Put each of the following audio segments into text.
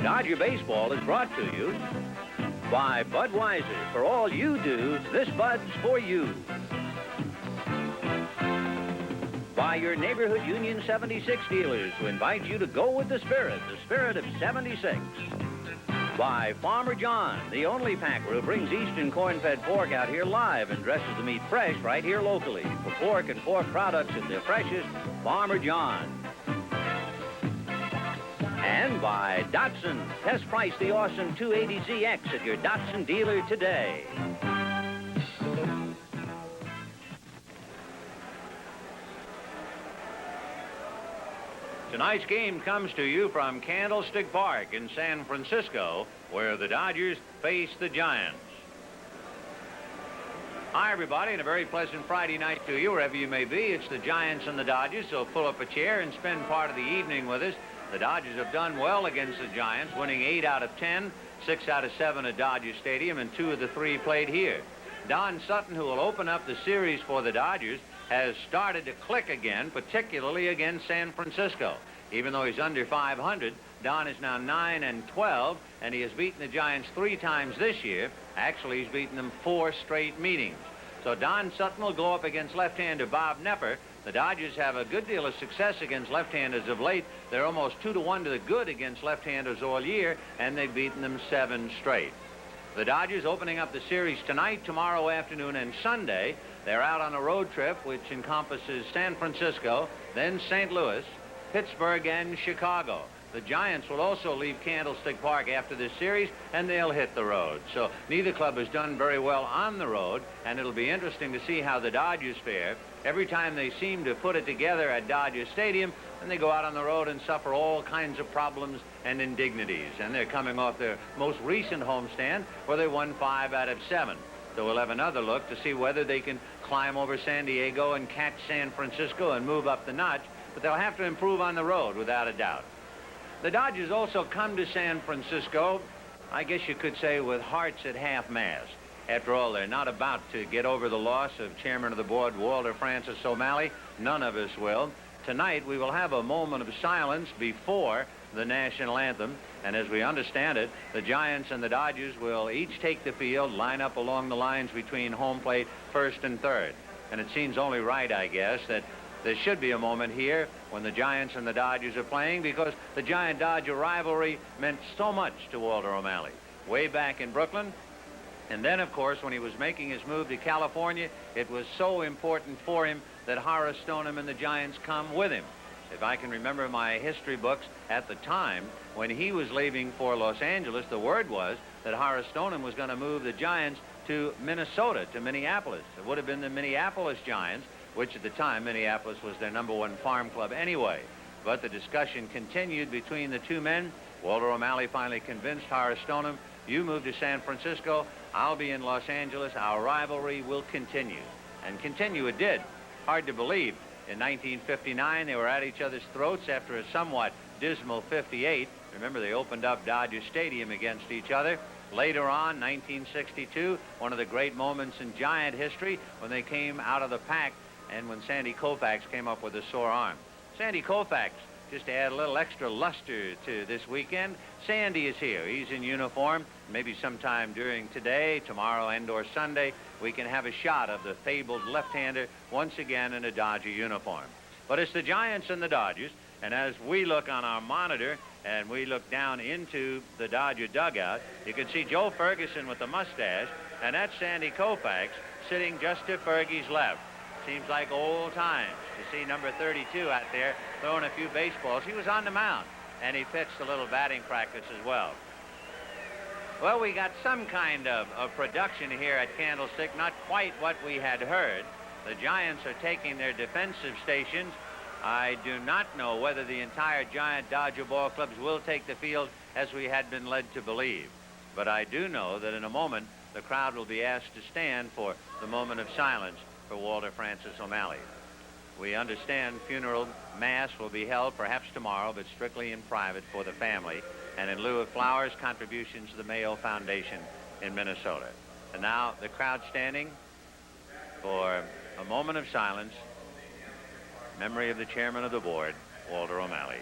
Dodger Baseball is brought to you by Budweiser. For all you do, this Bud's for you. By your neighborhood Union 76 dealers who invite you to go with the spirit of 76. By Farmer John, the only packer who brings Eastern corn-fed pork out here live and dresses the meat fresh right here locally. For pork and pork products at their freshest, Farmer John. And by Datsun. Test price the awesome 280ZX at your Datsun dealer today. Tonight's game comes to you from Candlestick Park in San Francisco, where the Dodgers face the Giants. Hi, everybody, and a very pleasant Friday night to you, wherever you may be. It's the Giants and the Dodgers, so pull up a chair and spend part of the evening with us. The Dodgers have done well against the Giants, winning 8 out of 10, 6 out of 7 at Dodger Stadium, and 2 of the 3 played here. Don Sutton, who will open up the series for the Dodgers, has started to click again, particularly against San Francisco. Even though he's under 500, Don is now 9-12, and he has beaten the Giants 3 times this year. Actually, he's beaten them 4 straight meetings. So Don Sutton will go up against left-hander Bob Knepper. The Dodgers have a good deal of success against left-handers of late. They're almost 2-1 to the good against left-handers all year, and they've beaten them 7 straight. The Dodgers opening up the series tonight, tomorrow afternoon, and Sunday. They're out on a road trip which encompasses San Francisco, then St. Louis, Pittsburgh, and Chicago. The Giants will also leave Candlestick Park after this series, and they'll hit the road. So neither club has done very well on the road, and it'll be interesting to see how the Dodgers fare. Every time they seem to put it together at Dodger Stadium, and they go out on the road and suffer all kinds of problems and indignities. And they're coming off their most recent homestand, where they won 5 out of 7. So we'll have another look to see whether they can climb over San Diego and catch San Francisco and move up the notch. But they'll have to improve on the road, without a doubt. The Dodgers also come to San Francisco, I guess you could say, with hearts at half-mast. After all, they're not about to get over the loss of Chairman of the Board, Walter Francis O'Malley. None of us will. Tonight, we will have a moment of silence before the national anthem. And as we understand it, the Giants and the Dodgers will each take the field, line up along the lines between home plate, first and third. And it seems only right, I guess, that there should be a moment here when the Giants and the Dodgers are playing, because the Giant-Dodger rivalry meant so much to Walter O'Malley way back in Brooklyn. And then, of course, when he was making his move to California, it was so important for him that Horace Stoneham and the Giants come with him. If I can remember my history books, at the time when he was leaving for Los Angeles, the word was that Horace Stoneham was going to move the Giants to Minnesota, to Minneapolis. It would have been the Minneapolis Giants, which at the time, Minneapolis was their #1 farm club anyway. But the discussion continued between the two men. Walter O'Malley finally convinced Horace Stoneham, you move to San Francisco, I'll be in Los Angeles, our rivalry will continue. And continue it did. Hard to believe. In 1959, they were at each other's throats after a somewhat dismal 58. Remember, they opened up Dodger Stadium against each other. Later on, 1962, one of the great moments in Giant history, when they came out of the pack and when Sandy Koufax came up with a sore arm. Sandy Koufax, just to add a little extra luster to this weekend, Sandy is here. He's in uniform. Maybe sometime during today, tomorrow, and/or Sunday, we can have a shot of the fabled left-hander once again in a Dodger uniform. But it's the Giants and the Dodgers, and as we look on our monitor and we look down into the Dodger dugout, you can see Joe Ferguson with the mustache, and that's Sandy Koufax sitting just to Fergie's left. Seems like old times to see number 32 out there throwing a few baseballs. He was on the mound, and he pitched a little batting practice as well. Well, we got some kind of production here at Candlestick, not quite what we had heard. The Giants are taking their defensive stations. I do not know whether the entire Giant-Dodger ball clubs will take the field as we had been led to believe. But I do know that in a moment, the crowd will be asked to stand for the moment of silence for Walter Francis O'Malley. We understand funeral mass will be held perhaps tomorrow, but strictly in private for the family, and in lieu of flowers, contributions to the Mayo Foundation in Minnesota. And now the crowd standing for a moment of silence, memory of the chairman of the board, Walter O'Malley.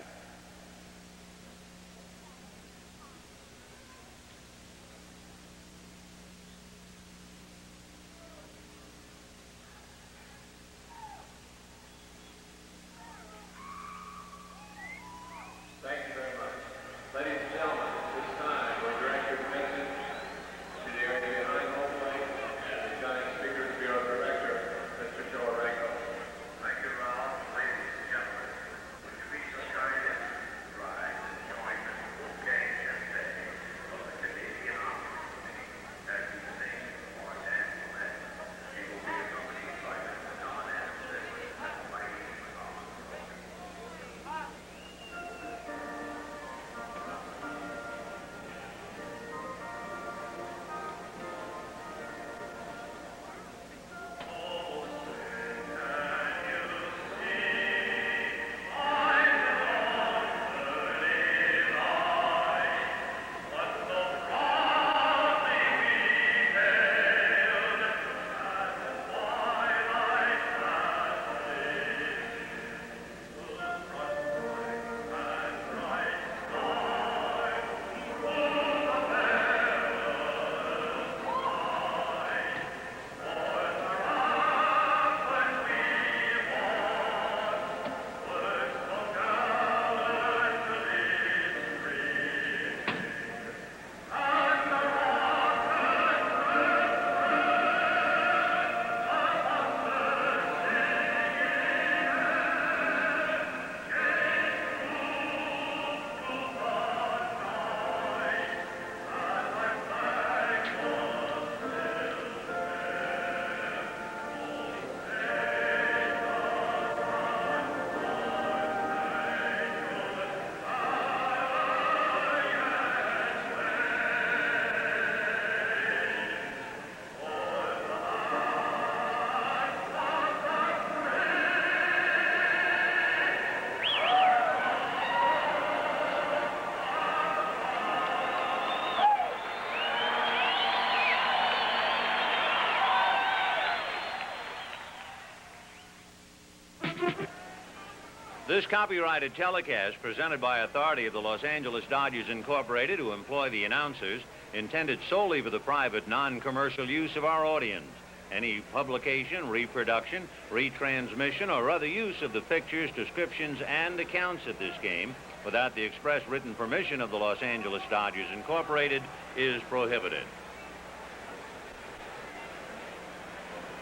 This copyrighted telecast, presented by authority of the Los Angeles Dodgers Incorporated, who employ the announcers, intended solely for the private, non-commercial use of our audience. Any publication, reproduction, retransmission, or other use of the pictures, descriptions, and accounts of this game without the express written permission of the Los Angeles Dodgers Incorporated is prohibited.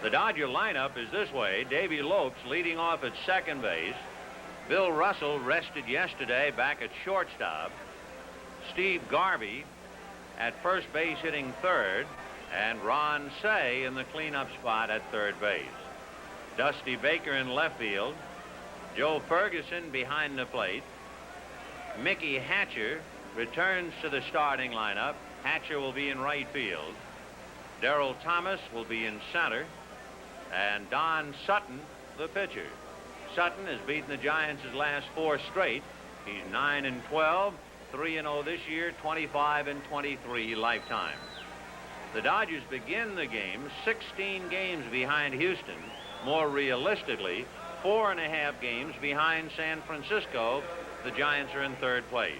The Dodger lineup is this way. Davy Lopes leading off at second base. Bill Russell rested yesterday back at shortstop. Steve Garvey at first base hitting third. And Ron Say in the cleanup spot at third base. Dusty Baker in left field. Joe Ferguson behind the plate. Mickey Hatcher returns to the starting lineup. Hatcher will be in right field. Darrell Thomas will be in center. And Don Sutton, the pitcher. Sutton has beaten the Giants his last 4 straight. He's 9-12, 3-0 this year, 25-23 lifetime. The Dodgers begin the game 16 games behind Houston. More realistically, 4.5 games behind San Francisco. The Giants are in third place.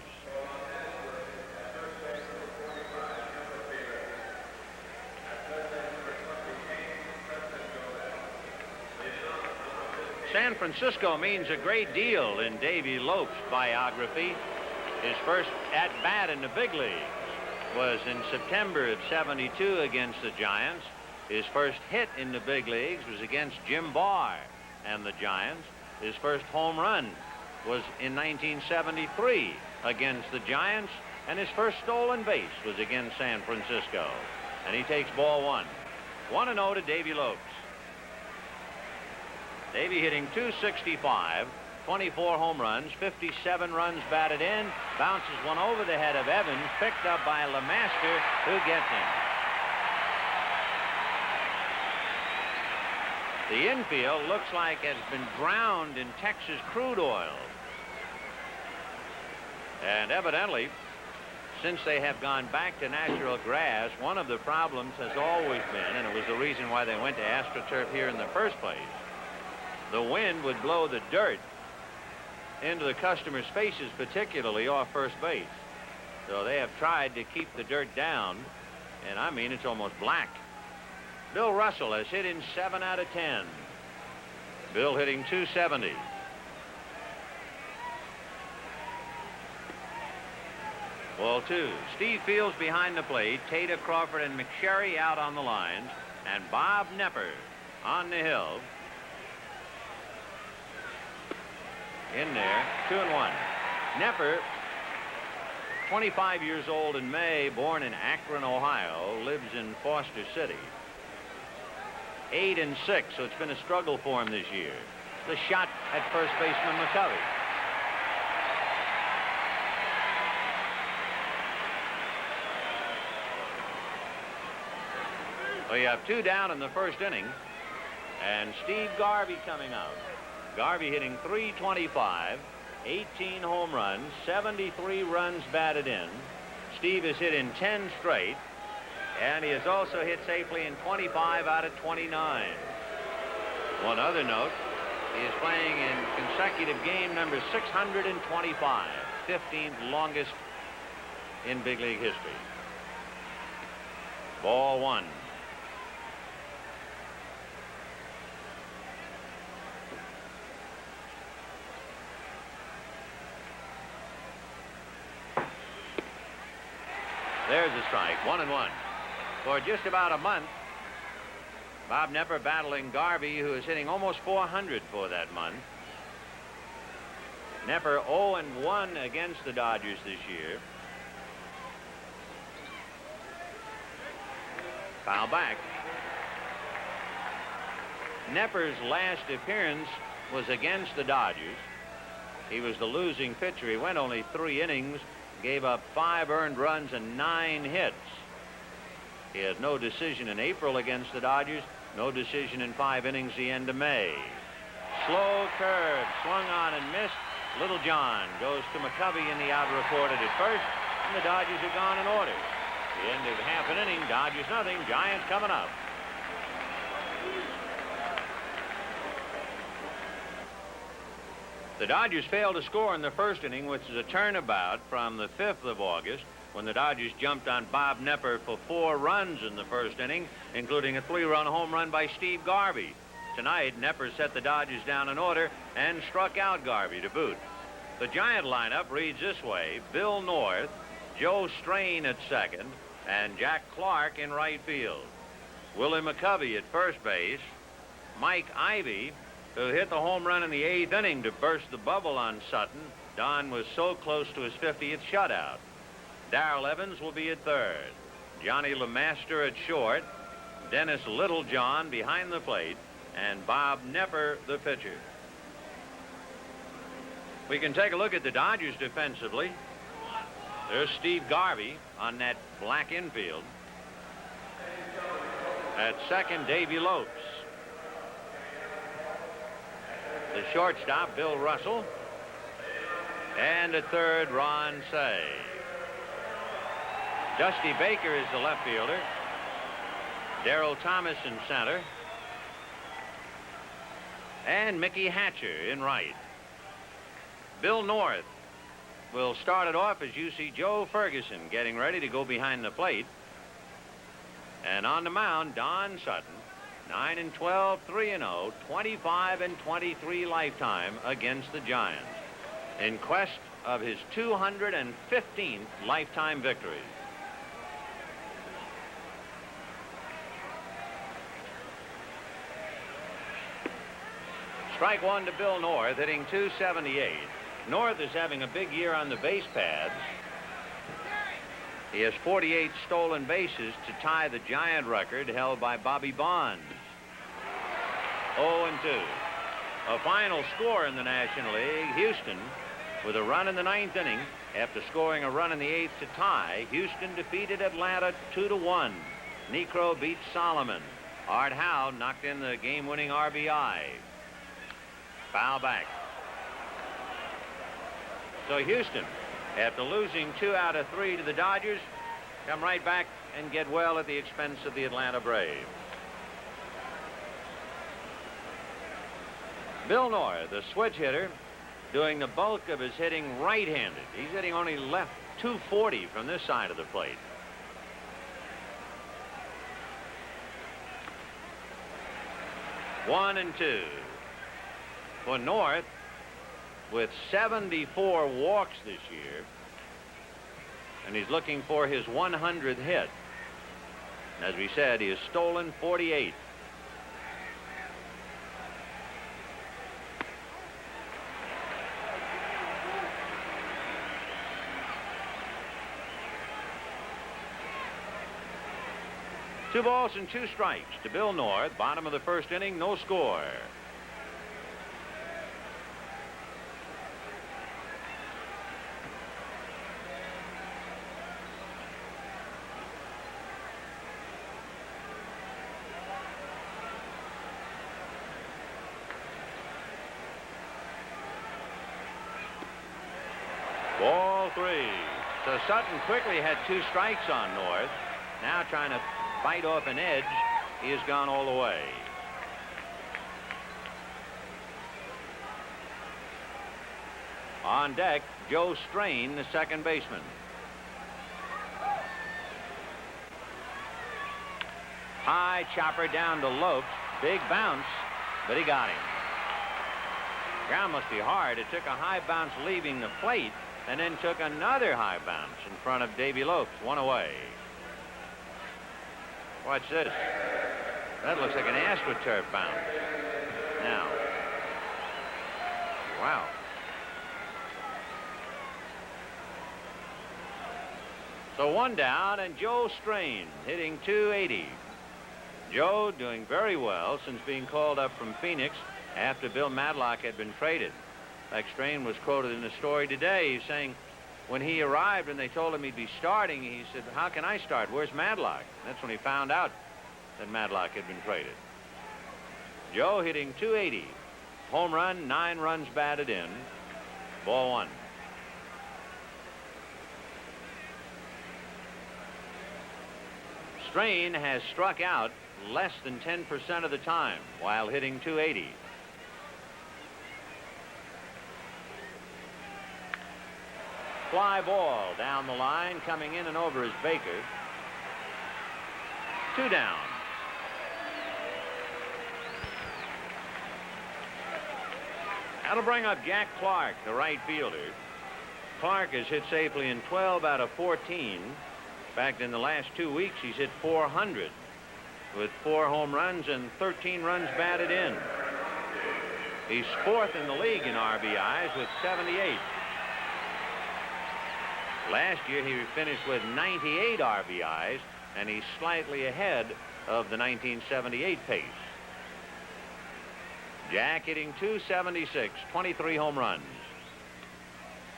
San Francisco means a great deal in Davy Lopes' biography. His first at-bat in the big leagues was in September of '72 against the Giants. His first hit in the big leagues was against Jim Barr and the Giants. His first home run was in 1973 against the Giants, and his first stolen base was against San Francisco. And he takes ball 1. 1-0 to Davy Lopes. Davy hitting .265, 24 home runs, 57 runs batted in, bounces one over the head of Evans, picked up by LeMaster, who gets him. The infield looks like it's been drowned in Texas crude oil. And evidently, since they have gone back to natural grass, one of the problems has always been, and it was the reason why they went to AstroTurf here in the first place, the wind would blow the dirt into the customers' faces, particularly off first base. So they have tried to keep the dirt down, and I mean it's almost black. Bill Russell has hit in 7 out of 10. Bill hitting .270. Ball 2. Steve Fields behind the plate. Tata, Crawford, and McSherry out on the lines, and Bob Nepper on the hill. In there, 2-1. Nepper, 25 years old in May, born in Akron, Ohio, lives in Foster City. 8-6, so it's been a struggle for him this year. The shot at first baseman McCovey. Well, you have 2 down in the first inning, and Steve Garvey coming out. Garvey hitting .325, 18 home runs, 73 runs batted in. Steve has hit in 10 straight, and he has also hit safely in 25 out of 29. One other note, he is playing in consecutive game number 625, 15th longest in big league history. Ball 1. There's a strike, 1-1. For just about a month, Bob Nepper battling Garvey, who is hitting almost .400 for that month. Nepper 0-1 against the Dodgers this year. Foul back. Nepper's last appearance was against the Dodgers. He was the losing pitcher. He went only 3 innings. Gave up 5 earned runs and 9 hits. He had no decision in April against the Dodgers, no decision in 5 innings the end of May. Slow curve, swung on and missed. Little John goes to McCovey in the out recorded at first, and the Dodgers are gone in order. The end of half an inning, Dodgers nothing, Giants coming up. The Dodgers failed to score in the first inning, which is a turnabout from the 5th of August, when the Dodgers jumped on Bob Knepper for 4 runs in the first inning, including a 3-run home run by Steve Garvey. Tonight, Knepper set the Dodgers down in order and struck out Garvey to boot. The Giant lineup reads this way: Bill North, Joe Strain at second, and Jack Clark in right field. Willie McCovey at first base. Mike Ivy, who hit the home run in the 8th inning to burst the bubble on Sutton. Don was so close to his 50th shutout. Darrell Evans will be at third. Johnny LeMaster at short. Dennis Littlejohn behind the plate. And Bob Knepper, the pitcher. We can take a look at the Dodgers defensively. There's Steve Garvey on that black infield. At second, Davy Lopes. The shortstop, Bill Russell. And at third, Ron Say. Dusty Baker is the left fielder. Darrell Thomas in center. And Mickey Hatcher in right. Bill North will start it off as you see Joe Ferguson getting ready to go behind the plate. And on the mound, Don Sutton, 9-12, 3-0, 25-23 lifetime against the Giants, in quest of his 215th lifetime victory. Strike one to Bill North, hitting .278. North is having a big year on the base paths. He has 48 stolen bases to tie the Giant record held by Bobby Bonds. 0-2. A final score in the National League. Houston, with a run in the 9th inning, after scoring a run in the 8th to tie, Houston defeated Atlanta 2-1. Necro beat Solomon. Art Howe knocked in the game-winning RBI. Foul back. So Houston, after losing 2 out of 3 to the Dodgers, come right back and get well at the expense of the Atlanta Braves. Bill North, the switch hitter, doing the bulk of his hitting right-handed. He's hitting only left .240 from this side of the plate. One and two. For North, with 74 walks this year, and he's looking for his 100th hit. And as we said, he has stolen 48. Two balls and 2 strikes to Bill North. Bottom of the first inning, no score. Ball 3. So Sutton quickly had 2 strikes on North. Now trying to fight off an edge. He has gone all the way. On deck, Joe Strain, the second baseman. High chopper down to Lopes. Big bounce, but he got him. Ground must be hard. It took a high bounce leaving the plate, and then took another high bounce in front of Davy Lopes. 1 away. Watch this. That looks like an AstroTurf bounce. Now. Wow. So 1 down, and Joe Strain hitting .280. Joe doing very well since being called up from Phoenix after Bill Madlock had been traded. In fact, Strain was quoted in the story today. He's saying when he arrived and they told him he'd be starting, he said, "How can I start? Where's Madlock?" That's when he found out that Madlock had been traded. Joe hitting .280. Home run, 9 runs batted in. Ball 1. Strain has struck out less than 10% of the time while hitting .280. Fly ball down the line, coming in and over is Baker. 2 down. That'll bring up Jack Clark, the right fielder. Clark has hit safely in 12 out of 14. In fact, in the last 2 weeks, he's hit .400 with 4 home runs and 13 runs batted in. He's 4th in the league in RBIs with 78. Last year, he finished with 98 RBIs, and he's slightly ahead of the 1978 pace. Jack hitting .276, 23 home runs.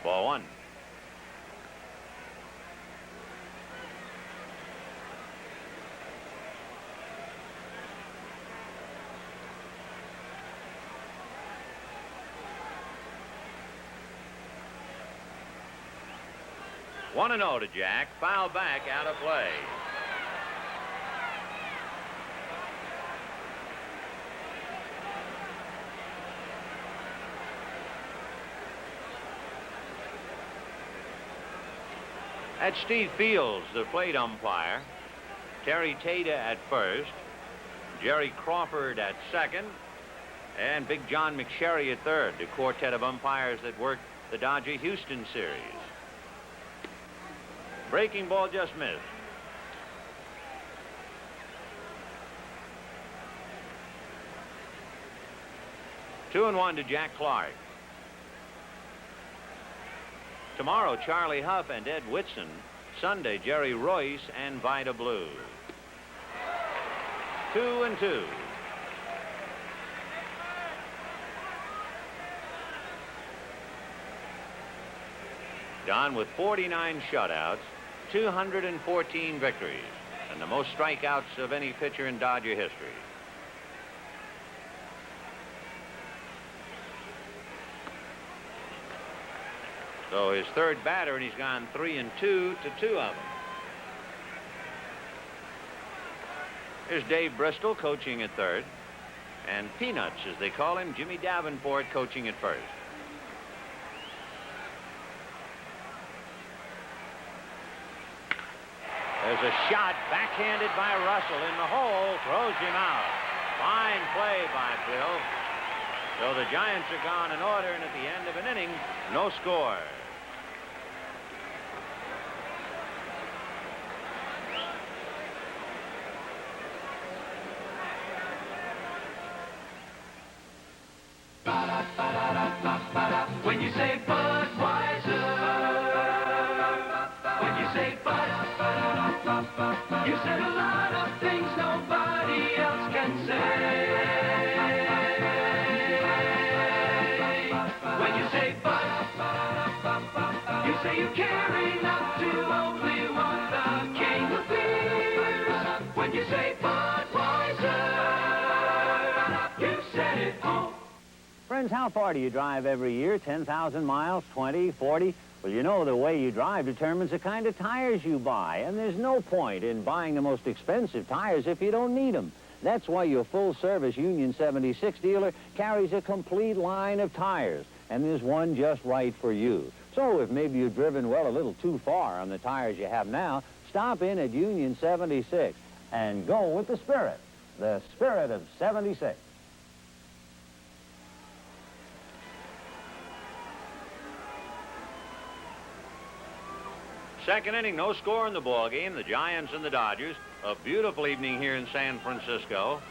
Ball 1. One and 0 to Jack. Foul back, out of play. That's Steve Fields, the plate umpire. Terry Tata at first. Jerry Crawford at second. And Big John McSherry at third, the quartet of umpires that worked the Dodger-Houston series. Breaking ball just missed. Two and 1 to Jack Clark. Tomorrow, Charlie Huff and Ed Whitson. Sunday, Jerry Royce and Vida Blue. 2 and 2. Don with 49 shutouts, 214 victories, and the most strikeouts of any pitcher in Dodger history. So his third batter, and he's gone 3 and 2 to 2 of them. Here's Dave Bristol coaching at third, and Peanuts, as they call him, Jimmy Davenport, coaching at first. There's a shot backhanded by Russell in the hole, throws him out. Fine play by Bill. So the Giants are gone in order, and at the end of an inning, no score. When you say Budweiser, when you say Bud, you said a lot of things nobody else can say. When you say Bud, you say you care enough to only want the king of beers. When you say Budweiser, you said it all. Friends, how far do you drive every year? 10,000 miles, 20, 40? Well, you know the way you drive determines the kind of tires you buy, and there's no point in buying the most expensive tires if you don't need them. That's why your full-service Union 76 dealer carries a complete line of tires, and there's one just right for you. So if maybe you've driven, well, a little too far on the tires you have now, stop in at Union 76 and go with the spirit of 76. Second inning, no score in the ball game. The Giants and the Dodgers. A beautiful evening here in San Francisco.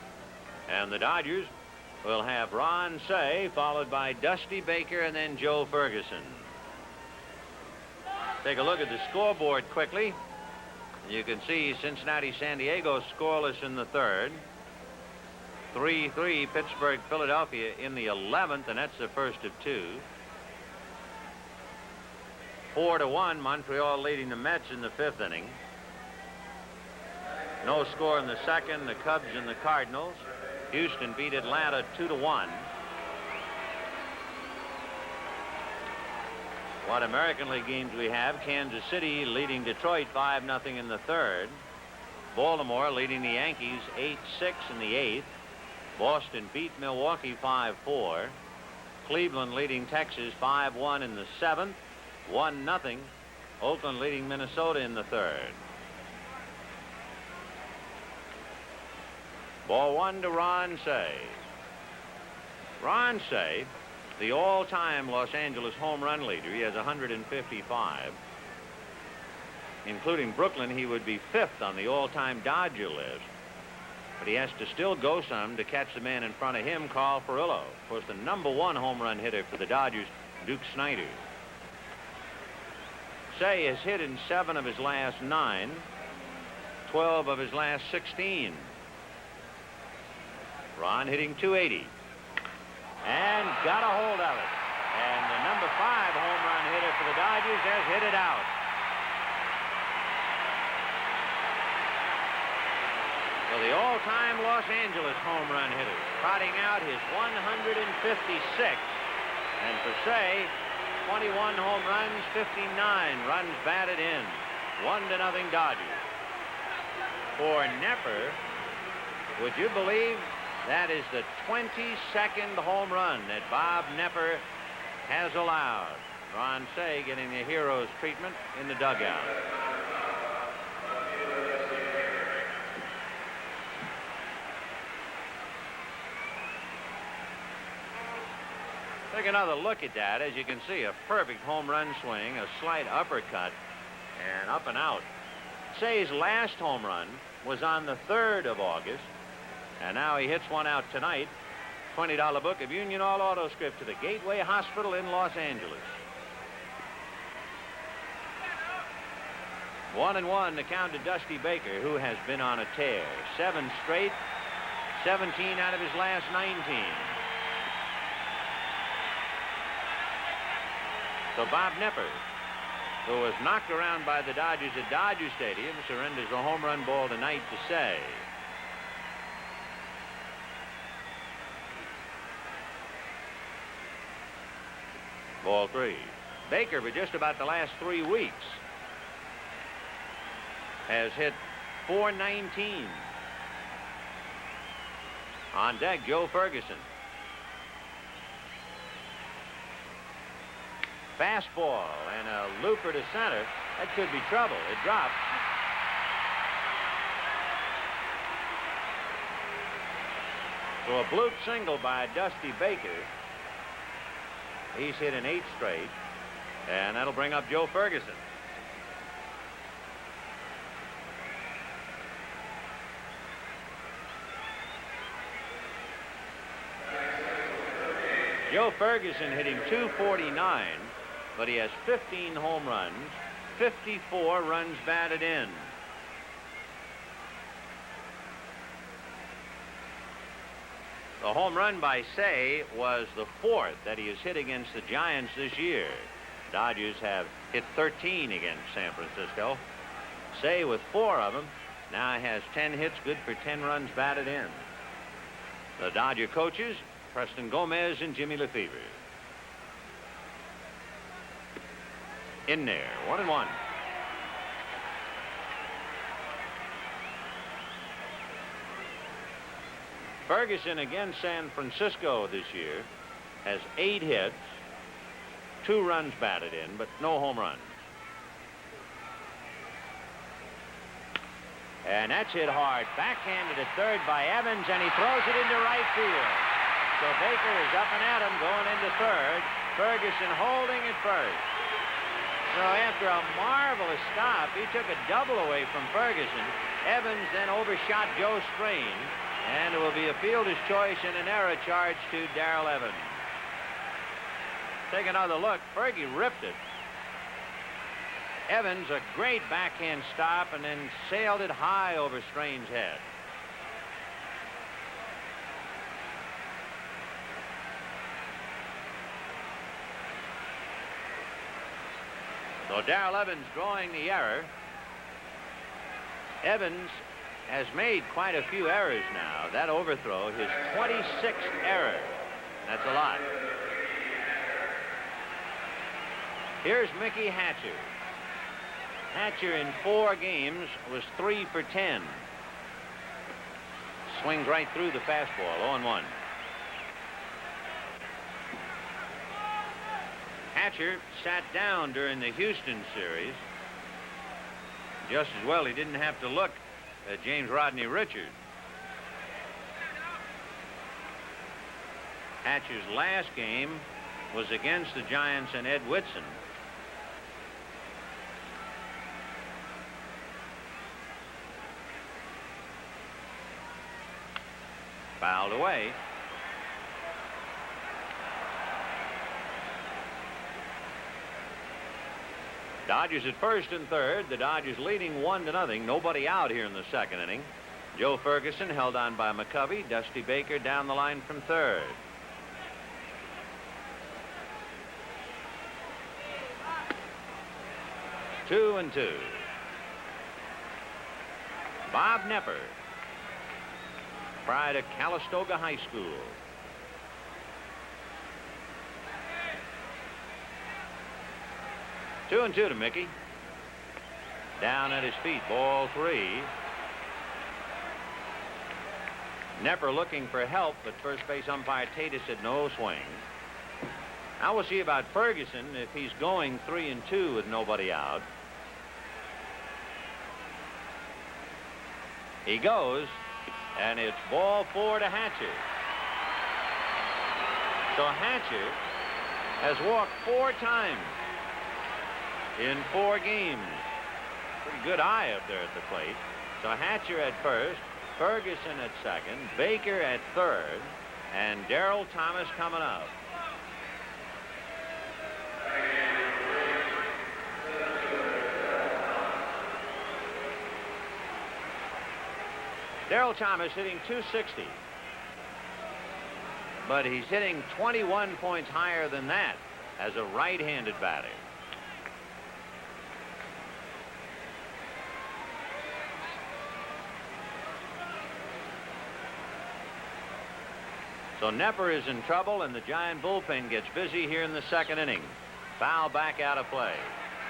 And the Dodgers will have Ron Cey, followed by Dusty Baker, and then Joe Ferguson. Take a look at the scoreboard quickly. You can see Cincinnati-San Diego scoreless in the third. 3-3 Pittsburgh-Philadelphia in the 11th, and that's the first of 2. 4-1 Montreal leading the Mets in the 5th inning. No score in the second. The Cubs and the Cardinals. Houston beat Atlanta 2-1. What American League games we have? Kansas City leading Detroit 5-0 in the 3rd. Baltimore leading the Yankees 8-6 in the 8th. Boston beat Milwaukee 5-4. Cleveland leading Texas 5-1 in the 7th. 1-0. Oakland leading Minnesota in the third. Ball one to Ron Cey. Ron Cey, the all-time Los Angeles home run leader. He has 155. Including Brooklyn, he would be 5th on the all-time Dodger list. But he has to still go some to catch the man in front of him, Carl Furillo. Of course, the #1 home run hitter for the Dodgers, Duke Snider. Cey has hit in 7 of his last 9, 12 of his last 16. Ron hitting .280. And got a hold of it. And the #5 home run hitter for the Dodgers has hit it out. So the all-time Los Angeles home run hitter trotting out his 156th. And for Cey, 21 home runs, 59 runs batted in. 1-0 Dodgers. For Knepper, would you believe that is the 22nd home run that Bob Knepper has allowed? Ron Cey getting the hero's treatment in the dugout. Take another look at that. As you can see, a perfect home run swing, a slight uppercut, and up and out. Cey's last home run was on the 3rd of August, and now he hits one out tonight. $20 book of Union All Auto Script to the Gateway Hospital in Los Angeles. 1-1 the count to Dusty Baker, who has been on a tear. 7 straight, 17 out of his last 19. So Bob Knepper, who was knocked around by the Dodgers at Dodger Stadium, surrenders a home run ball tonight to Cey. Ball 3. Baker, for just about the last 3 weeks, has hit .419. On deck, Joe Ferguson. Fastball and a looper to center. That could be trouble. It dropped. So a bloop single by Dusty Baker. He's hit in 8 straight, and that'll bring up Joe Ferguson. Joe Ferguson hitting .249, but he has 15 home runs, 54 runs batted in. The home run by Cey was the 4th that he has hit against the Giants this year. Dodgers have hit 13 against San Francisco. Cey, with 4 of them, now has 10 hits, good for 10 runs batted in. The Dodger coaches, Preston Gomez and Jimmy Lefebvre. In there, 1-1. Ferguson against San Francisco this year has 8 hits, 2 runs batted in, but no home runs. And that's hit hard. Backhanded at third by Evans, and he throws it into right field. So Baker is up and at him going into third. Ferguson holding at first. So after a marvelous stop, he took a double away from Ferguson. Evans then overshot Joe Strain, and it will be a fielder's choice and an error charge to Darrell Evans. Take another look. Fergie ripped it. Evans, a great backhand stop, and then sailed it high over Strain's head. So Darrell Evans drawing the error. Evans has made quite a few errors now. That overthrow, his 26th error. That's a lot. Here's Mickey Hatcher. Hatcher in 4 games was 3 for 10. Swings right through the fastball, 0-1. Hatcher sat down during the Houston series. Just as well he didn't have to look at James Rodney Richards. Hatcher's last game was against the Giants and Ed Whitson. Fouled away. Dodgers at first and third. The Dodgers leading 1-0. Nobody out here in the second inning. Joe Ferguson held on by McCovey. Dusty Baker down the line from third. Two and two. Bob Nepper, pride of Calistoga High School. Two and two to Mickey. Down at his feet, ball three. Nepper looking for help, but first base umpire Tatis said no swing. Now we'll see about Ferguson if he's going 3 and 2 with nobody out. He goes, and it's ball 4 to Hatcher. So Hatcher has walked 4 times in 4 games. Pretty good eye up there at the plate. So Hatcher at first, Ferguson at second, Baker at third, and Darrell Thomas coming up. Darrell Thomas hitting .260. But he's hitting 21 points higher than that as a right-handed batter. So Nepper is in trouble, and the Giant bullpen gets busy here in the second inning. Foul back out of play.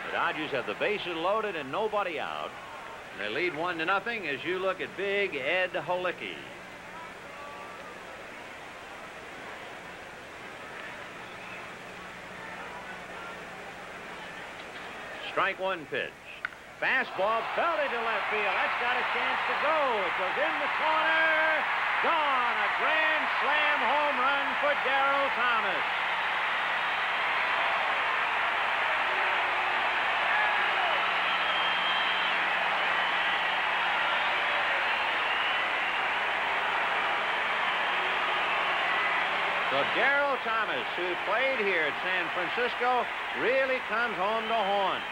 The Dodgers have the bases loaded and nobody out. They lead 1-0 as you look at big Ed Holicki. Strike one pitch. Fastball belted to left field. That's got a chance to go. It goes in the corner. Gone. A grand slam home run for Darrell Thomas. So Darrell Thomas, who played here at San Francisco, really comes home to haunt.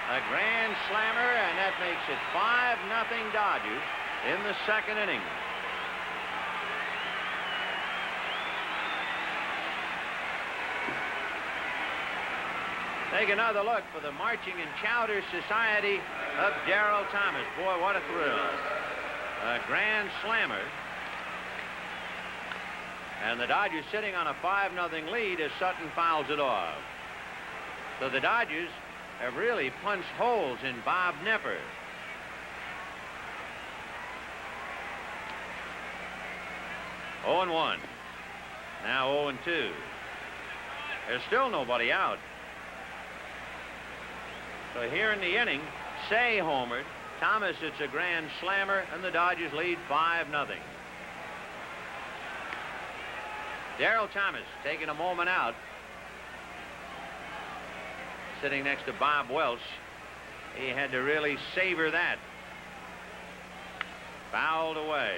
A grand slammer, and that makes it 5-0 Dodgers in the second inning. Take another look for the Marching and Chowder Society of Darrell Thomas. Boy, what a thrill. A grand slammer. And the Dodgers sitting on a 5-0 lead as Sutton fouls it off. So the Dodgers have really punched holes in Bob Nepper. Oh and 1. Now 0 and 2. There's still nobody out. So here in the inning, Say homered. Thomas hits a grand slammer, and the Dodgers lead 5-0. Darrell Thomas taking a moment out. Sitting next to Bob Welch. He had to really savor that. Fouled away.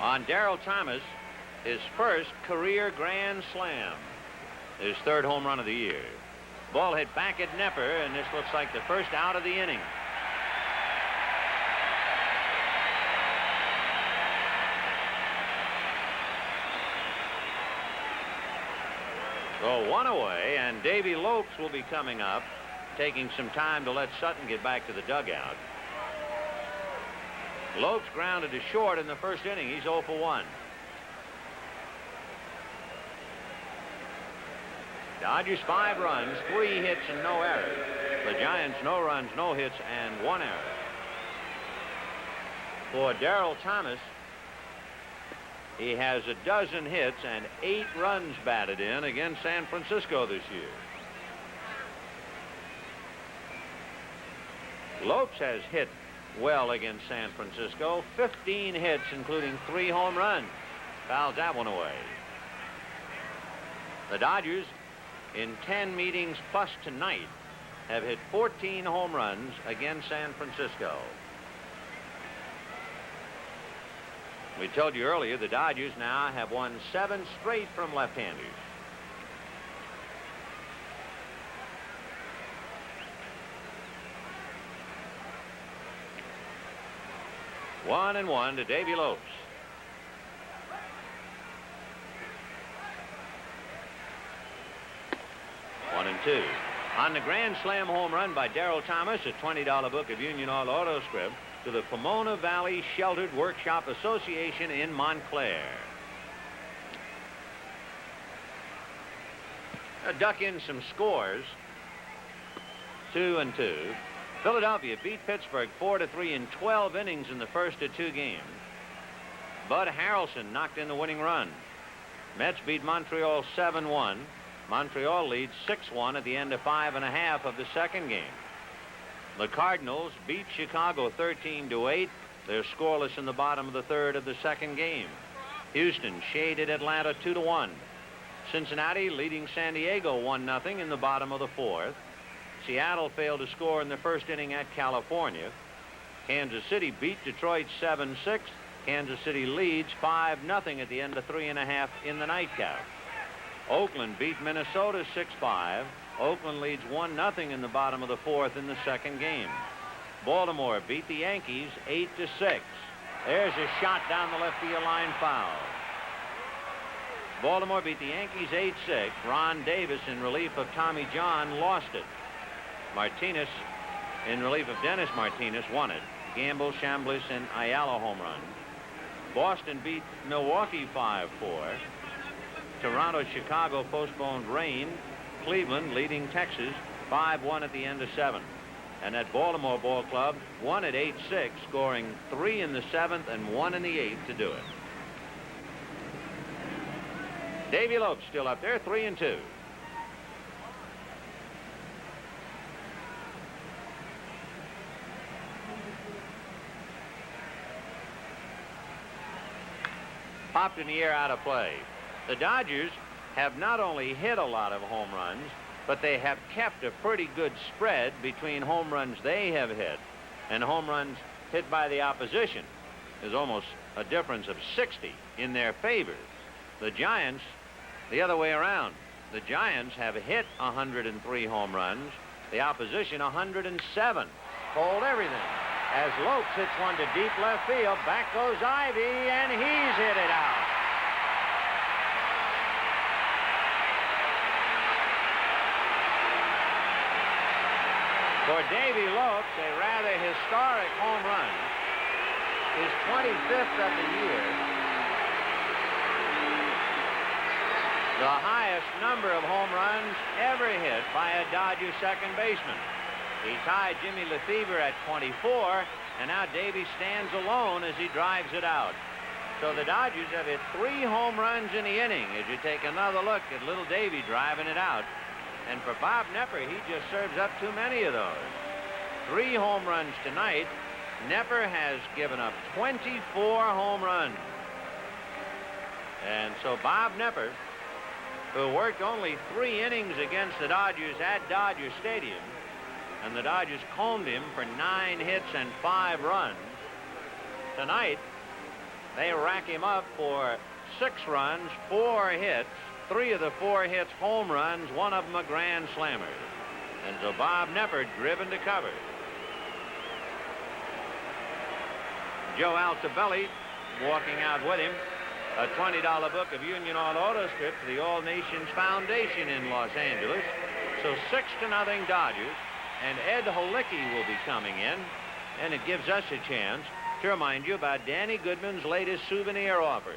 On Darrell Thomas, his first career grand slam. His third home run of the year. Ball hit back at Nepper, and this looks like the first out of the inning. So one away, and Davy Lopes will be coming up, taking some time to let Sutton get back to the dugout. Lopes grounded to short in the first inning. He's 0 for 1. Dodgers 5 runs, 3 hits, and no errors. The Giants no runs, no hits, and 1 error. For Darrell Thomas, He has a dozen hits and 8 runs batted in against San Francisco this year. Lopes has hit well against San Francisco. 15 hits, including 3 home runs. Fouls that one away. The Dodgers, in 10 meetings plus tonight, have hit 14 home runs against San Francisco. We told you earlier the Dodgers now have won 7 straight from left-handers. One and one to Davy Lopes. One and two. On the grand slam home run by Darrell Thomas, a $20 book of Union Oil Auto Script to the Pomona Valley Sheltered Workshop Association in Montclair. Duck in some scores. 2 and 2. Philadelphia beat Pittsburgh 4-3 in 12 innings in the first of 2 games. Bud Harrelson knocked in the winning run. Mets beat Montreal 7-1. Montreal leads 6-1 at the end of 5.5 of the second game. The Cardinals beat Chicago 13-8. They're scoreless in the bottom of the third of the second game. Houston shaded Atlanta 2-1. Cincinnati leading San Diego 1-0 in the bottom of the fourth. Seattle failed to score in the first inning at California. Kansas City beat Detroit 7-6. Kansas City leads 5-0 at the end of 3.5 in the nightcap. Oakland beat Minnesota 6-5. Oakland leads 1-0 in the bottom of the fourth in the second game. Baltimore beat the Yankees 8-6. There's a shot down the left field line, foul. Baltimore beat the Yankees 8-6. Ron Davis, in relief of Tommy John, lost it. Martinez, in relief of Dennis Martinez, won it. Gamble, Chambliss, and Ayala home runs. Boston beat Milwaukee 5-4. Toronto, Chicago postponed rain. Cleveland leading Texas 5-1 at the end of 7. And that Baltimore ball club won at 8-6, scoring 3 in the 7th and 1 in the 8th to do it. Davy Lopes still up there, 3 and 2. Popped in the air, out of play. The Dodgers have not only hit a lot of home runs, but they have kept a pretty good spread between home runs they have hit and home runs hit by the opposition. There's almost a difference of 60 in their favor. The Giants, the other way around. The Giants have hit 103 home runs. The opposition 107. Hold everything. As Lopes hits one to deep left field, back goes Ivy, and he's hit it out. For Davy Lopes, a rather historic home run, his 25th of the year, the highest number of home runs ever hit by a Dodger second baseman. He tied Jimmy Lefebvre at 24, and now Davy stands alone as he drives it out. So the Dodgers have hit 3 home runs in the inning as you take another look at little Davy driving it out. And for Bob Knepper, he just serves up too many of those. 3 home runs tonight. Knepper has given up 24 home runs. And so Bob Knepper, who worked only 3 innings against the Dodgers at Dodger Stadium, and the Dodgers combed him for 9 hits and 5 runs. Tonight, they rack him up for 6 runs, 4 hits, 3 of the 4 hits home runs, 1 of them a grand slammer. And so Bob Knepper driven to cover. Joe Altobelli walking out with him. A $20 book of Union Oil Auto Script to the All Nations Foundation in Los Angeles. So 6-0 Dodgers. And Ed Holicki will be coming in. And it gives us a chance to remind you about Danny Goodman's latest souvenir offer.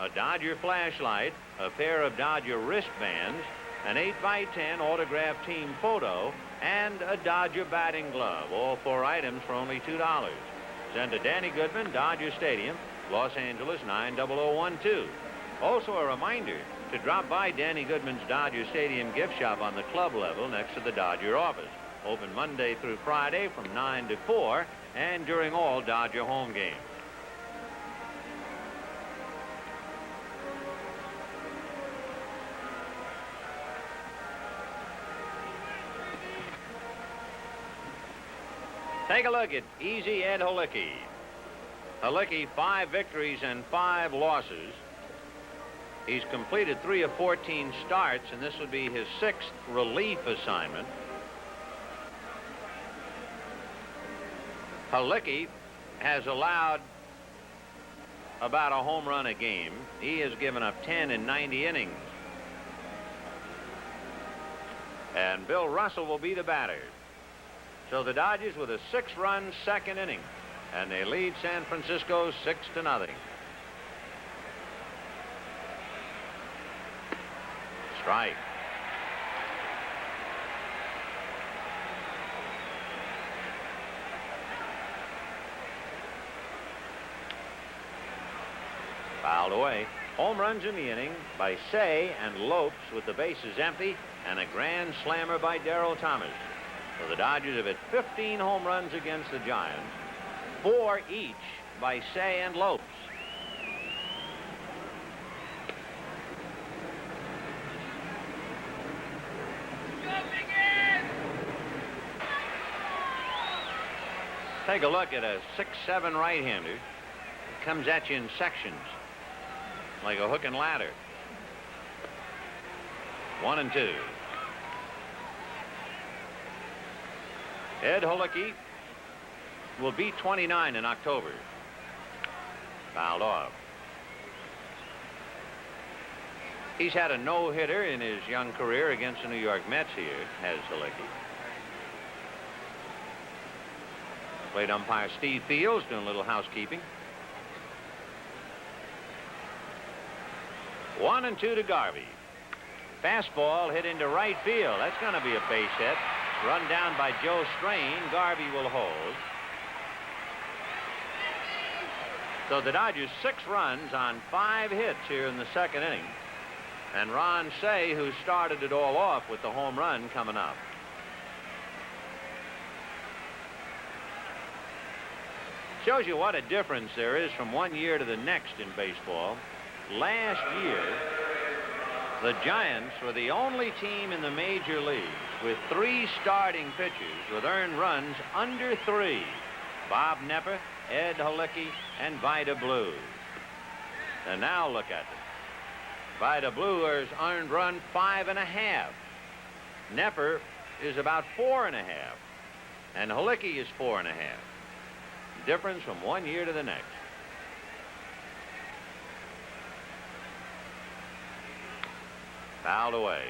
A Dodger flashlight, a pair of Dodger wristbands, an 8x10 autographed team photo, and a Dodger batting glove. All 4 items for only $2. Send to Danny Goodman, Dodger Stadium, Los Angeles 90012. Also a reminder to drop by Danny Goodman's Dodger Stadium gift shop on the club level next to the Dodger office. Open Monday through Friday from 9 to 4 and during all Dodger home games. Take a look at Easy Ed Halicki. Halicki, 5 victories and 5 losses. He's completed 3 of 14 starts, and this would be his 6th relief assignment. Halicki has allowed about a home run a game. He has given up 10 in 90 innings. And Bill Russell will be the batter. So the Dodgers with a 6-run second inning, and they lead San Francisco 6-0. Strike. Fouled away. Home runs in the inning by Say and Lopes with the bases empty, and a grand slammer by Darrell Thomas. So the Dodgers have hit 15 home runs against the Giants, 4 each by Say and Lopes. Take a look at a 6'7" right-hander. Comes at you in sections like a hook and ladder. 1-2. Ed Halicki will be 29 in October. Fouled off. He's had a no-hitter in his young career against the New York Mets here, has Halicki. Plate umpire Steve Fields doing a little housekeeping. 1-2 to Garvey. Fastball hit into right field. That's going to be a base hit. Run down by Joe Strain. Garvey will hold. So the Dodgers 6 runs on 5 hits here in the second inning. And Ron Say, who started it all off with the home run, coming up. Shows you what a difference there is from one year to the next in baseball. Last year, the Giants were the only team in the major leagues with 3 starting pitchers with earned runs under 3. Bob Nepper, Ed Halicki, and Vida Blue. And now look at them. Vida Blue has earned run 5.5. Nepper is about 4.5. And Halicki is 4.5. Difference from one year to the next. Fouled away.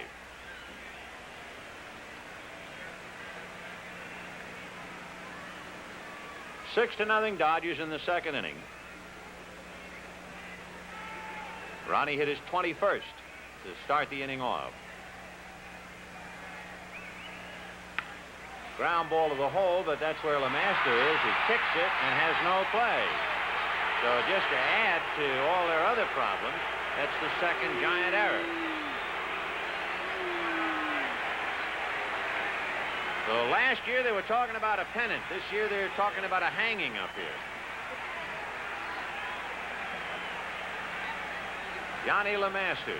Six to nothing Dodgers in the second inning. Ronnie hit his 21st to start the inning off. Ground ball to the hole, but that's where LeMaster is. He kicks it and has no play. So just to add to all their other problems, that's the second Giant error. So last year they were talking about a pennant. This year they're talking about a hanging up here. Johnny LeMaster.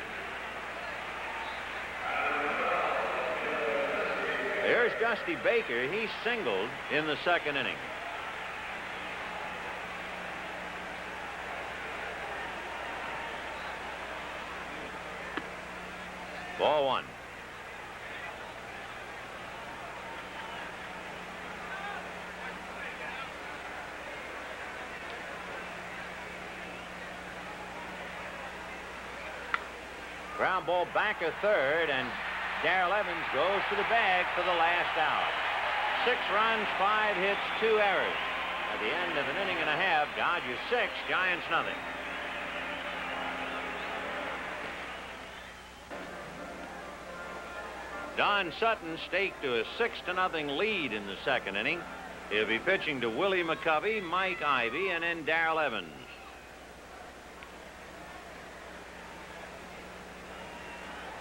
There's Dusty Baker. He singled in the second inning. Ball 1. Ground ball back a third, and Darrell Evans goes to the bag for the last out. 6 runs, 5 hits, 2 errors. At the end of an inning and a half, Dodgers 6, Giants nothing. Don Sutton staked to a 6-0 lead in the second inning. He'll be pitching to Willie McCovey, Mike Ivy, and then Darrell Evans.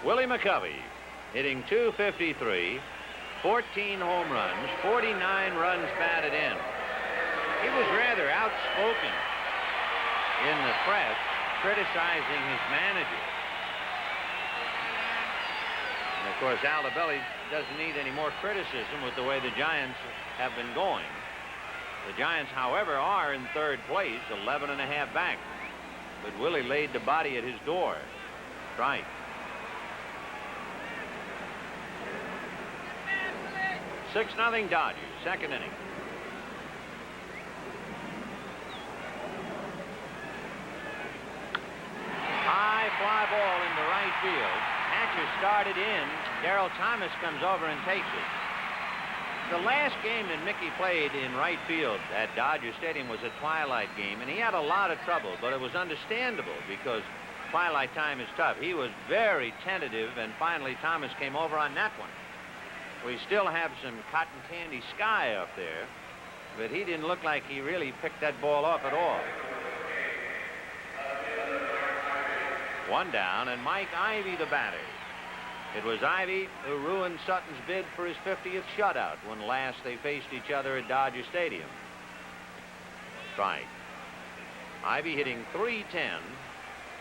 Willie McCovey, hitting .253, 14 home runs, 49 runs batted in. He was rather outspoken in the press, criticizing his manager. And of course, Al Lobelli doesn't need any more criticism with the way the Giants have been going. The Giants, however, are in third place, 11.5 back. But Willie laid the body at his door. Strike. Six nothing Dodgers, second inning. High fly ball into right field. Hatcher started in. Darrell Thomas comes over and takes it. The last game that Mickey played in right field at Dodger Stadium was a twilight game, and he had a lot of trouble, but it was understandable because twilight time is tough. He was very tentative, and finally Thomas came over on that one. We still have some cotton candy sky up there, but he didn't look like he really picked that ball off at all. One down, and Mike Ivy the batter. It was Ivy who ruined Sutton's bid for his 50th shutout when last they faced each other at Dodger Stadium. Strike. Ivy hitting .310.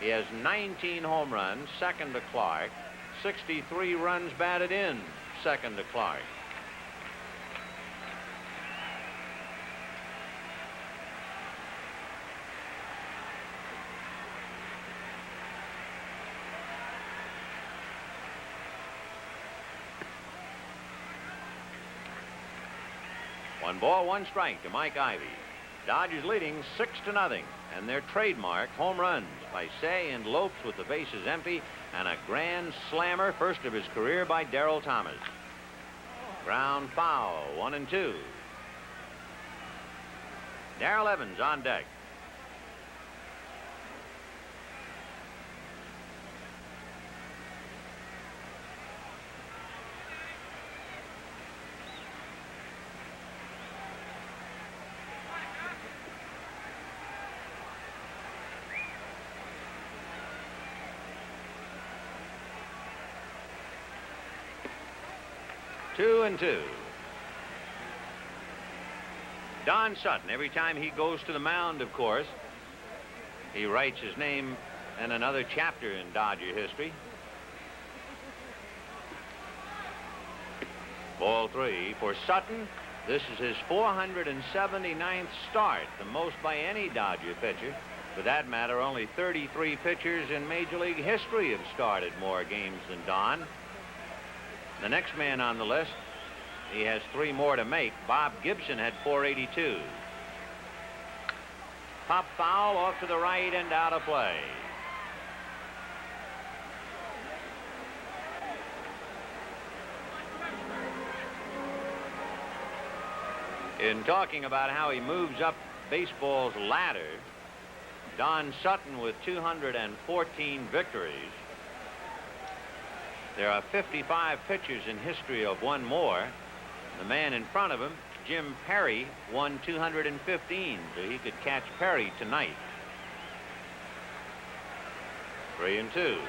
He has 19 home runs, second to Clark. 63 runs batted in, second to Clark. One ball, one strike to Mike Ivy. Dodgers leading 6-0, and their trademark home runs by Say and Lopes with the bases empty, and a grand slammer, first of his career, by Darrell Thomas. Ground foul, 1-2. Darrell Evans on deck. Two and two. Don Sutton, every time he goes to the mound, of course, he writes his name in another chapter in Dodger history. Ball three for Sutton. This is his 479th start, the most by any Dodger pitcher. For that matter, only 33 pitchers in Major League history have started more games than Don. The next man on the list, he has 3 more to make. Bob Gibson had 482. Pop foul off to the right and out of play. In talking about how he moves up baseball's ladder, Don Sutton with 214 victories. There are 55 pitchers in history of one more. The man in front of him, Jim Perry, won 215, so he could catch Perry tonight. 3-2.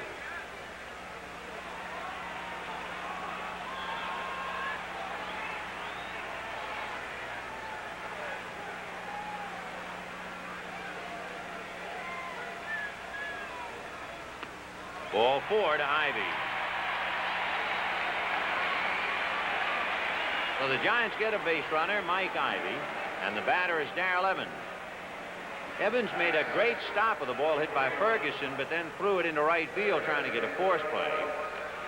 Ball 4 to Ivy. So the Giants get a base runner, Mike Ivy, and the batter is Darrell Evans. Evans made a great stop with the ball hit by Ferguson, but then threw it into right field trying to get a force play.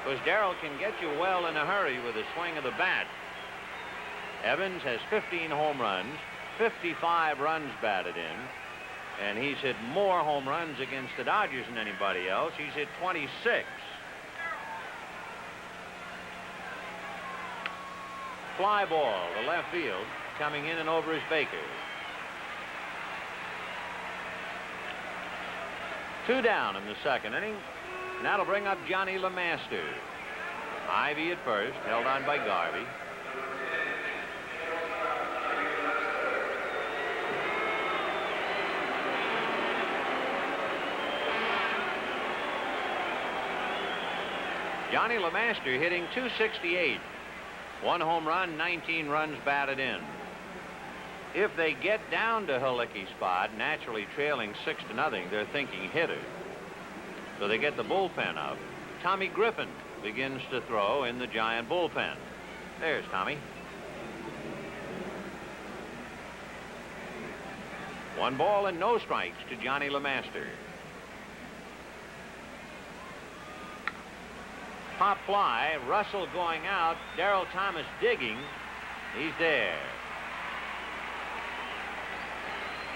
Because Darrell can get you well in a hurry with a swing of the bat. Evans has 15 home runs, 55 runs batted in, and he's hit more home runs against the Dodgers than anybody else. He's hit 26. Fly ball to left field, coming in and over is Baker. 2 down in the second inning. And that'll bring up Johnny LeMaster. Ivy at first, held on by Garvey. Johnny LeMaster hitting .268. 1 home run, 19 runs batted in. If they get down to Halicki's spot, naturally trailing 6-0, they're thinking hitter. So they get the bullpen up. Tommy Griffin begins to throw in the Giant bullpen. There's Tommy. 1 ball and no strikes to Johnny LeMaster. Pop fly, Russell going out, Darrell Thomas digging. He's there.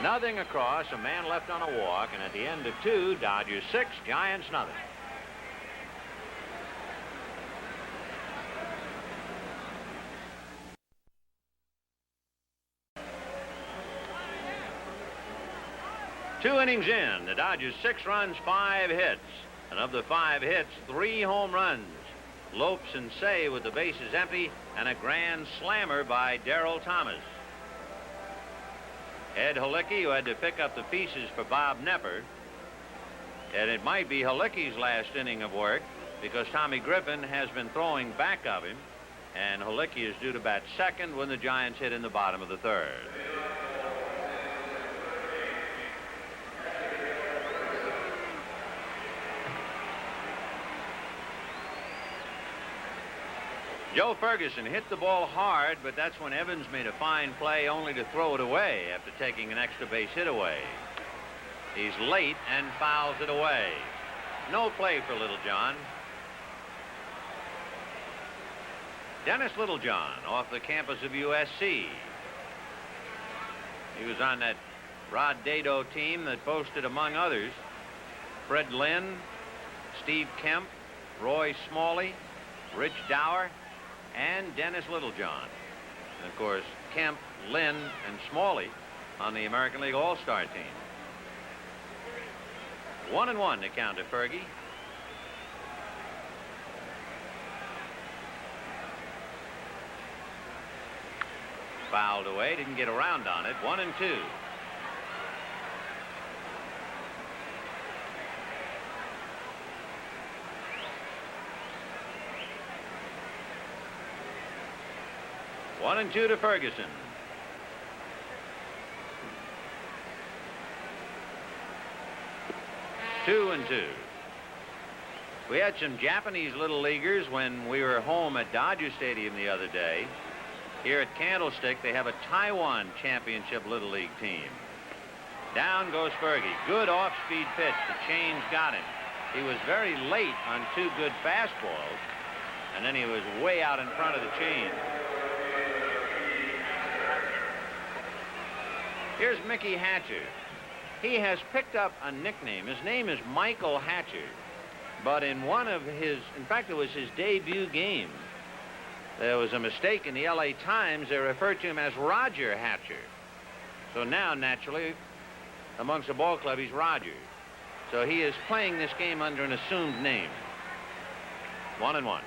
Nothing across, a man left on a walk, and at the end of 2, Dodgers 6, Giants nothing. Two innings in, the Dodgers 6 runs, 5 hits. And of the 5 hits, 3 home runs. Lopes and Say with the bases empty, and a grand slammer by Darrell Thomas. Ed Halicki, who had to pick up the pieces for Bob Nepper. And it might be Halicki's last inning of work because Tommy Griffin has been throwing back of him, and Halicki is due to bat second when the Giants hit in the bottom of the 3rd. Joe Ferguson hit the ball hard, but that's when Evans made a fine play only to throw it away after taking an extra base hit away. He's late and fouls it away. No play for Littlejohn. Dennis Littlejohn off the campus of USC. He was on that Rod Dado team that boasted, among others, Fred Lynn, Steve Kemp, Roy Smalley, Rich Dower, and Dennis Littlejohn. And of course, Kemp, Lynn, and Smalley on the American League All-Star team. 1-1 to count to Fergie. Fouled away, didn't get around on it. 1-2. One and 2 to Ferguson. 2-2. We had some Japanese little leaguers when we were home at Dodger Stadium the other day. Here at Candlestick, they have a Taiwan Championship Little League team. Down goes Fergie. Good off-speed pitch. The change got him. He was very late on 2 good fastballs, and then he was way out in front of the chain. Here's Mickey Hatcher. He has picked up a nickname. His name is Michael Hatcher. But in one of his, in fact, it was his debut game, there was a mistake in the LA Times. They referred to him as Roger Hatcher. So now, naturally, amongst the ball club, he's Roger. So he is playing this game under an assumed name. 1-1.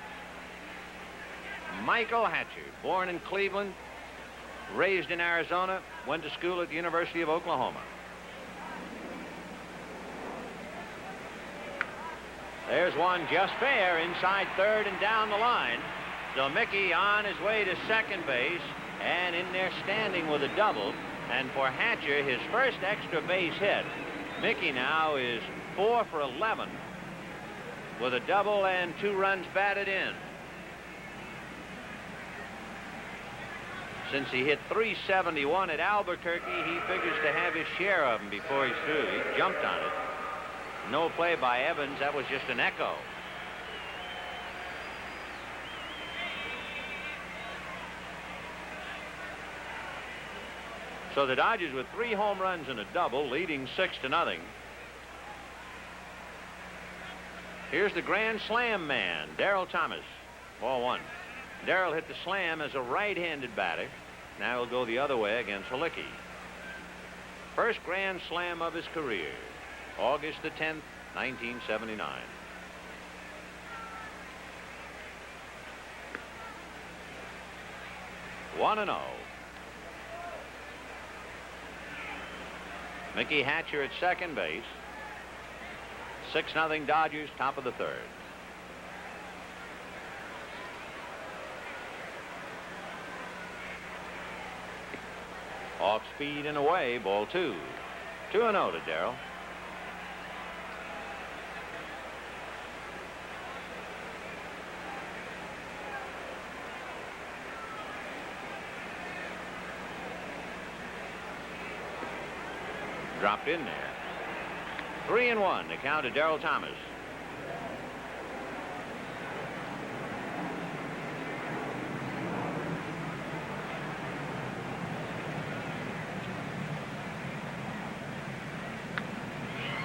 Michael Hatcher, born in Cleveland, raised in Arizona, went to school at the University of Oklahoma. There's one just fair inside 3rd and down the line. So Mickey on his way to second base and in there standing with a double. And for Hatcher, his first extra base hit. Mickey now is 4 for 11 with a double and 2 runs batted in. Since he hit .371 at Albuquerque, he figures to have his share of them before he's through. He jumped on it. No play by Evans. That was just an echo. So the Dodgers with 3 home runs and a double, leading 6-0. Here's the grand slam man, Darrell Thomas. Ball 1. Darrell hit the slam as a right-handed batter. Now he'll go the other way against Halicki. First grand slam of his career, August the 10th, 1979. One and 0. Mickey Hatcher at second base. 6-0 Dodgers, top of the 3rd. Off speed and away, ball 2. 2-0 to Darrell. Dropped in there. 3-1 to count to Darrell Thomas.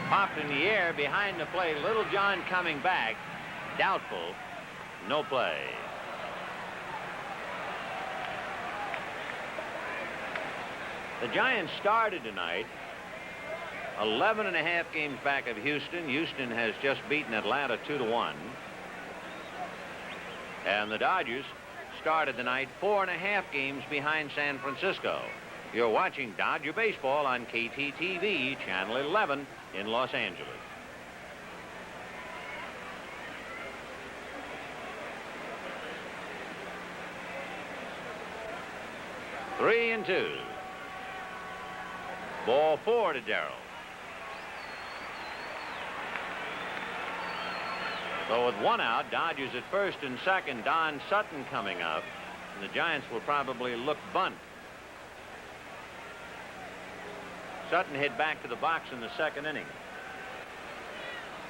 Popped in the air behind the plate. Little John coming back. Doubtful. No play. The Giants started tonight 11.5 games back of Houston. Houston has just beaten Atlanta 2-1. And the Dodgers started the night 4.5 games behind San Francisco. You're watching Dodger Baseball on KTTV, Channel 11 in Los Angeles. Three and 2. Ball 4 to Darrell. So with 1 out, Dodgers at first and second. Don Sutton coming up. And the Giants will probably look bunt. Sutton hit back to the box in the second inning.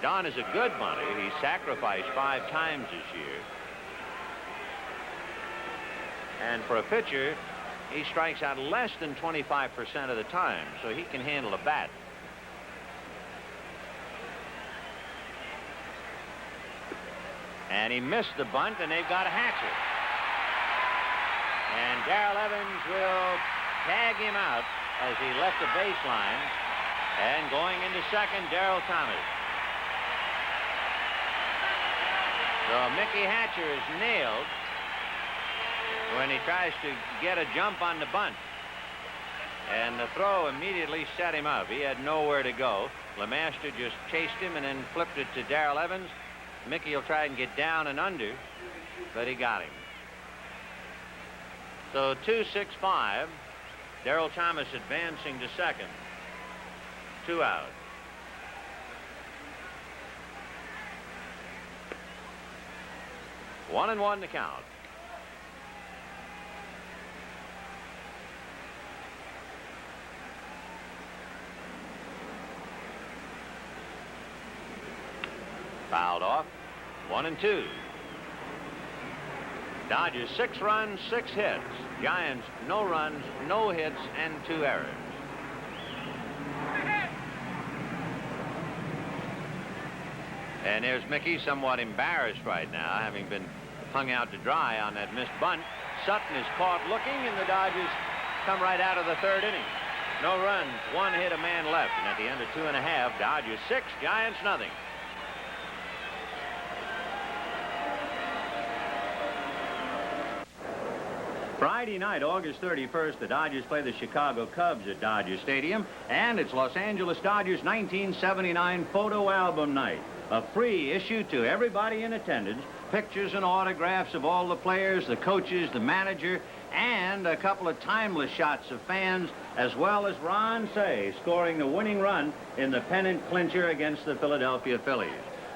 Don is a good bunter. He sacrificed 5 times this year. And for a pitcher, he strikes out less than 25% of the time, so he can handle a bat. And he missed the bunt, and they've got a hatchet. And Darrell Evans will tag him out as he left the baseline. And going into second, Darrell Thomas. So Mickey Hatcher is nailed when he tries to get a jump on the bunt. And the throw immediately set him up. He had nowhere to go. LeMaster just chased him and then flipped it to Darrell Evans. Mickey will try and get down and under, but he got him. So 2-6-5. Darrell Thomas advancing to second. 2 out. One and 1 to count. Fouled off. 1 and 2. Dodgers 6 runs, 6 hits. Giants no runs, no hits, and 2 errors. And there's Mickey, somewhat embarrassed right now, having been hung out to dry on that missed bunt. Sutton is caught looking, and the Dodgers come right out of the 3rd inning. No runs, 1 hit, a man left. And at the end of 2.5, Dodgers 6, Giants nothing. Friday night, August 31st, the Dodgers play the Chicago Cubs at Dodger Stadium, and it's Los Angeles Dodgers 1979 photo album night. A free issue to everybody in attendance, pictures and autographs of all the players, the coaches, the manager, and a couple of timeless shots of fans, as well as Ron Cey scoring the winning run in the pennant clincher against the Philadelphia Phillies.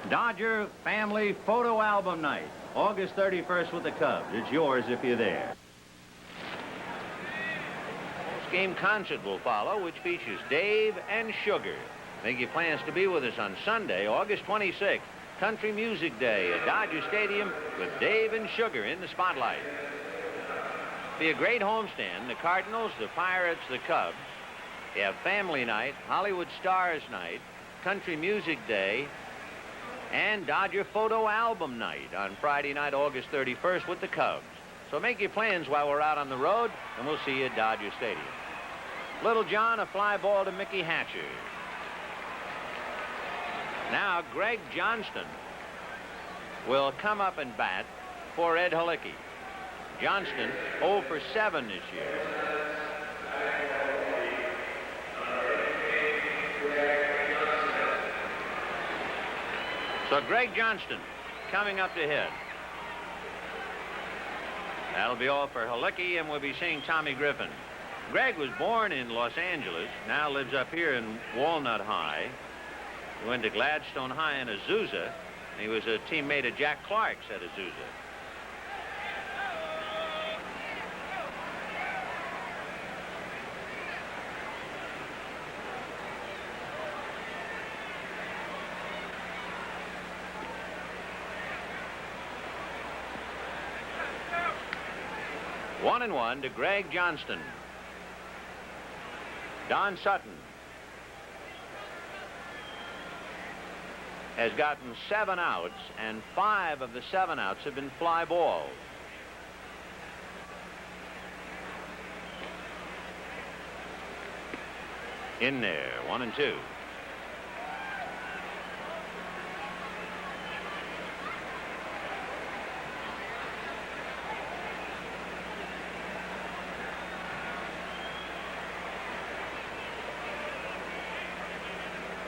Dodger Family Photo Album Night, August 31st with the Cubs. It's yours if you're there. Game concert will follow, which features Dave and Sugar. Mickey plans to be with us on Sunday, August 26th, Country Music Day at Dodger Stadium with Dave and Sugar in the spotlight. Be a great homestand. The Cardinals, the Pirates, the Cubs. You have Family Night, Hollywood Stars Night, Country Music Day, and Dodger Photo Album Night on Friday night, August 31st with the Cubs. So make your plans while we're out on the road, and we'll see you at Dodger Stadium. Little John, a fly ball to Mickey Hatcher. Now Greg Johnston will come up and bat for Ed Halicki. Johnston 0 for 7 this year. So Greg Johnston coming up to hit. That'll be all for Halicki, and we'll be seeing Tommy Griffin. Greg was born in Los Angeles, now lives up here in Walnut High. He went to Gladstone High in Azusa. He was a teammate of Jack Clark's at Azusa. One and one to Greg Johnston. Don Sutton has gotten 7 outs, and 5 of the 7 outs have been fly balls. In there, 1 and 2.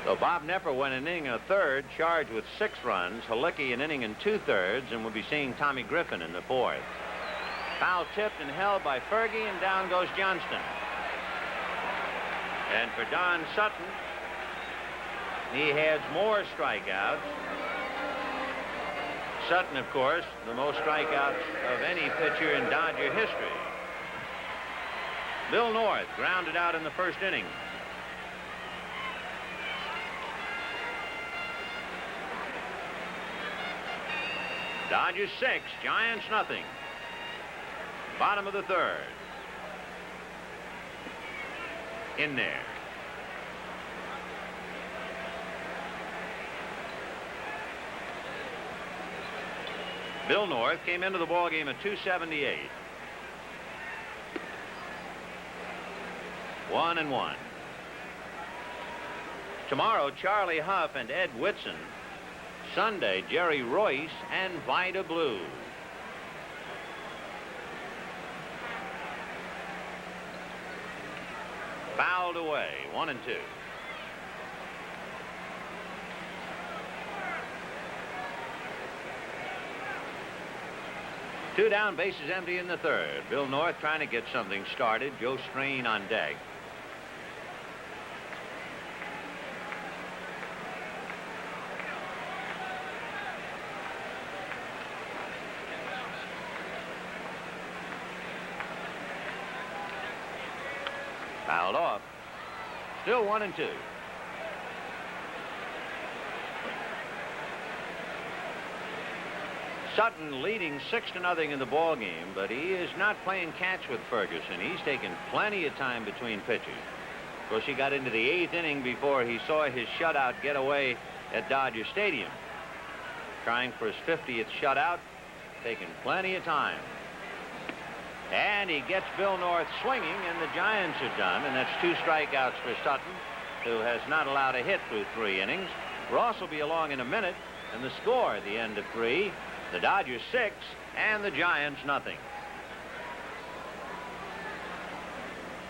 So Bob Nepper went an inning and a third, charged with 6 runs. Halicki an inning and 2/3, and we'll be seeing Tommy Griffin in the 4th. Foul tipped and held by Fergie, and down goes Johnston. And for Don Sutton, he has more strikeouts. Sutton, of course, the most strikeouts of any pitcher in Dodger history. Bill North grounded out in the 1st inning. Dodgers 6, Giants nothing. Bottom of the 3rd. In there. Bill North came into the ballgame at 278. 1 and 1. Tomorrow, Charlie Huff and Ed Whitson. Sunday, Jerry Royce and Vida Blue. Fouled away, 1 and 2. Two down, bases empty in the 3rd. Bill North trying to get something started. Joe Strain on deck. Fouled off. Still 1 and 2. Sutton leading 6-0 in the ball game, but he is not playing catch with Ferguson. He's taken plenty of time between pitches. Of course, he got into the 8th inning before he saw his shutout get away at Dodger Stadium. Trying for his 50th shutout, taking plenty of time. And he gets Bill North swinging, and the Giants are done, and that's 2 strikeouts for Sutton, who has not allowed a hit through 3 innings. Ross will be along in a minute, and the score at the end of 3, the Dodgers 6 and the Giants nothing.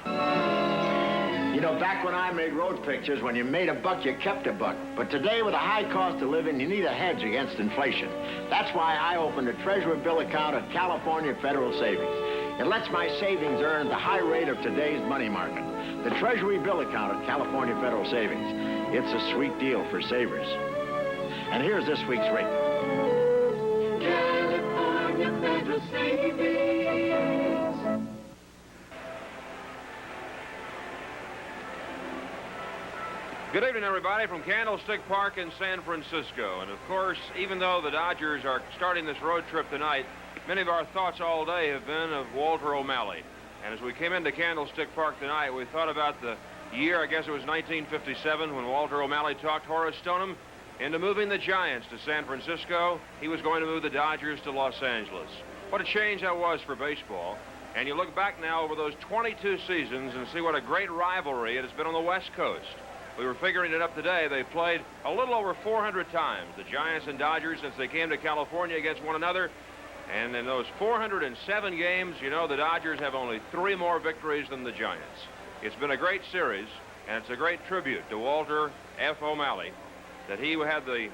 You know, back when I made road pictures, when you made a buck, you kept a buck. But today, with a high cost of living, you need a hedge against inflation. That's why I opened a Treasury bill account at California Federal Savings. It lets my savings earn the high rate of today's money market. The Treasury bill account at California Federal Savings. It's a sweet deal for savers. And here's this week's rate. California Federal Savings. Good evening, everybody, from Candlestick Park in San Francisco. And, of course, even though the Dodgers are starting this road trip tonight, many of our thoughts all day have been of Walter O'Malley. And as we came into Candlestick Park tonight, we thought about the year, I guess it was 1957, when Walter O'Malley talked Horace Stoneham into moving the Giants to San Francisco. He was going to move the Dodgers to Los Angeles. What a change that was for baseball. And you look back now over those 22 seasons and see what a great rivalry it has been on the West Coast. We were figuring it up today. They played a little over 400 times, the Giants and Dodgers, since they came to California against one another. And in those 407 games, you know, the Dodgers have only 3 more victories than the Giants. It's been a great series, and it's a great tribute to Walter F. O'Malley that he had the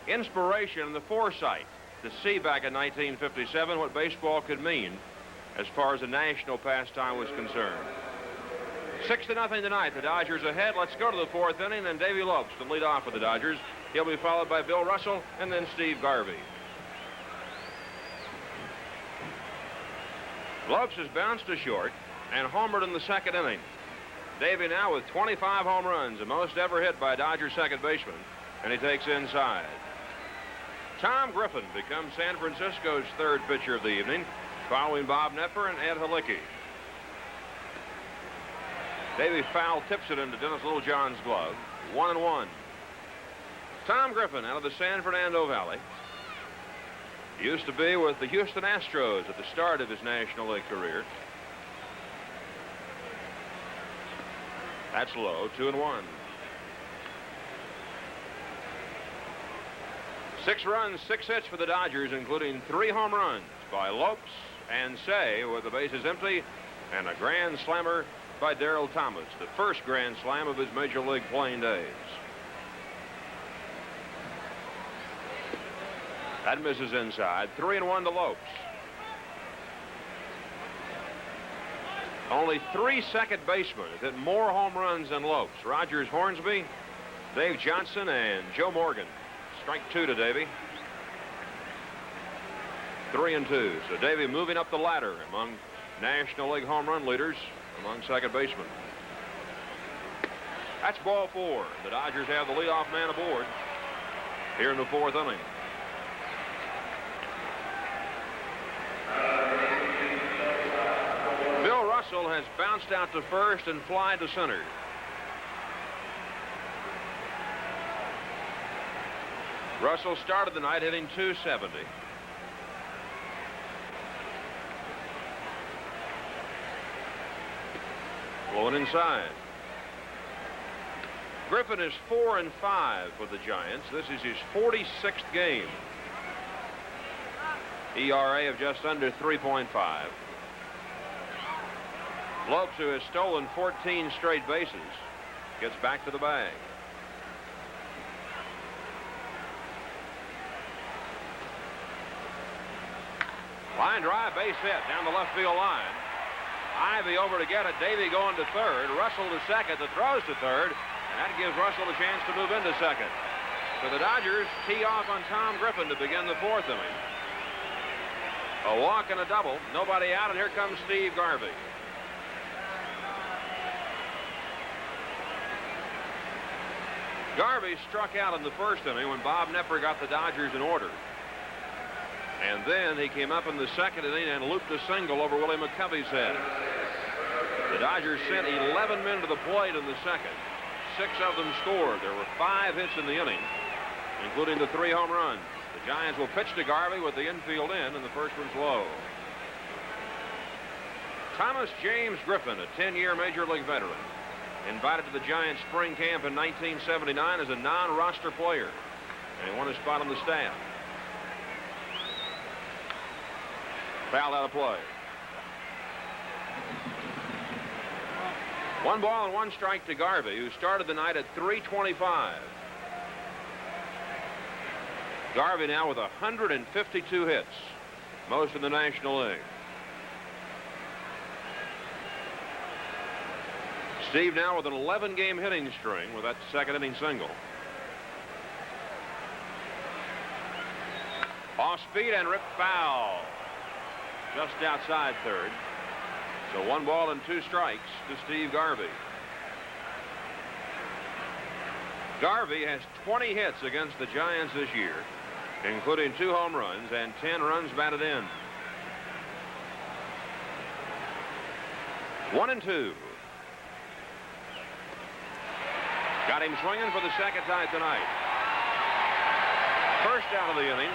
inspiration and the foresight to see back in 1957 what baseball could mean as far as the national pastime was concerned. 6-0 tonight. The Dodgers ahead. Let's go to the fourth inning, and Davey Lopes to lead off for the Dodgers. He'll be followed by Bill Russell and then Steve Garvey. Lopes has bounced to short and homered in the second inning. Davey now with 25 home runs, the most ever hit by a Dodger second baseman, and he takes inside. Tom Griffin becomes San Francisco's third pitcher of the evening, following Bob Knepper and Ed Halicki. Davey foul tips it into Dennis Littlejohn's glove. 1-1. Tom Griffin out of the San Fernando Valley. He used to be with the Houston Astros at the start of his National League career. That's low. 2-1. 6 runs, 6 hits for the Dodgers, including 3 home runs by Lopes and Say with the bases empty, and a grand slammer by Darrell Thomas, the first grand slam of his Major League playing days. That misses inside. 3-1 to Lopes. Only 3 second basemen have hit more home runs than Lopes. Rogers Hornsby, Dave Johnson, and Joe Morgan. Strike 2 to Davey. 3-2. So Davey moving up the ladder among National League home run leaders among second basemen. That's ball 4. The Dodgers have the leadoff man aboard here in the fourth inning. Bill Russell has bounced out to first and fly to center. Russell started the night hitting .270. Blowing inside. Griffin is 4-5 for the Giants. This is his 46th game. ERA of just under 3.5. Lopes, who has stolen 14 straight bases, gets back to the bag. Line drive, base hit down the left field line. Ivy over to get it. Davey going to third. Russell to second. The throws to third. And that gives Russell a chance to move into second. So the Dodgers tee off on Tom Griffin to begin the fourth inning. A walk and a double. Nobody out, and here comes Steve Garvey. Garvey struck out in the first inning when Bob Knepper got the Dodgers in order. And then he came up in the second inning and looped a single over Willie McCovey's head. The Dodgers sent 11 men to the plate in the second. 6 of them scored. There were 5 hits in the inning, including the 3 home runs. The Giants will pitch to Garvey with the infield in, and the first one's low. Thomas James Griffin, a 10-year Major League veteran, invited to the Giants spring camp in 1979 as a non-roster player, and he won a spot on the staff. Foul out of play. 1 ball and 1 strike to Garvey, who started the night at .325. Garvey now with 152 hits, most in the National League. Steve now with an 11-game hitting string with that second inning single. Off speed and ripped foul. Just outside third. So 1 ball and 2 strikes to Steve Garvey. Garvey has 20 hits against the Giants this year, including 2 home runs and 10 runs batted in. 1-2. Got him swinging for the second time tonight. First out of the inning,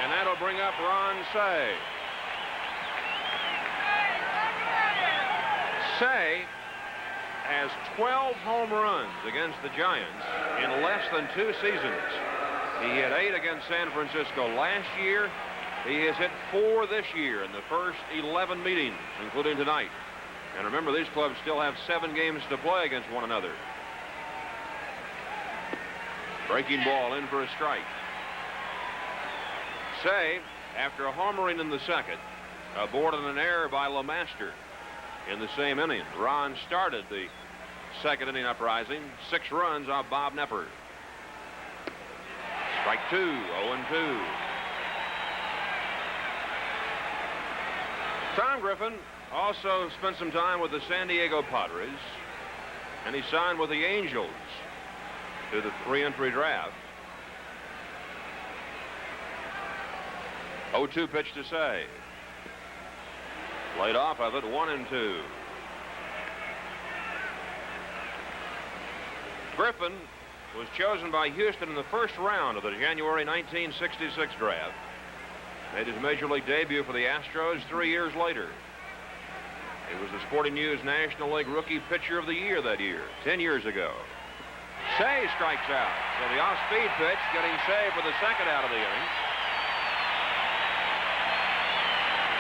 and that'll bring up Ron Say. Say has 12 home runs against the Giants in less than 2 seasons. He hit 8 against San Francisco last year. He has hit 4 this year in the first 11 meetings, including tonight. And remember, these clubs still have 7 games to play against one another. Breaking ball in for a strike. Say, after homering in the second, aboard on an error by LeMaster in the same inning. Ron started the second inning uprising. 6 runs off Bob Nepper. Strike 2, 0-2. Tom Griffin also spent some time with the San Diego Padres, and he signed with the Angels to the 3-entry draft. 0-2 pitch to say. Laid off of it, 1-2. Griffin was chosen by Houston in the first round of the January 1966 draft. Made his major league debut for the Astros 3 years later. He was the Sporting News National League Rookie Pitcher of the Year that year, 10 years ago. Say strikes out. So the off-speed pitch getting saved for the second out of the inning.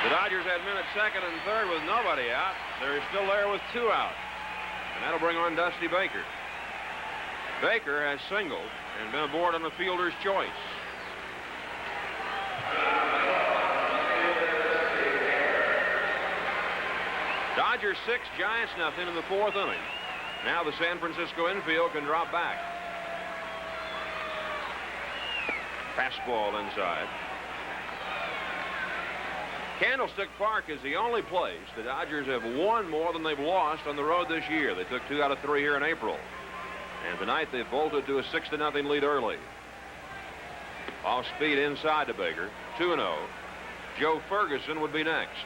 The Dodgers had men at second and third with nobody out. They're still there with 2 out. And that'll bring on Dusty Baker. Baker has singled and been aboard on the fielder's choice. Dodgers 6, Giants nothing in the 4th inning. Now the San Francisco infield can drop back. Fastball inside. Candlestick Park is the only place the Dodgers have won more than they've lost on the road this year. They took 2 out of 3 here in April. And tonight they bolted to a 6-0 lead early. Off speed inside to Baker. 2-0. Joe Ferguson would be next.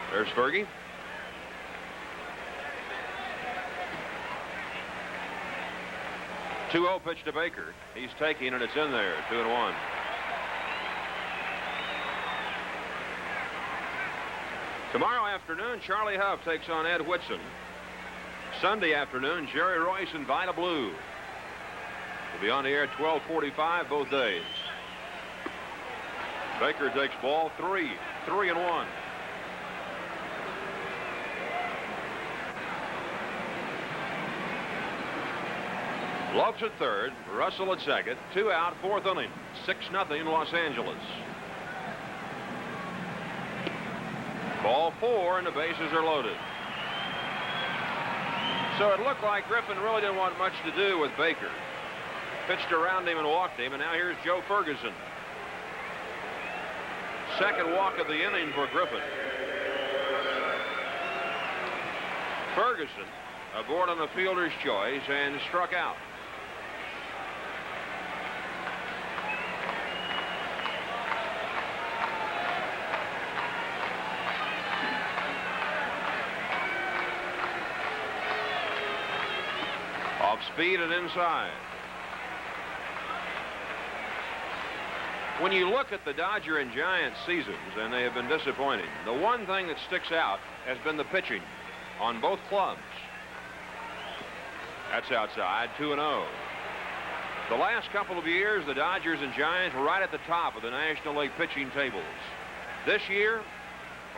There's Fergie. (2-0) pitch to Baker. He's taking, and it's in there. 2-1. Tomorrow afternoon, Charlie Huff takes on Ed Whitson. Sunday afternoon, Jerry Royce and Vida Blue will be on the air at 12:45 both days. Baker takes ball 3, 3-1. Lopes at third, Russell at second, 2 out, 4th inning, 6-0 Los Angeles. Ball 4 and the bases are loaded. So it looked like Griffin really didn't want much to do with Baker. Pitched around him and walked him, and now here's Joe Ferguson. Second walk of the inning for Griffin. Ferguson aboard on the fielder's choice and struck out. Off speed and inside. When you look at the Dodger and Giants seasons, and they have been disappointing, the one thing that sticks out has been the pitching on both clubs. That's outside, 2-0. The last couple of years, the Dodgers and Giants were right at the top of the National League pitching tables. This year,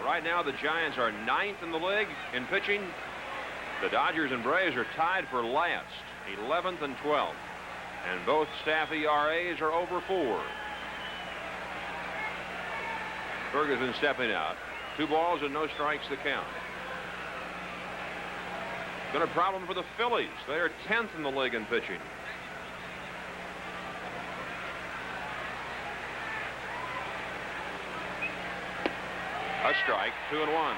right now, the Giants are 9th in the league in pitching. The Dodgers and Braves are tied for last, 11th and 12th. And both staff ERAs are over 4. Ferguson stepping out. 2 balls and no strikes to count. Been a problem for the Phillies. They are 10th in the league in pitching. A strike, 2-1.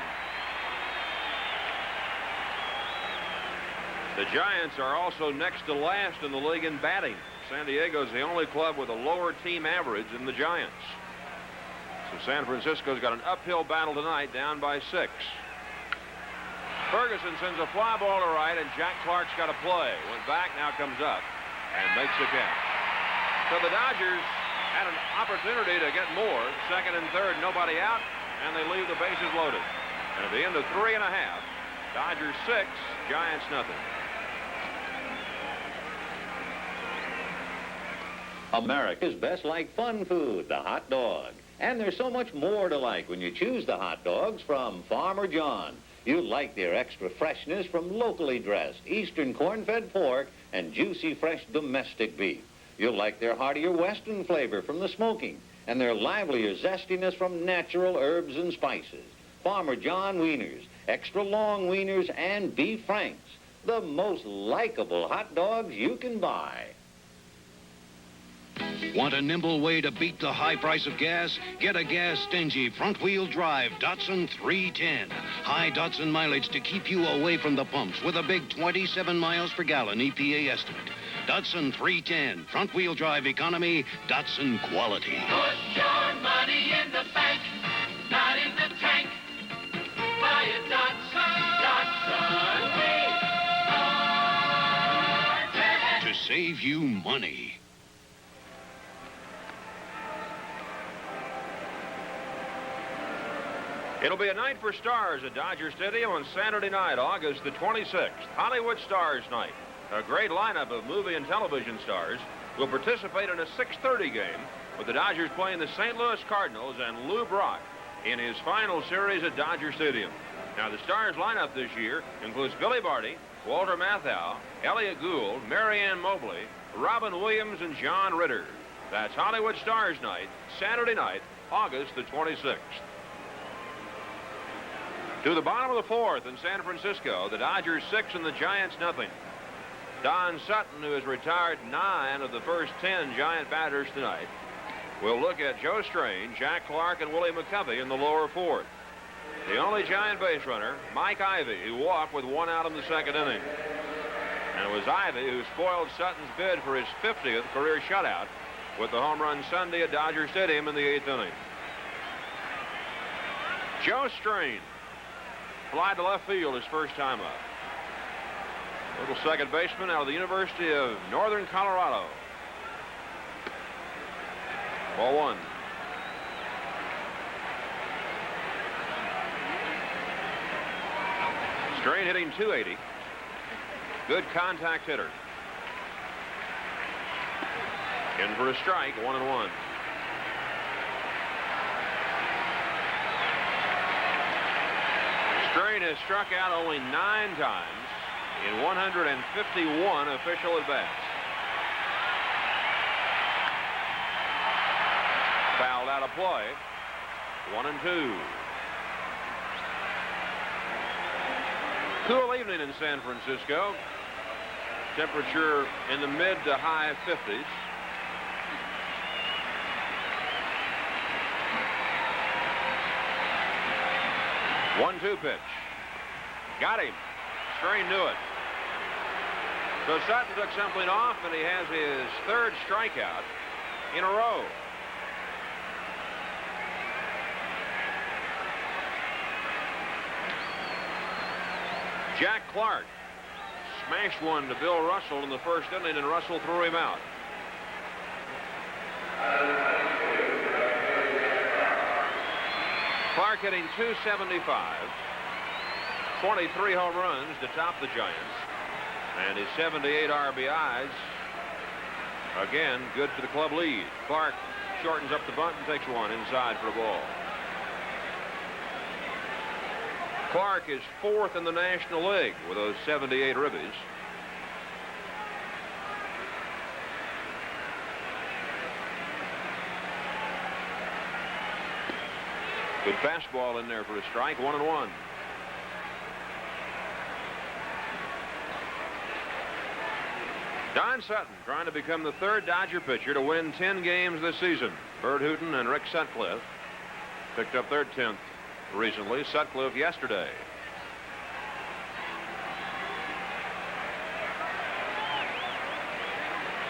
The Giants are also next to last in the league in batting. San Diego is the only club with a lower team average than the Giants. So San Francisco's got an uphill battle tonight, down by 6. Ferguson sends a fly ball to right, and Jack Clark's got a play. Went back, now comes up, and makes the catch. So the Dodgers had an opportunity to get more. Second and third, nobody out, and they leave the bases loaded. And at the end of 3 1/2, Dodgers 6, Giants nothing. America's best like fun food, the hot dog. And there's so much more to like when you choose the hot dogs from Farmer John. You'll like their extra freshness from locally dressed Eastern corn-fed pork and juicy fresh domestic beef. You'll like their heartier Western flavor from the smoking and their livelier zestiness from natural herbs and spices. Farmer John wieners, extra long wieners, and beef franks. The most likable hot dogs you can buy. Want a nimble way to beat the high price of gas? Get a gas-stingy front-wheel drive Datsun 310. High Datsun mileage to keep you away from the pumps with a big 27 miles per gallon EPA estimate. Datsun 310, front-wheel drive economy, Datsun quality. Put your money in the bank, not in the tank. Buy a Datsun, Datsun To save you money. It'll be a night for stars at Dodger Stadium on Saturday night, August the 26th. Hollywood Stars Night. A great lineup of movie and television stars will participate in a 6:30 game with the Dodgers playing the St. Louis Cardinals and Lou Brock in his final series at Dodger Stadium. Now, the Stars lineup this year includes Billy Barty, Walter Matthau, Elliott Gould, Marianne Mobley, Robin Williams, and John Ritter. That's Hollywood Stars Night, Saturday night, August the 26th. To the bottom of the fourth in San Francisco, the Dodgers 6 and the Giants nothing. Don Sutton, who has retired 9 of the first 10 Giant batters tonight, will look at Joe Strain, Jack Clark, and Willie McCovey in the lower fourth. The only Giant base runner, Mike Ivey, who walked with 1 out in the second inning. And it was Ivey who spoiled Sutton's bid for his 50th career shutout with the home run Sunday at Dodger Stadium in the 8th inning. Joe Strain fly to left field his first time up. Little second baseman out of the University of Northern Colorado. Ball 1. Strain hitting .280. Good contact hitter. In for a strike, 1-1. Strain has struck out only 9 times in 151 official at-bats. Fouled out of play. 1-2. Cool evening in San Francisco. Temperature in the mid to high 50s. One-two pitch. Got him. Strain knew it. So Sutton took something off, and he has his 3rd strikeout in a row. Jack Clark smashed one to Bill Russell in the first inning, and Russell threw him out. Clark hitting .275, 23 home runs to top the Giants, and his 78 RBIs, again, good for the club lead. Clark shortens up the bunt and takes one inside for a ball. Clark is 4th in the National League with those 78 ribbies. Good fastball in there for a strike, 1-1. Don Sutton trying to become the 3rd Dodger pitcher to win 10 games this season. Bert Hooton and Rick Sutcliffe picked up their 10th recently. Sutcliffe yesterday.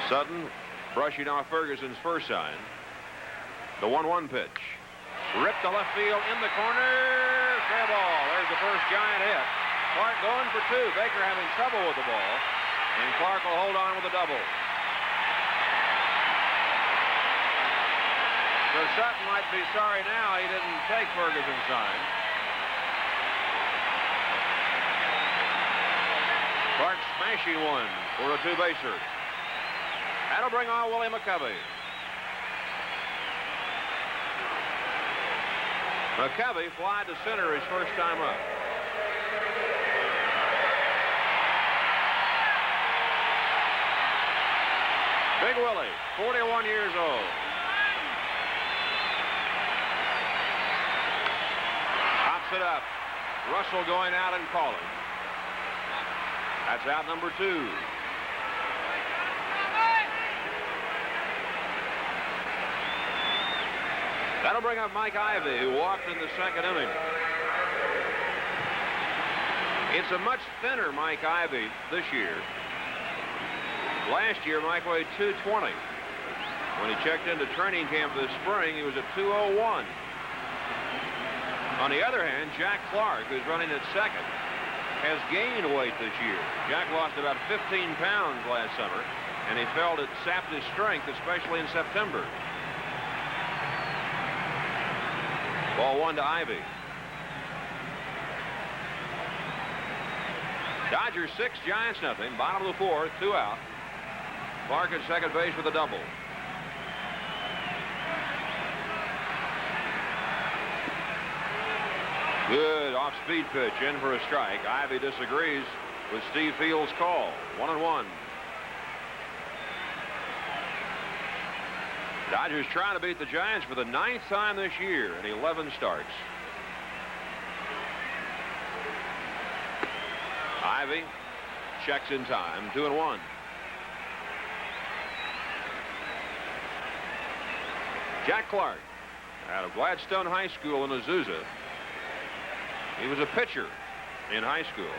Sutton brushing off Ferguson's first sign. The 1-1 pitch. Ripped to left field in the corner. Fair ball. There's the first Giant hit. Clark going for 2. Baker having trouble with the ball. And Clark will hold on with a double. So Sutton might be sorry now he didn't take Ferguson's sign. Clark smashing one for a 2-baser. That'll bring on Willie McCovey. McCovey fly to center his first time up. Big Willie, 41 years old. Pops it up. Russell going out and calling. That's out number 2. That'll bring up Mike Ivy, who walked in the second inning. It's a much thinner Mike Ivy this year. Last year, Mike weighed 220. When he checked into training camp this spring, he was at 201. On the other hand, Jack Clark, who's running at second, has gained weight this year. Jack lost about 15 pounds last summer, and he felt it sapped his strength, especially in September. Ball 1 to Ivy. Dodgers 6, Giants nothing. Bottom of the 4th, 2 out. Clark at second base with a double. Good off-speed pitch in for a strike. Ivy disagrees with Steve Fields' call. 1-1. Dodgers trying to beat the Giants for the 9th time this year in 11 starts. Ivy checks in time. 2-1. Jack Clark out of Gladstone High School in Azusa. He was a pitcher in high school.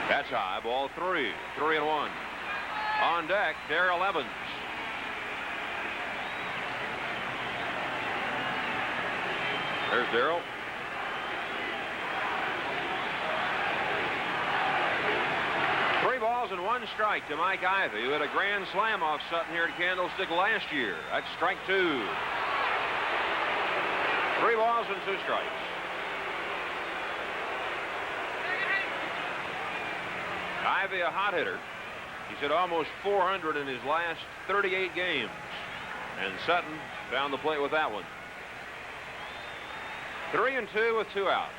That's high. Ball 3. 3-1. On deck, Darrell Evans. There's Darrell. Balls and 1 strike to Mike Ivy, who had a grand slam off Sutton here at Candlestick last year. That's strike 2. 3 balls and 2 strikes. Ivy, a hot hitter. He's hit almost 400 in his last 38 games. And Sutton found the plate with that one. 3-2 with 2 out.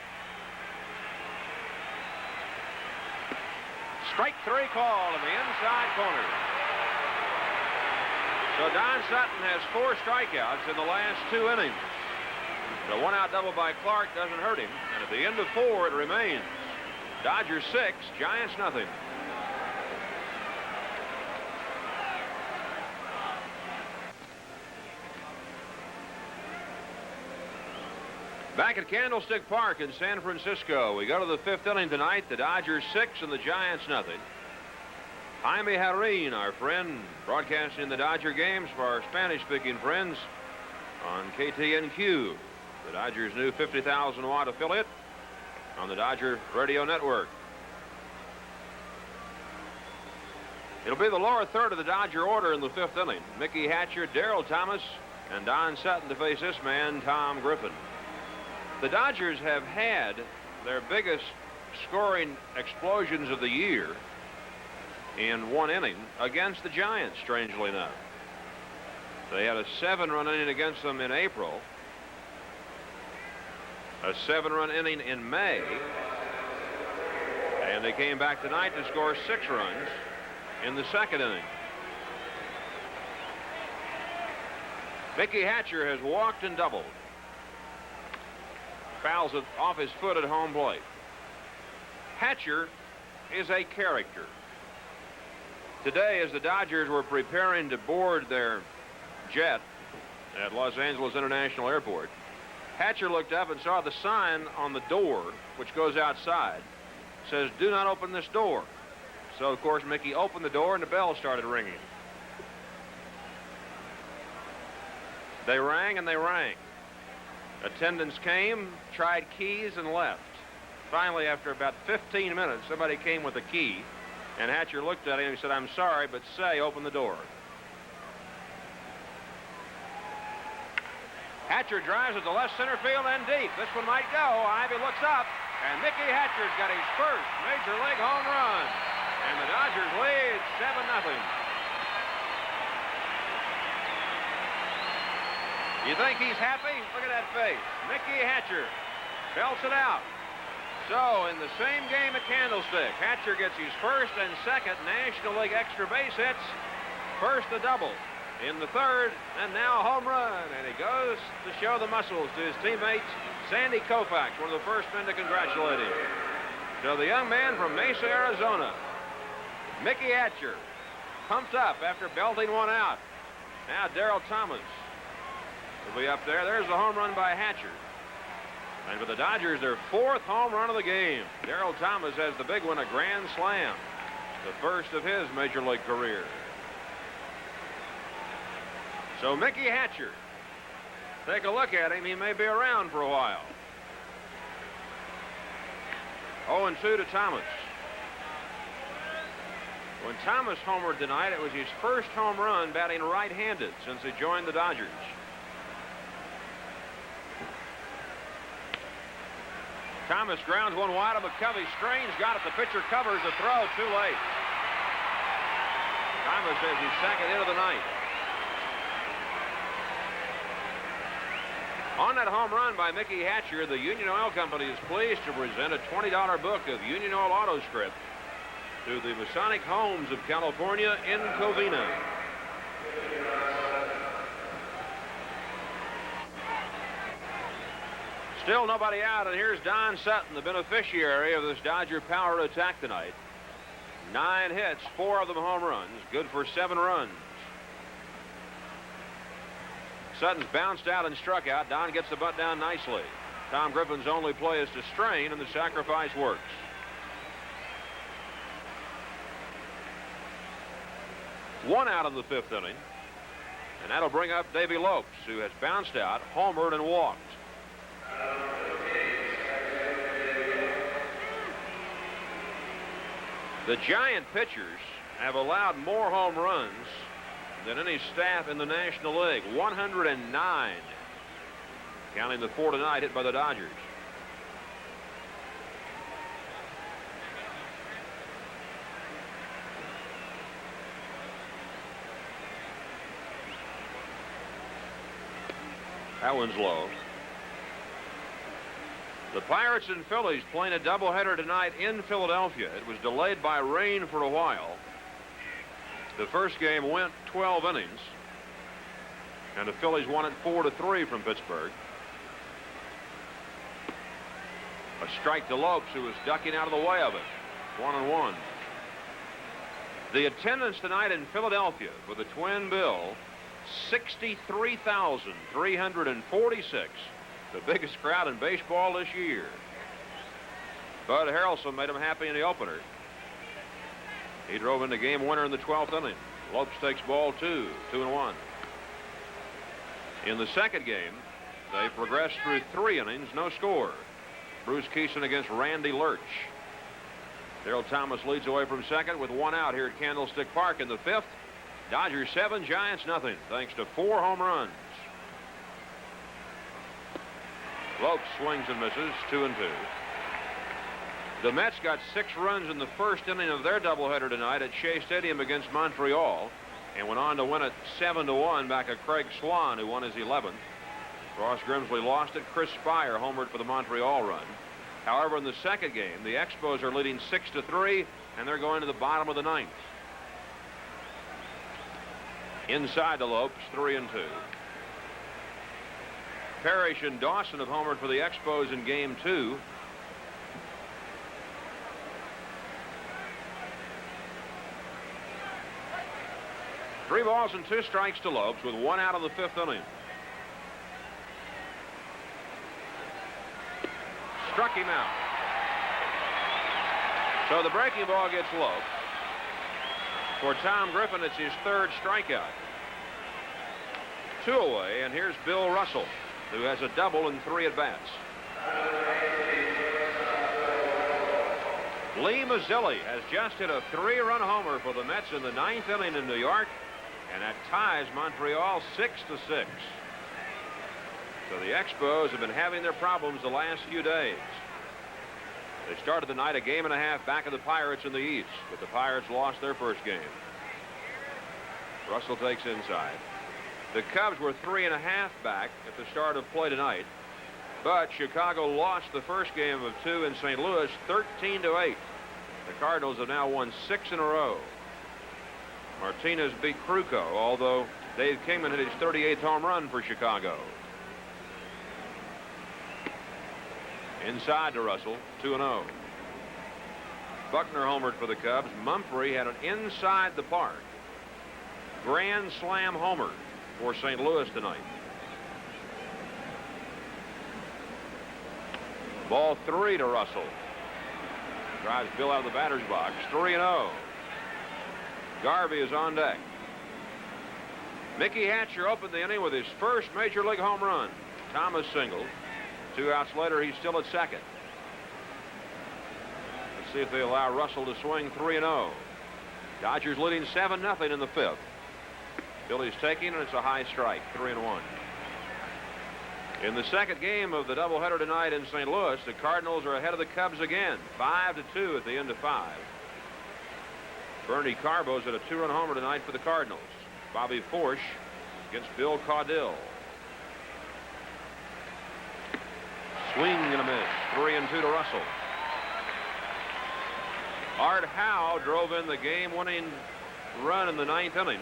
Strike 3 call in the inside corner. So Don Sutton has 4 strikeouts in the last 2 innings. The 1-out double by Clark doesn't hurt him. And at the end of 4, it remains. Dodgers 6, Giants nothing. Back at Candlestick Park in San Francisco, we go to the 5th inning tonight. The Dodgers 6 and the Giants nothing. Jaime Jarrín, our friend, broadcasting the Dodger games for our Spanish-speaking friends on KTNQ, the Dodgers' new 50,000-watt affiliate on the Dodger Radio Network. It'll be the lower third of the Dodger order in the 5th inning. Mickey Hatcher, Darrell Thomas, and Don Sutton to face this man, Tom Griffin. The Dodgers have had their biggest scoring explosions of the year in 1 inning against the Giants, strangely enough. They had a 7-run inning against them in April, a 7-run inning in May, and they came back tonight to score 6 runs in the 2nd inning. Mickey Hatcher has walked and doubled. Fouls it off his foot at home plate. Hatcher is a character. Today, as the Dodgers were preparing to board their jet at Los Angeles International Airport, Hatcher looked up and saw the sign on the door, which goes outside, says, "Do not open this door." So, of course, Mickey opened the door and the bell started ringing. They rang and they rang. Attendants came, tried keys, and left. Finally, after about 15 minutes, somebody came with a key, and Hatcher looked at him and he said, "I'm sorry, but say, open the door." Hatcher drives it to left center field and deep. This one might go. Ivy looks up, and Mickey Hatcher's got his first Major League home run. And the Dodgers lead 7-0. You think he's happy? Look at that face. Mickey Hatcher belts it out. So, in the same game at Candlestick, Hatcher gets his first and second National League extra base hits. First, the double. in the third, and now a home run. And he goes to show the muscles to his teammates, Sandy Koufax, one of the first men to congratulate him. So the young man from Mesa, Arizona, Mickey Hatcher, pumped up after belting one out. Now Darryl Thomas will be up there. There's the home run by Hatcher. And for the Dodgers, their fourth home run of the game. Darryl Thomas has the big one, a grand slam, the first of his major league career. So Mickey Hatcher, take a look at him. He may be around for a while. 0-2 to Thomas. When Thomas homered tonight, it was his first home run batting right-handed since he joined the Dodgers. Thomas grounds one wide of McCovey. Strange got it. The pitcher covers the throw. Too late. Thomas has his second hit of the night. On that home run by Mickey Hatcher, the Union Oil Company is pleased to present a $20 book of Union Oil auto script to the Masonic Homes of California in Covina. Still nobody out, and here's Don Sutton, the beneficiary of this Dodger power attack tonight. 9 hits, 4 of them home runs, good for 7 runs. Sutton's bounced out and struck out. Don gets the bunt down nicely. Tom Griffin's only play is to strain, and the sacrifice works. One out in the 5th inning, and that'll bring up Davy Lopes, who has bounced out, homered, and walked. The Giant pitchers have allowed more home runs than any staff in the National League. 109, counting the 4 tonight hit by the Dodgers. That one's low. The Pirates and Phillies playing a doubleheader tonight in Philadelphia. It was delayed by rain for a while. The first game went 12 innings, and the Phillies won it 4-3 from Pittsburgh. A strike to Lopes, who was ducking out of the way of it. 1-1. The attendance tonight in Philadelphia for the Twin Bill, 63,346. The biggest crowd in baseball this year. Bud Harrelson made him happy in the opener. He drove in the game winner in the 12th inning. Lopes takes ball 2, 2-1. In the second game, they progressed through 3 innings, no score. Bruce Keeson against Randy Lurch. Darryl Thomas leads away from second with 1 out here at Candlestick Park in the 5th. Dodgers 7, Giants nothing, thanks to 4 home runs. Lopes swings and misses, 2-2. The Mets got 6 runs in the first inning of their doubleheader tonight at Shea Stadium against Montreal, and went on to win it 7-1 back of Craig Swan, who won his 11th. Ross Grimsley lost it. Chris Spire homered for the Montreal run. However, in the second game, the Expos are leading 6-3, and they're going to the bottom of the 9th. Inside to Lopes, 3-2. Parrish and Dawson have homered for the Expos in game 2. Three balls and 2 strikes to Lopes with 1 out of the 5th inning. Struck him out. So the breaking ball gets Lopes. For Tom Griffin, it's his 3rd strikeout. 2 away, and here's Bill Russell, who has a double in 3 at-bats. Lee Mazzilli has just hit a 3-run homer for the Mets in the 9th inning in New York, and that ties Montreal 6-6. So the Expos have been having their problems the last few days. They started the night a game and a half back of the Pirates in the East, but the Pirates lost their first game. Russell takes inside. The Cubs were 3.5 back at the start of play tonight, but Chicago lost the first game of 2 in St. Louis 13-8. The Cardinals have now won 6 in a row. Martinez beat Krukow, although Dave Kingman hit his 38th home run for Chicago. Inside to Russell, 2-0. Buckner homered for the Cubs. Mumphrey had an inside the park grand slam homer for St. Louis tonight. Ball 3 to Russell. Drives Bill out of the batter's box. 3-0. Garvey is on deck. Mickey Hatcher opened the inning with his first major league home run. Thomas singled. 2 outs later, he's still at second. Let's see if they allow Russell to swing. 3-0. Dodgers leading 7-0 in the 5th. Billy's taking, and it's a high strike. 3-1. In the second game of the doubleheader tonight in St. Louis, the Cardinals are ahead of the Cubs again, 5-2 at the end of 5. Bernie Carbo's at a 2-run homer tonight for the Cardinals. Bobby Forsch against Bill Caudill. Swing and a miss. 3-2 to Russell. Art Howe drove in the game-winning run in the 9th inning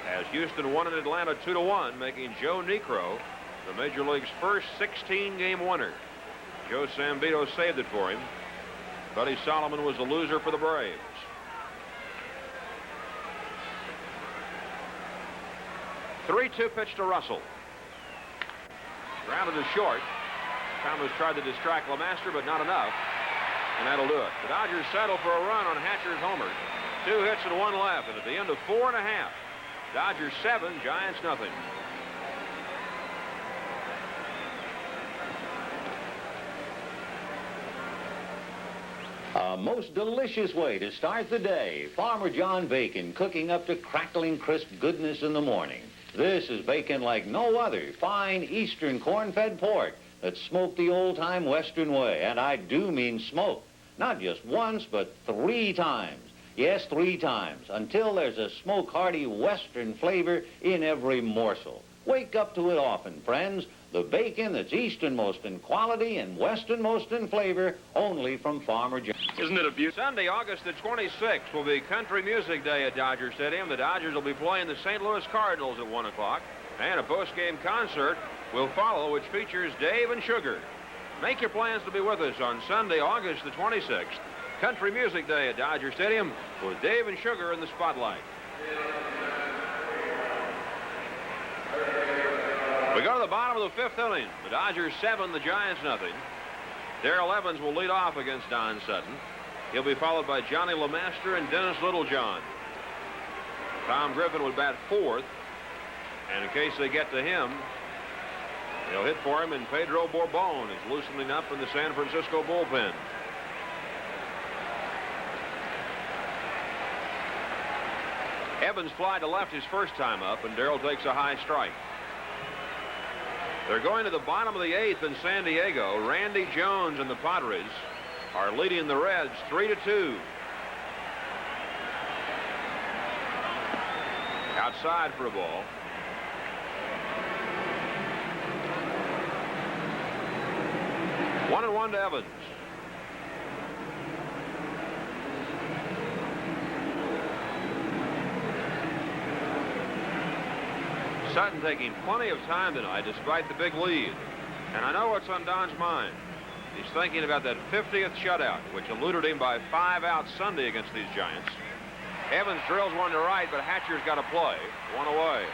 as Houston won in Atlanta 2-1, making Joe Niekro the Major League's first 16-game winner. Joe Sambito saved it for him. Buddy Solomon was the loser for the Braves. 3-2 pitch to Russell. Grounded to short. Thomas tried to distract LeMaster, but not enough. And that'll do it. The Dodgers settle for a run on Hatcher's homer. 2 hits and 1 left. And at the end of 4 1/2, Dodgers 7, Giants nothing. A most delicious way to start the day. Farmer John bacon cooking up to crackling crisp goodness in the morning. This is bacon like no other. Fine eastern corn-fed pork that's smoked the old-time Western way. And I do mean smoked. Not just once, but 3 times. Yes, 3 times. Until there's a smoke-hearty Western flavor in every morsel. Wake up to it often, friends. The bacon that's easternmost in quality and westernmost in flavor, only from Farmer John. Isn't it a beauty? Sunday, August the 26th, will be Country Music Day at Dodger Stadium. The Dodgers will be playing the St. Louis Cardinals at 1 o'clock. And a post-game concert will follow, which features Dave and Sugar. Make your plans to be with us on Sunday, August the 26th. Country Music Day at Dodger Stadium with Dave and Sugar in the spotlight. We go to the bottom of the 5th inning. The Dodgers 7, the Giants nothing. Darrell Evans will lead off against Don Sutton. He'll be followed by Johnny LeMaster and Dennis Littlejohn. Tom Griffin would bat 4th. And in case they get to him, they'll hit for him, and Pedro Bourbon is loosening up in the San Francisco bullpen. Evans fly to left his first time up, and Darrell takes a high strike. They're going to the bottom of the 8th in San Diego. Randy Jones and the Padres are leading the Reds 3-2. Outside for a ball. One and 1 to Evans. Sutton taking plenty of time tonight despite the big lead. And I know what's on Don's mind. He's thinking about that 50th shutout, which eluded him by 5 outs Sunday against these Giants. Evans drills one to right, but Hatcher's got to play. 1 away.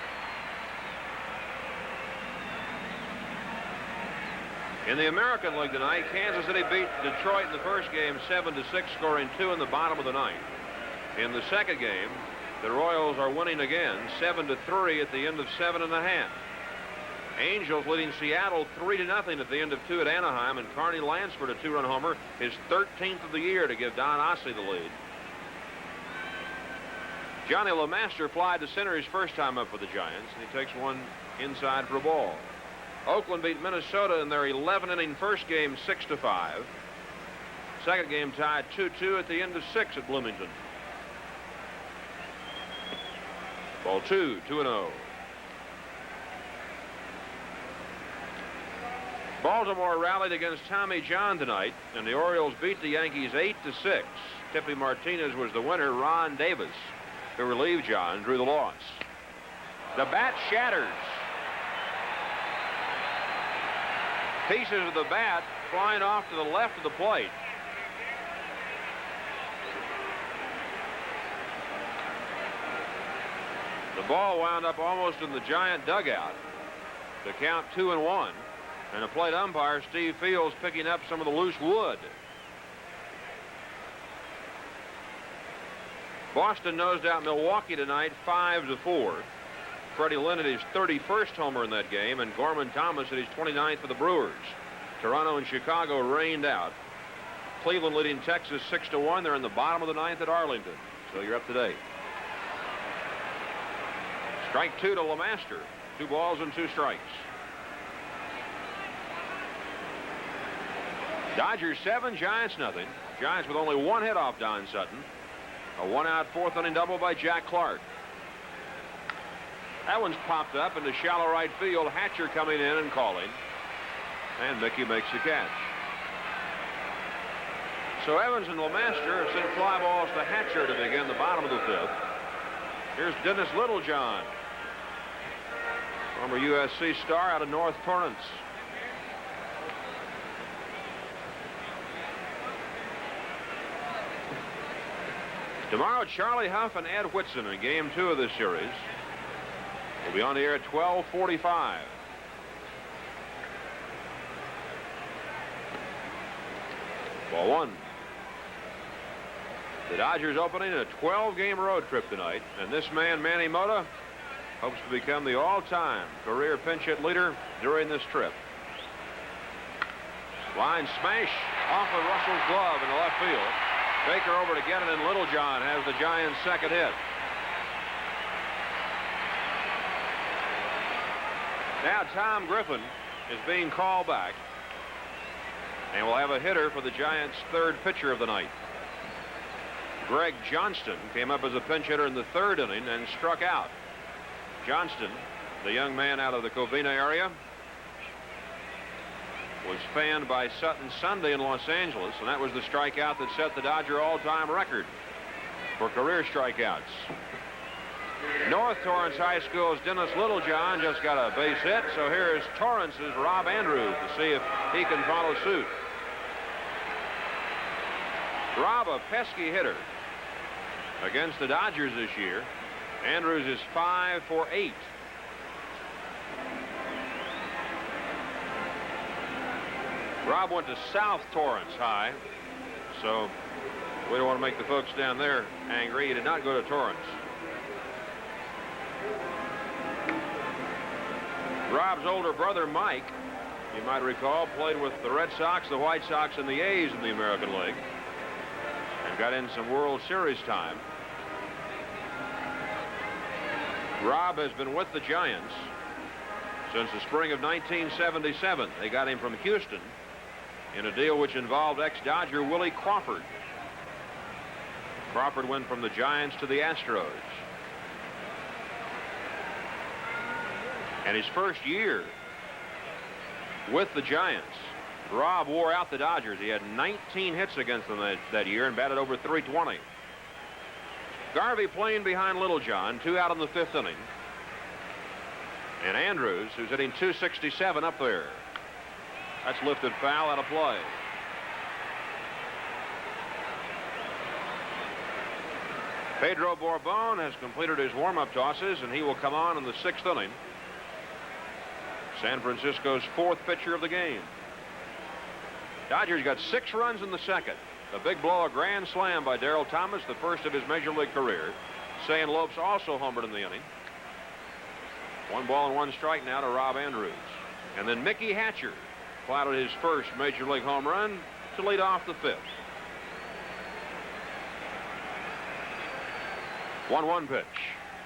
In the American League tonight, Kansas City beat Detroit in the first game 7-6, scoring 2 in the bottom of the 9th. In the second game, the Royals are winning again 7-3 at the end of 7 1/2. Angels leading Seattle 3-0 at the end of 2 at Anaheim, and Carney Lansford a 2-run homer, his 13th of the year, to give Don Ossie the lead. Johnny LeMaster flied to center his first time up for the Giants, and he takes one inside for a ball. Oakland beat Minnesota in their 11-inning first game 6-5. Second game tied 2-2 at the end of 6 at Bloomington. Ball 2, 2-0. Baltimore rallied against Tommy John tonight, and the Orioles beat the Yankees 8-6. Tippy Martinez was the winner. Ron Davis, who relieved John, drew the loss. The bat shatters. Pieces of the bat flying off to the left of the plate. The ball wound up almost in the Giant dugout. The count 2-1. And the plate umpire, Steve Fields, picking up some of the loose wood. Boston nosed out Milwaukee tonight 5-4. Freddie Lynn hit his 31st homer in that game, and Gorman Thomas hit his 29th for the Brewers. Toronto and Chicago rained out. Cleveland leading Texas 6-1. They're in the bottom of the ninth at Arlington. So you're up to date. Strike 2 to LeMaster. 2 balls and 2 strikes. Dodgers 7, Giants nothing. Giants with only 1 hit off Don Sutton. A 1-out 4th inning double by Jack Clark. That one's popped up into shallow right field. Hatcher coming in and calling. And Mickey makes the catch. So Evans and LeMaster have sent fly balls to Hatcher to begin the bottom of the 5th. Here's Dennis Littlejohn, former USC star out of North Torrance. Tomorrow, Charlie Huff and Ed Whitson in Game 2 of this series. Will be on the air at 12:45. Ball 1. The Dodgers opening a 12-game road trip tonight, and this man, Manny Mota, hopes to become the all-time career pinch hit leader during this trip. Line smash off of Russell's glove in the left field. Baker over to get it, and Littlejohn has the Giants' second hit. Now Tom Griffin is being called back, and we'll have a hitter for the Giants' 3rd pitcher of the night. Greg Johnston came up as a pinch hitter in the 3rd inning and struck out. Johnston, the young man out of the Covina area, was fanned by Sutton Sunday in Los Angeles, and that was the strikeout that set the Dodger all-time record for career strikeouts. North Torrance High School's Dennis Littlejohn just got a base hit, so here's Torrance's Rob Andrews to see if he can follow suit. Rob, a pesky hitter against the Dodgers this year. Andrews is 5 for 8. Rob went to South Torrance High, so we don't want to make the folks down there angry. He did not go to Torrance. Rob's older brother, Mike, you might recall, played with the Red Sox, the White Sox, and the A's in the American League, and got in some World Series time. Rob has been with the Giants since the spring of 1977. They got him from Houston in a deal which involved ex-Dodger Willie Crawford. Crawford went from the Giants to the Astros. And his first year with the Giants, Rob wore out the Dodgers. He had 19 hits against them that year and batted over .320. Garvey playing behind Littlejohn, 2 out in the 5th inning. And Andrews, who's hitting .267 up there. That's lifted foul out of play. Pedro Borbon has completed his warm-up tosses, and he will come on in the 6th inning. San Francisco's 4th pitcher of the game. Dodgers got 6 runs in the 2nd. A big blow, a grand slam by Darryl Thomas, the first of his major league career. Sayan Lopes also homered in the inning. 1 ball and 1 strike now to Rob Andrews. And then Mickey Hatcher clouded his first major league home run to lead off the 5th. 1-1 pitch.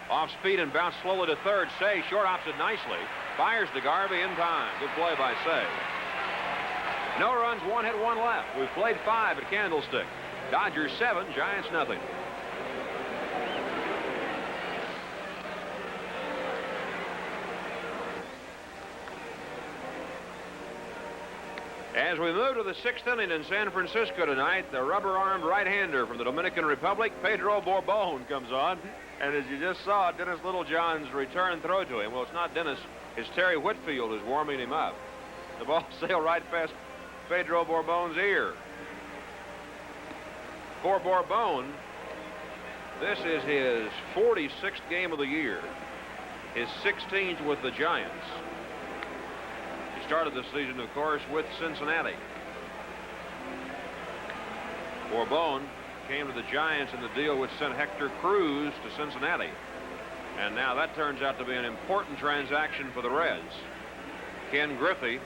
Off speed and bounced slowly to third. Say short hops it nicely. Fires to Garvey in time. Good play by Say. No runs, 1 hit, 1 left. We've played 5 at Candlestick. Dodgers 7, Giants nothing. As As we move to the 6th inning in San Francisco tonight, the rubber-armed right-hander from the Dominican Republic, Pedro Borbon, comes on. And as you just saw, Dennis Littlejohn's return throw to him. Well, it's not Dennis. It's Terry Whitfield who's warming him up. The ball sailed right past Pedro Borbon's ear. For Borbon, this is his 46th game of the year, his 16th with the Giants. He started the season, of course, with Cincinnati. Borbon came to the Giants in the deal which sent Hector Cruz to Cincinnati. And now that turns out to be an important transaction for the Reds. Ken Griffey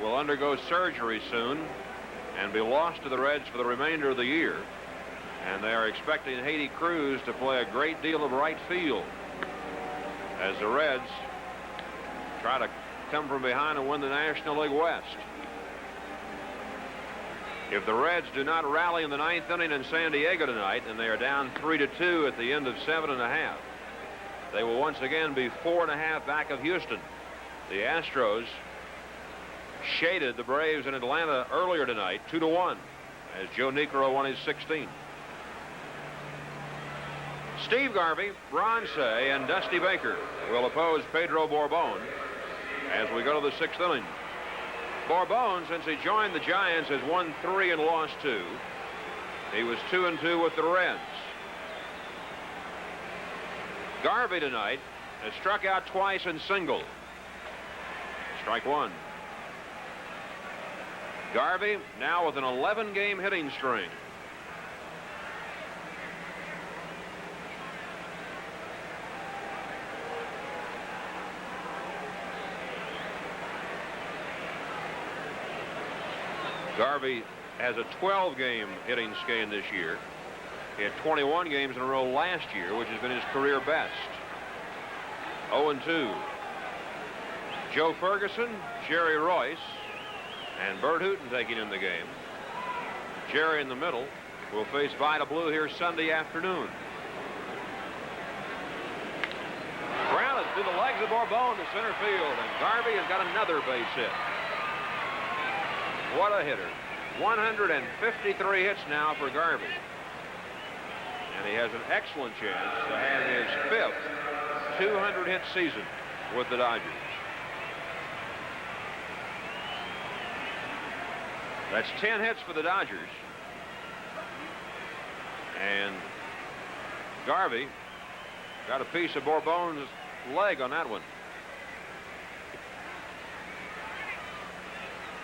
will undergo surgery soon and be lost to the Reds for the remainder of the year. And they are expecting Haiti Cruz to play a great deal of right field as the Reds try to come from behind and win the National League West. If the Reds do not rally in the 9th inning in San Diego tonight, and they are down 3-2 at the end of 7½, they will once again be 4½, back of Houston. The Astros shaded the Braves in Atlanta earlier tonight 2-1 as Joe Niekro won his 16th. Steve Garvey, Ron Cey, and Dusty Baker will oppose Pedro Borbon as we go to the 6th inning. Borbon, since he joined the Giants, has won 3 and lost 2. He was 2-2 with the Reds. Garvey tonight has struck out twice and singled. Strike one. Garvey now with an 11-game hitting string. Garvey has a 12-game hitting scan this year. He had 21 games in a row last year, which has been his career best. 0-2. Joe Ferguson, Jerry Royce, and Bert Hooton taking in the game. Jerry in the middle will face Vida Blue here Sunday afternoon. Grounded through the legs of Borbon to center field, and Garvey has got another base hit. What a hitter. 153 hits now for Garvey. And he has an excellent chance to have his 5th 200-hit season with the Dodgers. That's 10 hits for the Dodgers. And Garvey got a piece of Borbon's leg on that one.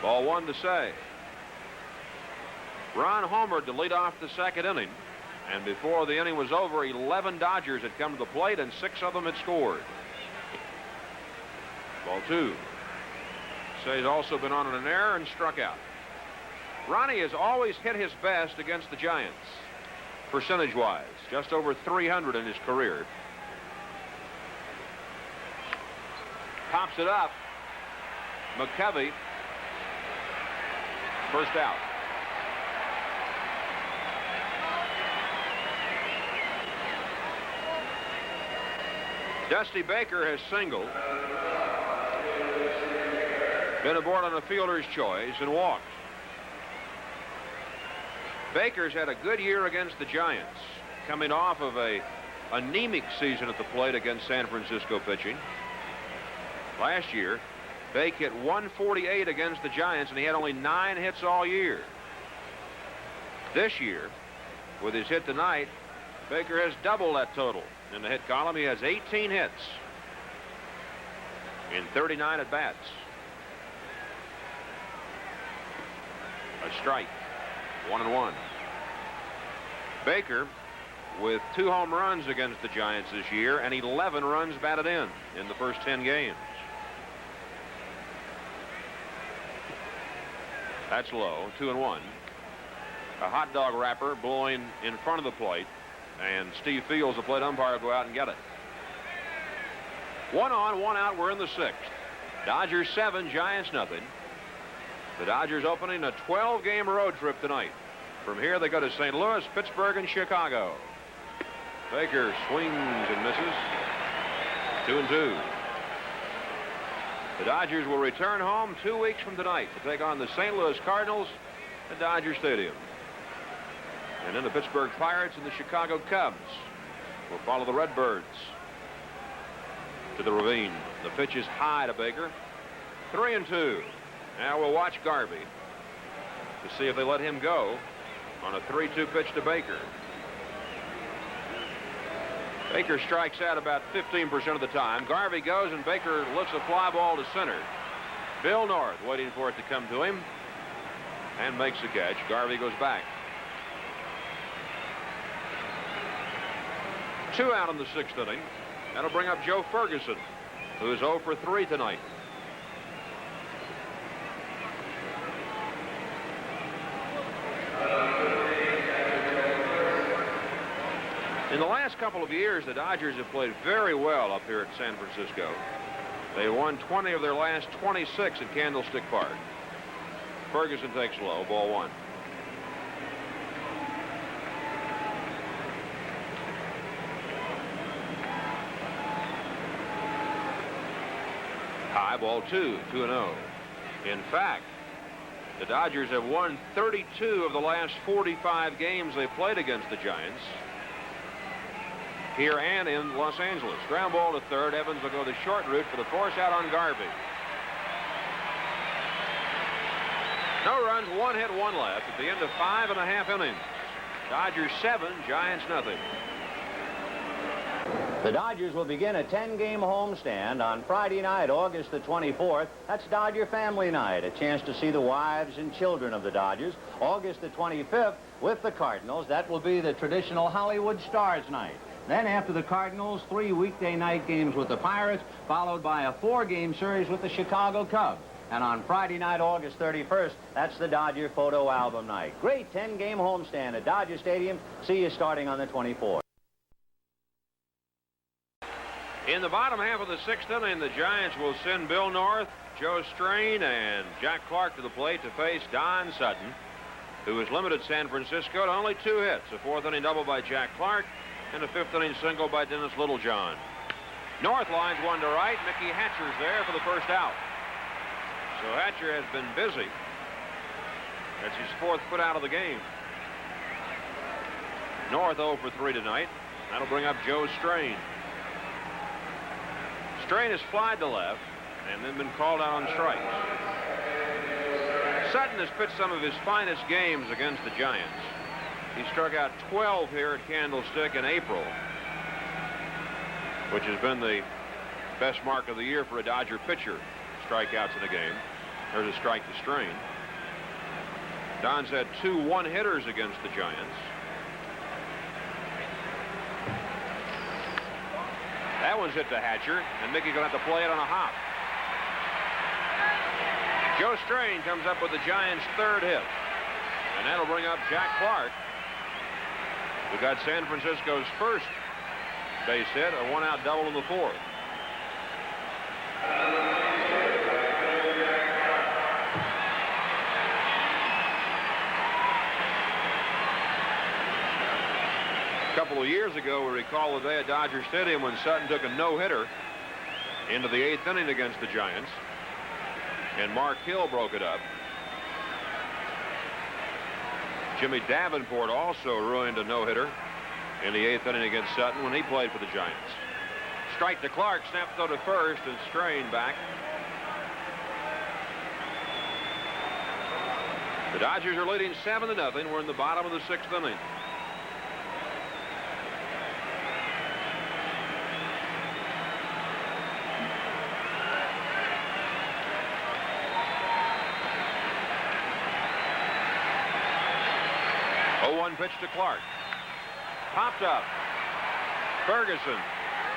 Ball one to Cey. Ron homered to lead off the 2nd inning. And before the inning was over, 11 Dodgers had come to the plate, and 6 of them had scored. Ball 2. Cey's also been on an error and struck out. Ronnie has always hit his best against the Giants, percentage-wise. Just over 300 in his career. Pops it up. McCovey. First out. Dusty Baker has singled, been aboard on a fielder's choice, and walked. Baker's had a good year against the Giants, coming off of a anemic season at the plate against San Francisco pitching. Last year, Bake hit 148 against the Giants, and he had only 9 hits all year. This year, with his hit tonight, Baker has doubled that total. In the hit column, he has 18 hits in 39 at-bats. A strike. 1-1. Baker with 2 home runs against the Giants this year and 11 runs batted in the first 10 games. That's low. 2-1. A hot dog wrapper blowing in front of the plate, and Steve Fields, the plate umpire, will go out and get it. 1 on, 1 out. We're in the 6th. Dodgers 7, Giants nothing. The Dodgers opening a 12-game road trip tonight. From here, they go to St. Louis, Pittsburgh, and Chicago. Baker swings and misses. 2-2. The Dodgers will return home 2 weeks from tonight to take on the St. Louis Cardinals at Dodger Stadium. And then the Pittsburgh Pirates and the Chicago Cubs will follow the Redbirds to the Ravine. The pitch is high to Baker. 3-2. Now we'll watch Garvey to see if they let him go on a 3-2 pitch to Baker. Baker strikes out about 15% of the time. Garvey goes, and Baker looks a fly ball to center. Bill North waiting for it to come to him and makes the catch. Garvey goes back. 2 out in the 6th inning. That'll bring up Joe Ferguson, who is 0 for 3 tonight. In the last couple of years, the Dodgers have played very well up here at San Francisco. They won 20 of their last 26 at Candlestick Park. Ferguson takes low, ball 1. High, ball 2, 2-0. In fact, the Dodgers have won 32 of the last 45 games they played against the Giants, here and in Los Angeles. Ground ball to third. Evans will go the short route for the force out on Garvey. No runs, 1 hit, 1 left at the end of 5.5 innings. Dodgers 7, Giants nothing. The Dodgers will begin a 10-game homestand on Friday night, August the 24th. That's Dodger Family Night, a chance to see the wives and children of the Dodgers. August the 25th with the Cardinals. That will be the traditional Hollywood Stars night. Then after the Cardinals, 3 weekday night games with the Pirates, followed by a 4-game series with the Chicago Cubs. And on Friday night, August 31st, that's the Dodger photo album night. Great 10-game homestand at Dodger Stadium. See you starting on the 24th. In the bottom half of the 6th inning, the Giants will send Bill North, Joe Strain, and Jack Clark to the plate to face Don Sutton, who has limited San Francisco to only 2 hits, a 4th inning double by Jack Clark and a 5th inning single by Dennis Littlejohn. North lines 1 to right. Mickey Hatcher's there for the first out. So Hatcher has been busy. That's his 4th put out of the game. North 0 for 3 tonight. That'll bring up Joe Strain. Strain has flied to left and then been called out on strikes. Sutton has pitched some of his finest games against the Giants. He struck out 12 here at Candlestick in April, which has been the best mark of the year for a Dodger pitcher. Strikeouts in a game. There's a strike to Strain. Don's had 2 one-hitters against the Giants. That one's hit to Hatcher, and Mickey's going to have to play it on a hop. Joe Strain comes up with the Giants' 3rd hit, and that'll bring up Jack Clark, who got San Francisco's 1st base hit, a 1-out double in the 4th. A couple of years ago, we recall the day at Dodger Stadium when Sutton took a no-hitter into the 8th inning against the Giants, and Mark Hill broke it up. Jimmy Davenport also ruined a no-hitter in the 8th inning against Sutton when he played for the Giants. Strike to Clark, snap throw to first, and Strain back. The Dodgers are leading 7-0. We're in the bottom of the 6th inning. Pitch to Clark. Popped up. Ferguson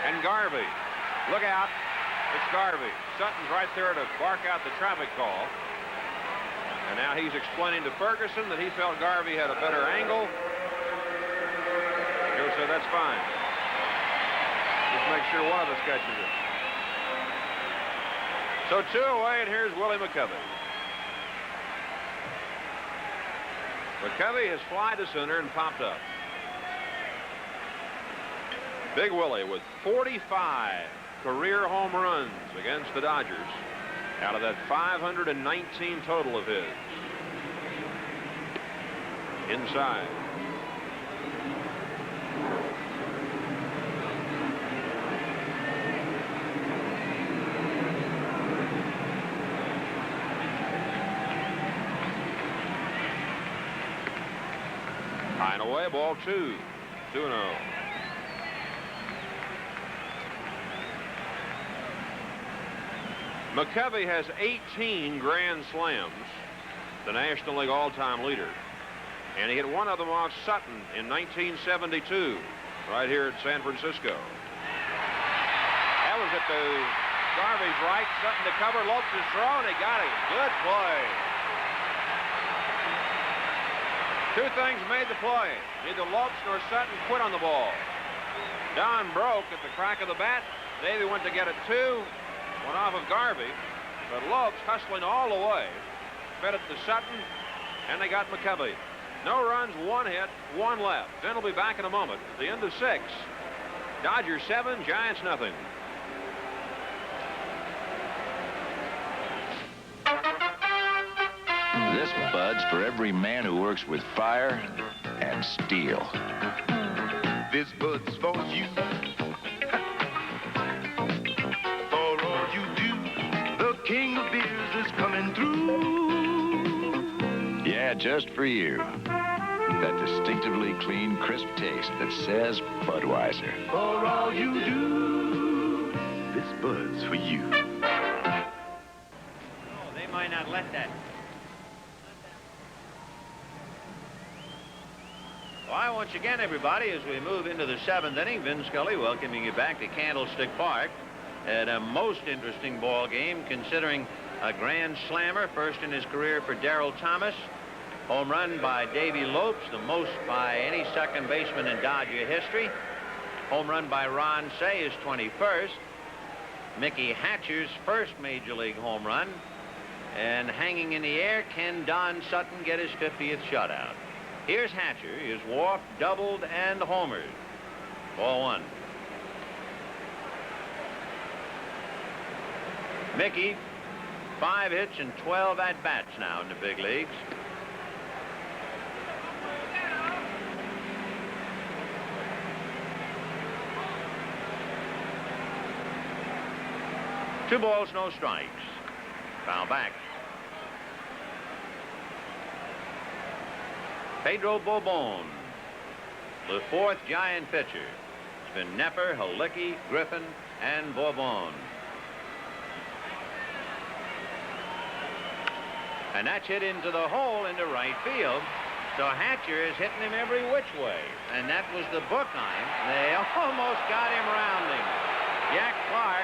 and Garvey. Look out. It's Garvey. Sutton's right there to bark out the traffic call. And now he's explaining to Ferguson that he felt Garvey had a better angle. Joe said, that's fine. Just make sure one of us catches it. So 2 away, and here's Willie McCovey. McCovey has fly to center and popped up. Big Willie with 45 career home runs against the Dodgers. out of that 519 total of his. Inside. High and away, ball 2. 2-0. McCovey has 18 grand slams, the National League all-time leader. And he hit one of them off Sutton in 1972, right here at San Francisco. That was at the Garvey's right, Sutton to cover, Lopes is thrown, he got him. Good play. Two things made the play. Neither Lopes nor Sutton quit on the ball. Don broke at the crack of the bat. Davey went to get it 2. Went off of Garvey, but Lopes hustling all the way. Fed it to Sutton, and they got McCovey. No runs, 1 hit, 1 left. Then will be back in a moment at the end of 6. Dodgers 7, Giants nothing. This Bud's for every man who works with fire and steel. This Bud's for you. For all you do, the king of beers is coming through. Yeah, just for you. That distinctively clean, crisp taste that says Budweiser. For all you do, this Bud's for you. Oh, they might not let that. Well, once again, everybody, as we move into the 7th inning, Vin Scully welcoming you back to Candlestick Park at a most interesting ball game, considering a grand slammer, first in his career for Darrell Thomas. Home run by Davy Lopes, the most by any second baseman in Dodger history. Home run by Ron Cey, his 21st. Mickey Hatcher's first Major League home run. And hanging in the air, can Don Sutton get his 50th shutout? Here's Hatcher. He has walked, doubled, and homered. Ball 1. Mickey, 5 hits and 12 at-bats now in the big leagues. Two balls, no strikes. Foul back. Pedro Bobon, the 4th Giant pitcher. It's been Nepper, Halicki, Griffin, and Bobon. And that's hit into the hole into right field. So Hatcher is hitting him every which way. And that was the book on him. They almost got him rounding. Jack Clark,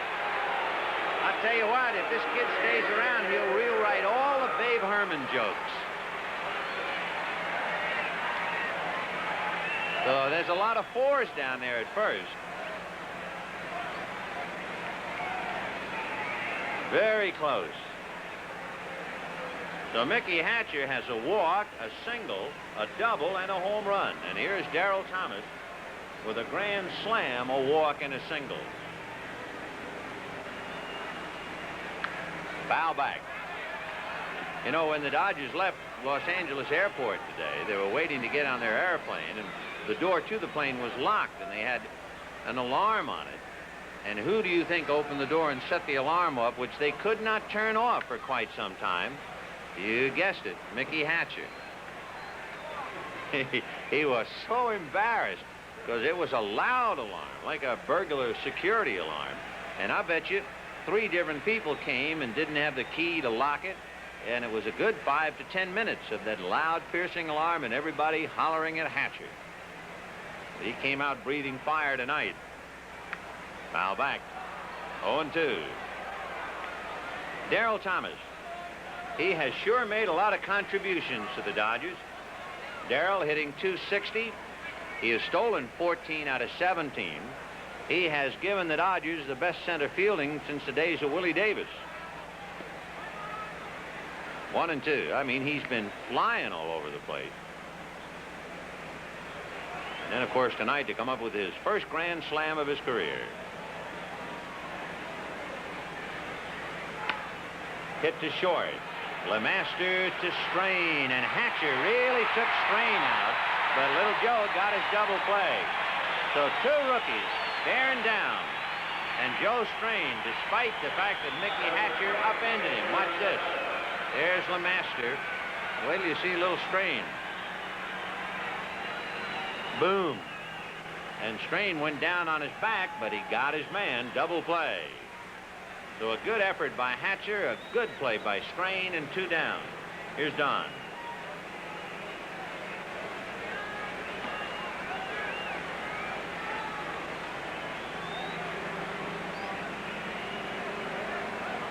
I'll tell you what, if this kid stays around, he'll rewrite all the Babe Herman jokes. So there's a lot of 4s down there at first. Very close. So Mickey Hatcher has a walk, a single, a double, and a home run. And here's Darrell Thomas with a grand slam, a walk, and a single. Foul back. You know, when the Dodgers left Los Angeles Airport today, they were waiting to get on their airplane, and the door to the plane was locked, and they had an alarm on it. And who do you think opened the door and set the alarm up, which they could not turn off for quite some time? You guessed it, Mickey Hatcher. He was so embarrassed because it was a loud alarm, like a burglar security alarm. And I bet you 3 different people came and didn't have the key to lock it. And it was a good 5 to 10 minutes of that loud, piercing alarm and everybody hollering at Hatcher. He came out breathing fire tonight. Foul back. 0-2. Darrell Thomas. He has sure made a lot of contributions to the Dodgers. Darrell hitting .260. He has stolen 14 out of 17. He has given the Dodgers the best center fielding since the days of Willie Davis. 1-2. I mean, he's been flying all over the place. And then, of course, tonight to come up with his first grand slam of his career. Hit to short. LeMaster to Strain, and Hatcher really took Strain out, but Little Joe got his double play. So 2 rookies bearing down, and Joe Strain, despite the fact that Mickey Hatcher upended him. Watch this. There's LeMaster. Wait till you see Little Strain. Boom. And Strain went down on his back, but he got his man. Double play. So a good effort by Hatcher, a good play by Strain, and 2 down. Here's Don.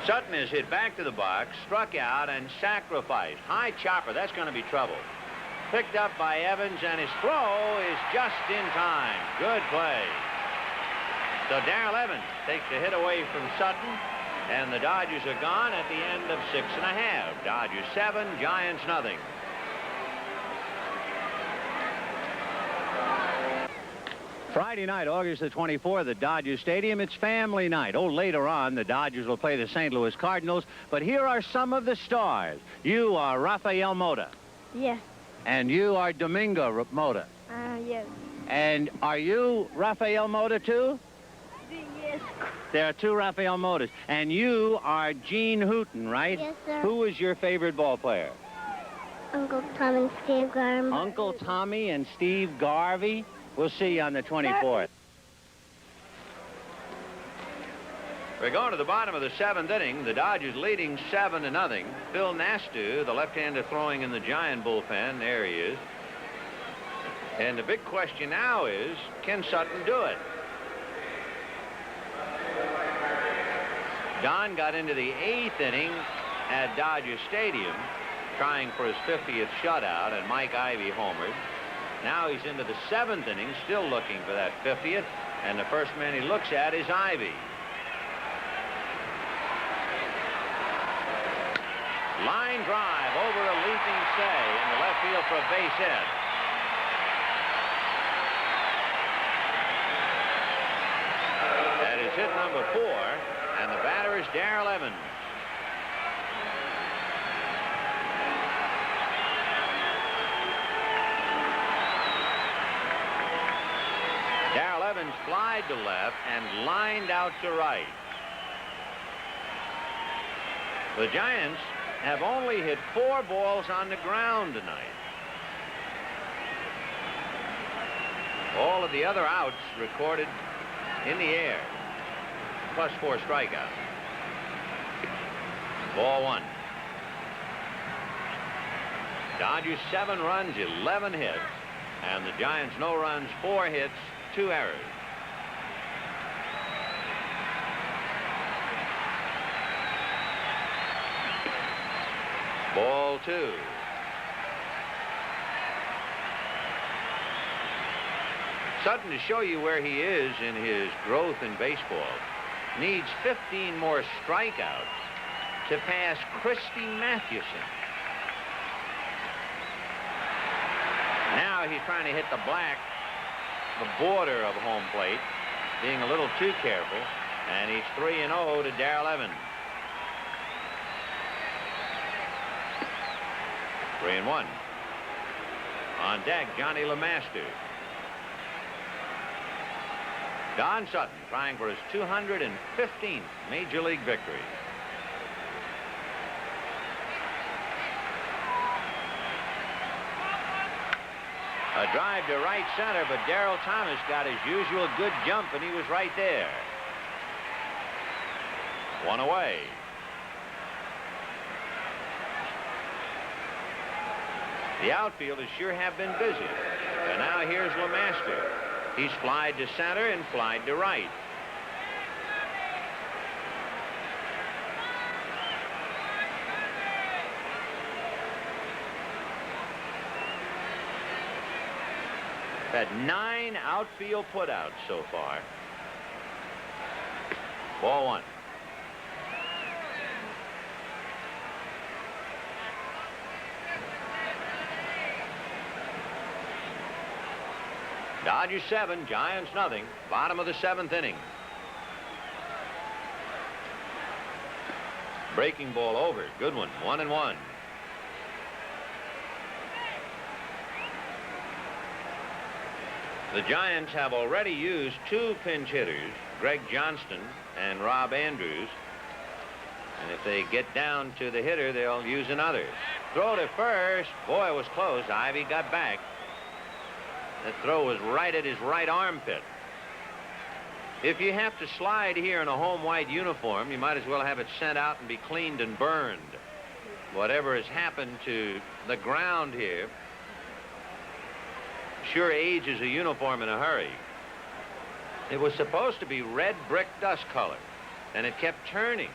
Sutton is hit back to the box, struck out, and sacrificed. High chopper. That's going to be trouble. Picked up by Evans, and his throw is just in time. Good play. So Darrell Evans takes the hit away from Sutton, and the Dodgers are gone at the end of 6½. Dodgers 7, Giants nothing. Friday night, August the 24th at Dodger Stadium. It's family night. Oh, later on, the Dodgers will play the St. Louis Cardinals. But here are some of the stars. You are Rafael Mota. Yes. And you are Domingo Mota. Yes. And are you Rafael Mota, too? Yes. There are 2 Rafael Motas. And you are Gene Hooton, right? Yes, sir. Who is your favorite ball player? Uncle Tom and Steve Garvey. Uncle Tommy and Steve Garvey. We'll see you on the 24th. We're going to the bottom of the 7th inning. The Dodgers leading 7-0. Phil Nastu, the left-hander throwing in the Giant bullpen. There he is. And the big question now is, can Sutton do it? Don got into the 8th inning at Dodger Stadium, trying for his 50th shutout, and Mike Ivy homered. Now he's into the 7th inning, still looking for that 50th, and the first man he looks at is Ivy. Line drive over a leaping Say in the left field for a base hit. That is hit number 4, and the batter is Darrell Evans. Darrell Evans flied to left and lined out to right. The Giants have only hit 4 balls on the ground tonight. All of the other outs recorded in the air, plus 4 strikeouts. Ball 1. Dodgers 7 runs, 11 hits, and the Giants no runs, 4 hits, 2 errors. Ball 2. Sutton, to show you where he is in his growth in baseball, needs 15 more strikeouts to pass Christy Mathewson. Now he's trying to hit the border of home plate, being a little too careful, and he's 3-0 to Darrell Evans. 3-1. On deck, Johnny LeMaster. Don Sutton trying for his 215th Major League victory. A drive to right center, but Darrell Thomas got his usual good jump, and he was right there. 1 away. The outfielders sure have been busy. And now here's LeMaster. He's flied to center and flied to right. Had 9 outfield putouts so far. Ball 1. Dodgers 7, Giants nothing. Bottom of the 7th inning. Breaking ball over. Good one. 1-1. The Giants have already used 2 pinch hitters, Greg Johnston and Rob Andrews. And if they get down to the hitter, they'll use another. Throw to first. Boy, it was close. Ivy got back. That throw was right at his right armpit. If you have to slide here in a home white uniform, you might as well have it sent out and be cleaned and burned. Whatever has happened to the ground here sure ages a uniform in a hurry. It was supposed to be red brick dust color, and it kept turning,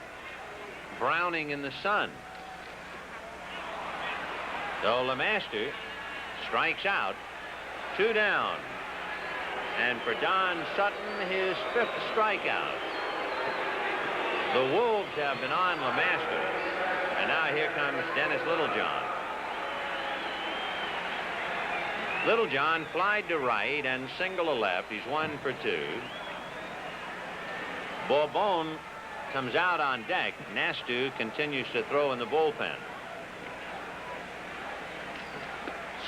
browning in the sun. So LeMaster strikes out. 2 down. And for Don Sutton, his 5th strikeout. The Wolves have been on LeMaster. And now here comes Dennis Littlejohn. Littlejohn flied to right and single to left. He's 1 for 2. Bourbon comes out on deck. Nastu continues to throw in the bullpen.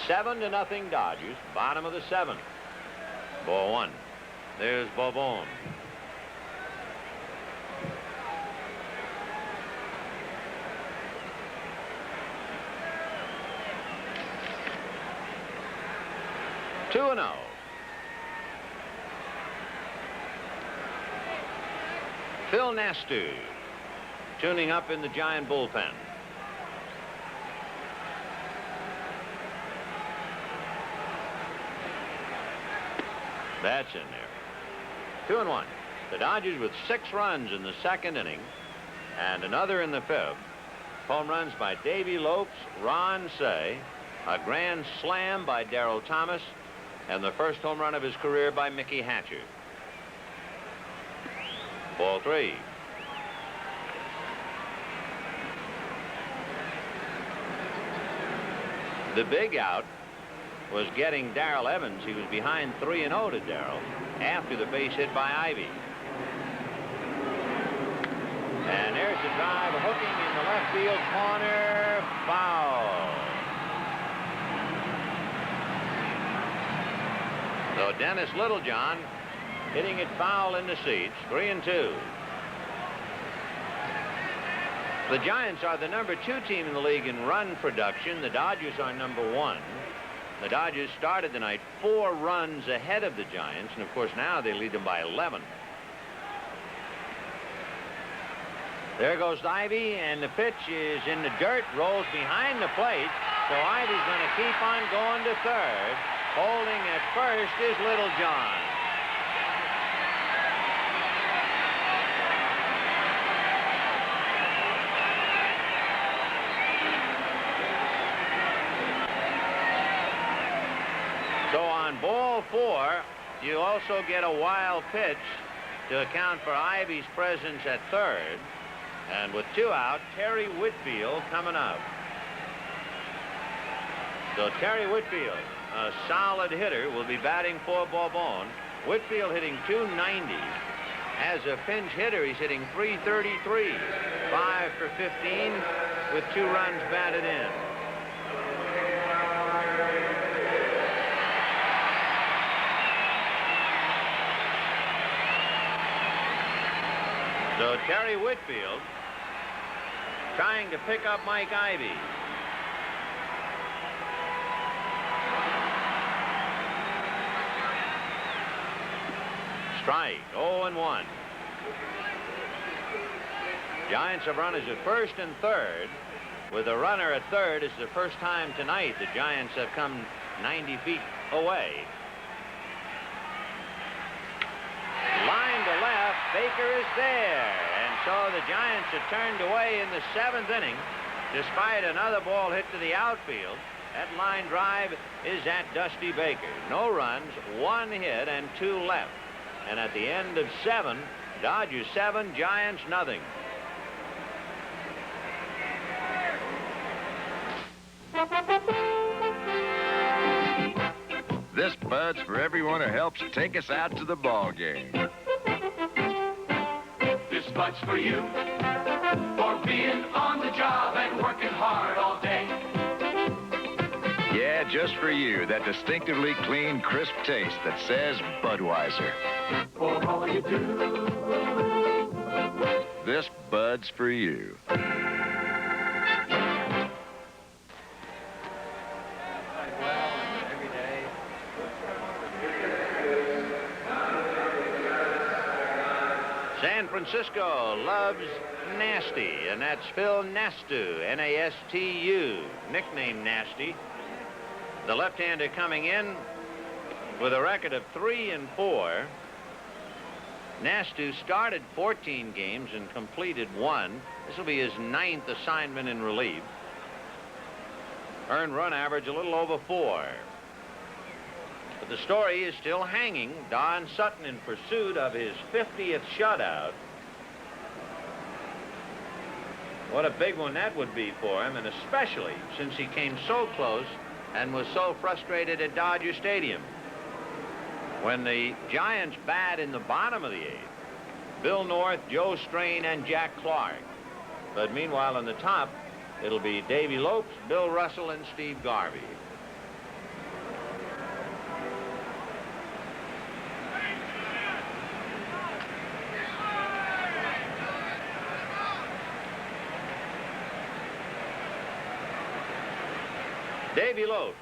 7-0 Dodgers, bottom of the 7th. Ball 1. There's Bourbon. Two and 0. Phil Nastu tuning up in the Giant bullpen. That's in there. 2-1. The Dodgers with 6 runs in the 2nd inning and another in the 5th. Home runs by Davy Lopes, Ron Cey, a grand slam by Darrell Thomas, and the first home run of his career by Mickey Hatcher. Ball 3. The big out was getting Darrell Evans. He was behind 3-0 to Darrell after the base hit by Ivy. And there's the drive hooking in the left field corner. Foul. So Dennis Littlejohn hitting it foul in the seats. 3-2. The Giants are the number 2 team in the league in run production. The Dodgers are number 1. The Dodgers started the night 4 runs ahead of the Giants, and of course now they lead them by 11. There goes Ivy, and the pitch is in the dirt, rolls behind the plate, so Ivy's going to keep on going to third. Holding at first is Littlejohn. So on ball 4, you also get a wild pitch to account for Ivy's presence at third. And with 2 out, Terry Whitfield coming up. So Terry Whitfield, a solid hitter, will be batting for Bourbon. Whitfield hitting .290. As a pinch hitter, he's hitting .333. 5 for 15 with 2 runs batted in. So Terry Whitfield trying to pick up Mike Ivy. Strike, 0-1. Giants have runners at first and third. With a runner at third, it's the first time tonight the Giants have come 90 feet away. Line to left, Baker is there. And so the Giants are turned away in the 7th inning, despite another ball hit to the outfield. That line drive is at Dusty Baker. No runs, 1 hit, and 2 left. And at the end of 7, Dodgers 7, Giants nothing. This Bud's for everyone who helps take us out to the ball game. This Bud's for you, for being working hard all day. Yeah, just for you, that distinctively clean, crisp taste that says Budweiser. For all you do. This Bud's for you. San Francisco loves Nasty, and that's Phil Nastu, N-A-S-T-U, nicknamed Nasty. The left-hander coming in with a record of 3-4. Nastu started 14 games and completed 1. This will be his 9th assignment in relief. Earned run average a little over 4. But the story is still hanging. Don Sutton in pursuit of his 50th shutout. What a big one that would be for him, and especially since he came so close and was so frustrated at Dodger Stadium. When the Giants bat in the bottom of the 8th, Bill North, Joe Strain, and Jack Clark. But meanwhile, on the top, it'll be Davy Lopes, Bill Russell, and Steve Garvey. Davy Lopes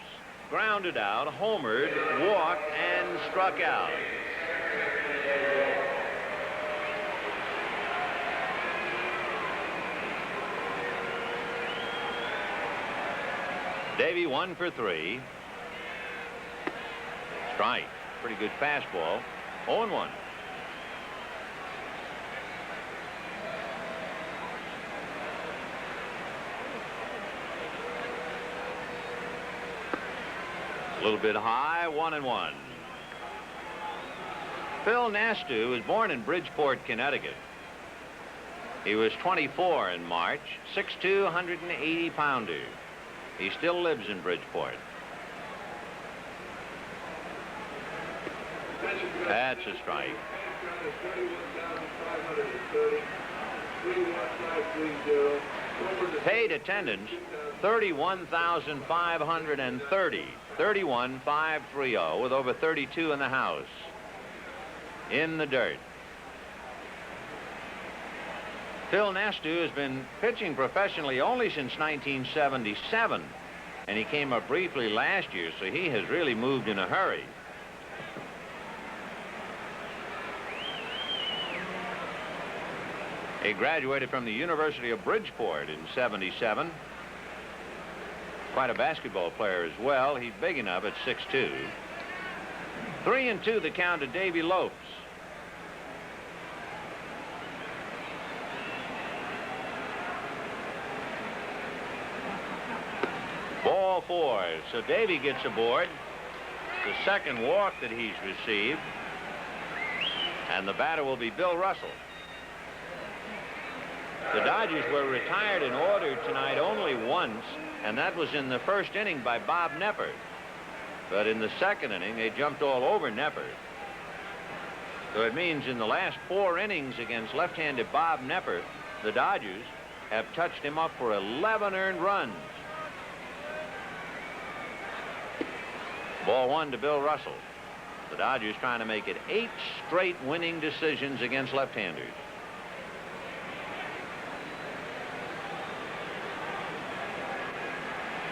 grounded out, homered, walked, and struck out. Davy 1 for 3. Strike. Pretty good fastball. 0-1. A little bit high, 1-1. Phil Nastu was born in Bridgeport, Connecticut. He was 24 in March, 6'2", 180-pounder. He still lives in Bridgeport. That's a strike. Paid attendance, 31,530. 31,530 with over 32 in the house. In the dirt. Phil Nastu has been pitching professionally only since 1977, and he came up briefly last year, so he has really moved in a hurry. He graduated from the University of Bridgeport in '77. Quite a basketball player as well. He's big enough at 6'2". 3-2 the count to Davy Lopes. Ball 4. So Davy gets aboard. The second walk that he's received. And the batter will be Bill Russell. The Dodgers were retired in order tonight only once, and that was in the first inning by Bob Neppert. But in the second inning, they jumped all over Neppert. So it means in the last 4 innings against left-handed Bob Neppert, the Dodgers have touched him up for 11 earned runs. Ball 1 to Bill Russell. The Dodgers trying to make it 8 straight winning decisions against left-handers.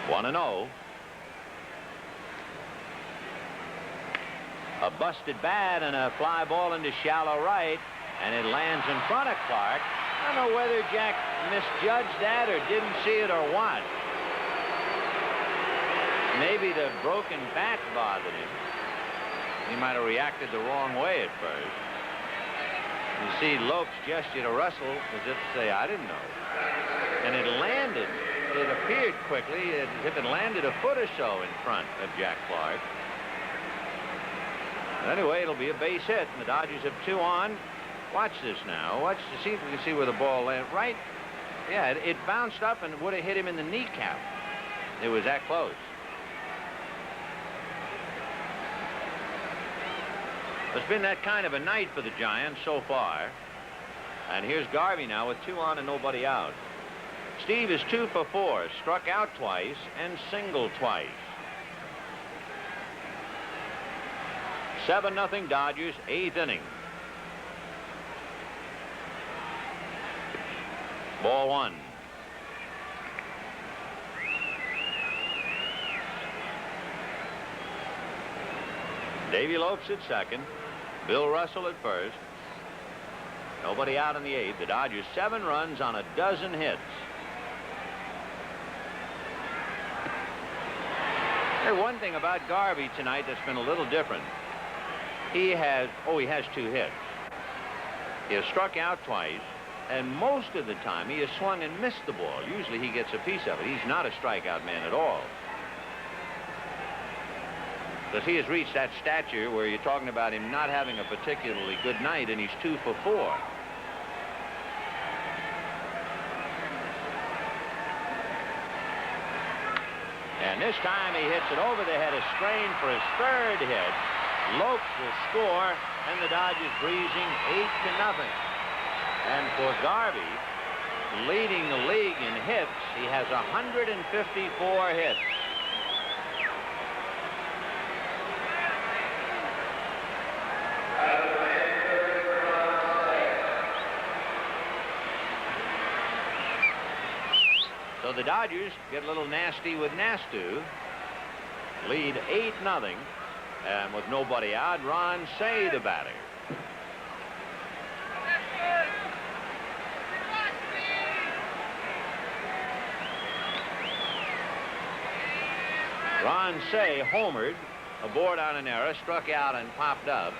One and 0. A busted bat and a fly ball into shallow right, and it lands in front of Clark. I don't know whether Jack misjudged that or didn't see it or what. Maybe the broken bat bothered him. He might have reacted the wrong way at first. You see Lopes gesture to Russell as if to say, I didn't know. And it landed. It appeared quickly as if it landed a foot or so in front of Jack Clark. Anyway, it'll be a base hit, and the Dodgers have 2 on. Watch this now. Watch to see if we can see where the ball landed. Right? Yeah, it bounced up and would have hit him in the kneecap. It was that close. It's been that kind of a night for the Giants so far. And here's Garvey now with 2 on and nobody out. Steve is 2 for 4, struck out twice and singled twice. 7-0 Dodgers, 8th inning. Ball 1. Davy Lopes at second. Bill Russell at first. Nobody out in the 8th. The Dodgers 7 runs on a dozen hits. There's one thing about Garvey tonight that's been a little different. He has 2 hits. He has struck out twice, and most of the time he has swung and missed the ball. Usually he gets a piece of it. He's not a strikeout man at all. Because he has reached that stature where you're talking about him not having a particularly good night, and he's 2 for 4. And this time he hits it over the head of Strain for his 3rd hit. Lopes will score, and the Dodgers breezing 8-0. And for Garvey, leading the league in hits, he has 154 hits. So the Dodgers get a little nasty with Nastu. Lead 8-0. And with nobody out, Ron Say the batter. Ron Say homered, aboard on an error, struck out and popped up.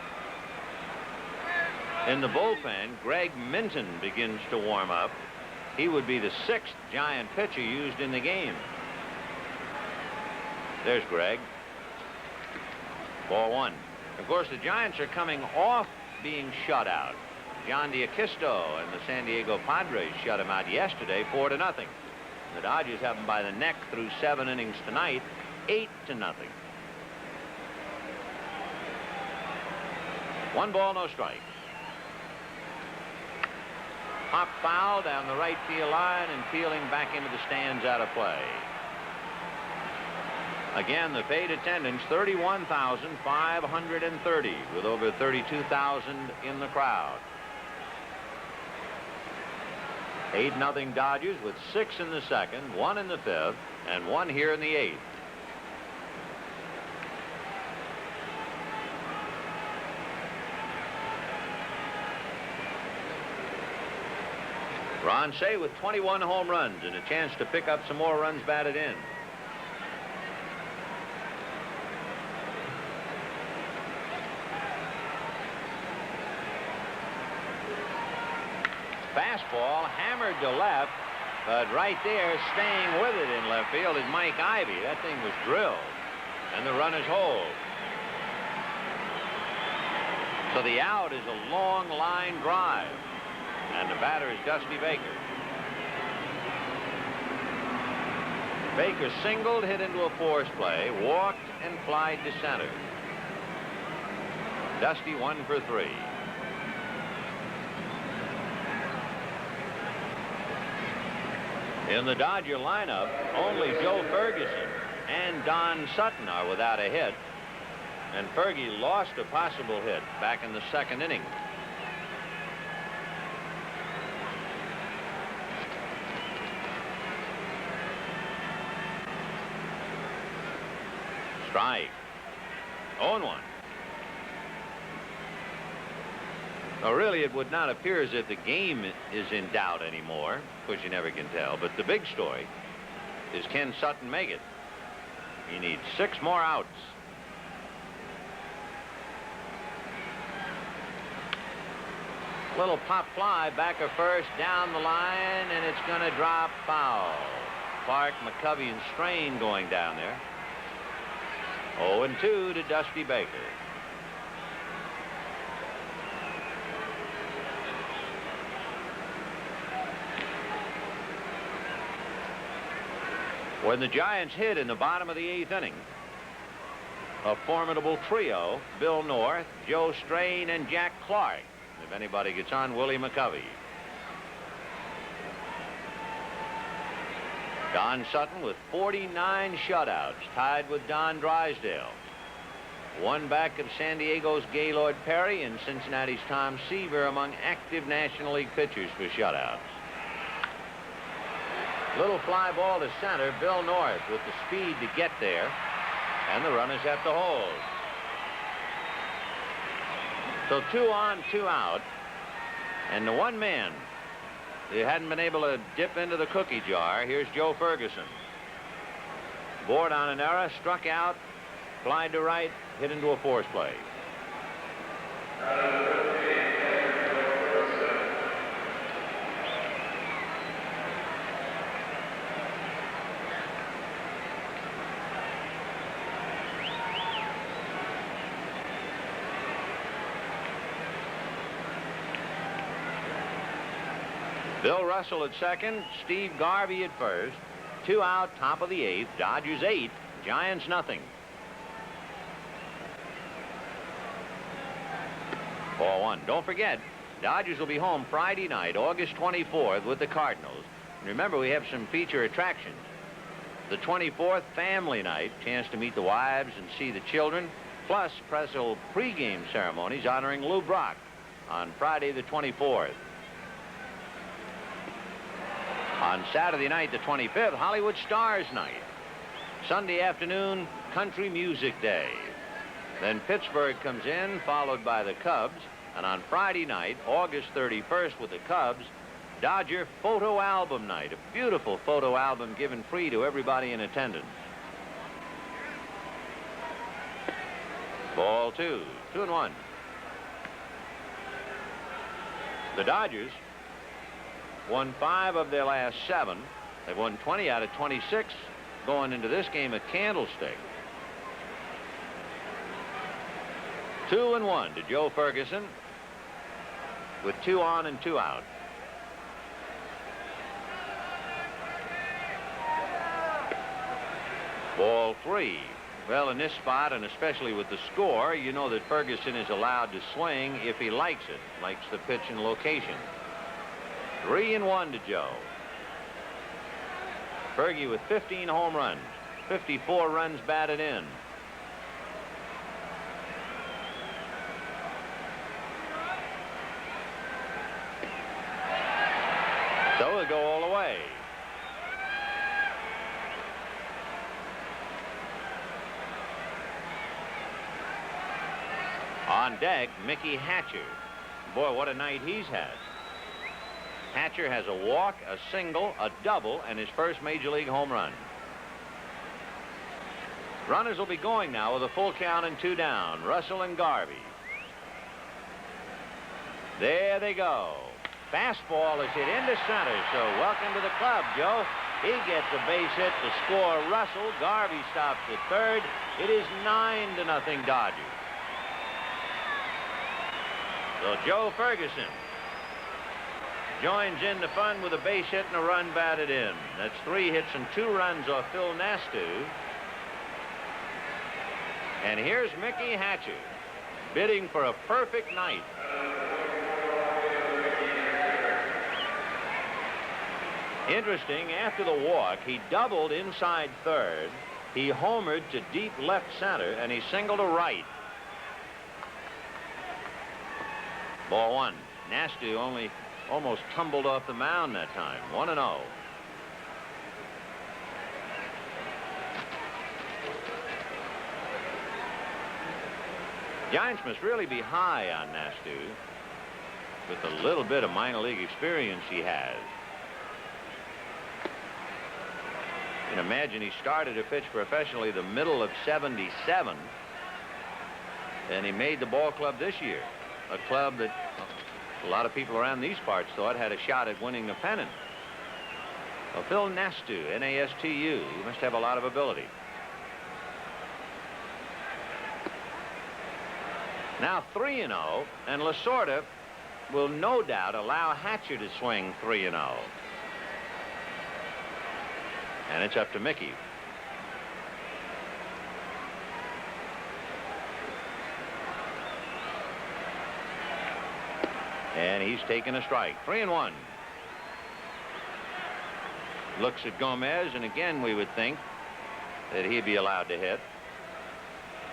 In the bullpen, Greg Minton begins to warm up. He would be the 6th Giant pitcher used in the game. There's Greg. Ball 1. Of course, the Giants are coming off being shut out. John D'Acquisto and the San Diego Padres shut him out yesterday, 4-0. The Dodgers have him by the neck through 7 innings tonight, 8-0. 1 ball, no strikes. Pop foul down the right field line and peeling back into the stands out of play. Again, the paid attendance, 31,530, with over 32,000 in the crowd. 8-0 Dodgers with 6 in the 2nd, 1 in the 5th, and 1 here in the 8th. Ron Say with 21 home runs and a chance to pick up some more runs batted in. Fastball hammered to left, but right there, staying with it in left field, is Mike Ivy. That thing was drilled, and the run is hold. So the out is a long line drive, and the batter is Dusty Baker. Baker singled, hit into a force play, walked, and flied to center. Dusty 1 for 3. In the Dodger lineup, only Joe Ferguson and Don Sutton are without a hit. And Fergie lost a possible hit back in the 2nd inning. Strike. 0-1. Well, really, it would not appear as if the game is in doubt anymore. Of course, you never can tell. But the big story is, can Sutton make it? He needs 6 more outs. Little pop fly back of first, down the line, and it's going to drop foul. Clark, McCovey, and Strain going down there. 0-2 to Dusty Baker. When the Giants hit in the bottom of the 8th inning, a formidable trio, Bill North, Joe Strain, and Jack Clark. If anybody gets on, Willie McCovey. Don Sutton with 49 shutouts, tied with Don Drysdale. One back of San Diego's Gaylord Perry and Cincinnati's Tom Seaver among active National League pitchers for shutouts. Little fly ball to center. Bill North with the speed to get there. And the runners have to hold. So 2 on, 2 out. And the one man who hadn't been able to dip into the cookie jar, here's Joe Ferguson. Board on an error, struck out, fly to right, hit into a force play. Bill Russell at second, Steve Garvey at first. 2 out, top of the 8th. Dodgers 8, Giants nothing. Ball 1. Don't forget, Dodgers will be home Friday night, August 24th, with the Cardinals. And remember, we have some feature attractions. The 24th, family night, chance to meet the wives and see the children, plus special pregame ceremonies honoring Lou Brock on Friday the 24th. On Saturday night, the 25th, Hollywood Stars Night. Sunday afternoon, Country Music Day. Then Pittsburgh comes in, followed by the Cubs. And on Friday night, August 31st, with the Cubs, Dodger Photo Album Night. A beautiful photo album given free to everybody in attendance. Ball 2, 2-1. The Dodgers won 5 of their last 7. They've won 20 out of 26 going into this game at Candlestick. 2-1 to Joe Ferguson with 2 on and 2 out. Ball 3. Well, in this spot, and especially with the score, you know that Ferguson is allowed to swing if he likes it, likes the pitch and location. 3-1 to Joe. Fergie with 15 home runs, 54 runs batted in. So he'll go all the way. On deck, Mickey Hatcher. Boy, what a night he's had. Hatcher has a walk, a single, a double, and his first Major League home run. Runners will be going now with a full count and 2 down. Russell and Garvey. There they go. Fastball is hit into center, so welcome to the club, Joe. He gets a base hit to score Russell. Garvey stops at third. It is 9-0 Dodgers. So Joe Ferguson joins in the fun with a base hit and a run batted in. That's 3 hits and 2 runs off Phil Nastu. And here's Mickey Hatcher bidding for a perfect night. Interesting, after the walk, he doubled inside third. He homered to deep left center, and he singled to right. Ball 1. Nastu only almost tumbled off the mound that time. 1-0. Giants must really be high on Nastu with the little bit of minor league experience he has. You can imagine he started to pitch professionally the middle of '77, and he made the ball club this year, a club that a lot of people around these parts thought had a shot at winning the pennant. Well, Phil Nastu, N-A-S-T-U, he must have a lot of ability. Now 3-0, and Lasorda will no doubt allow Hatcher to swing 3-0. And it's up to Mickey. And he's taken a strike. 3-1. Looks at Gomez, and again we would think that he'd be allowed to hit.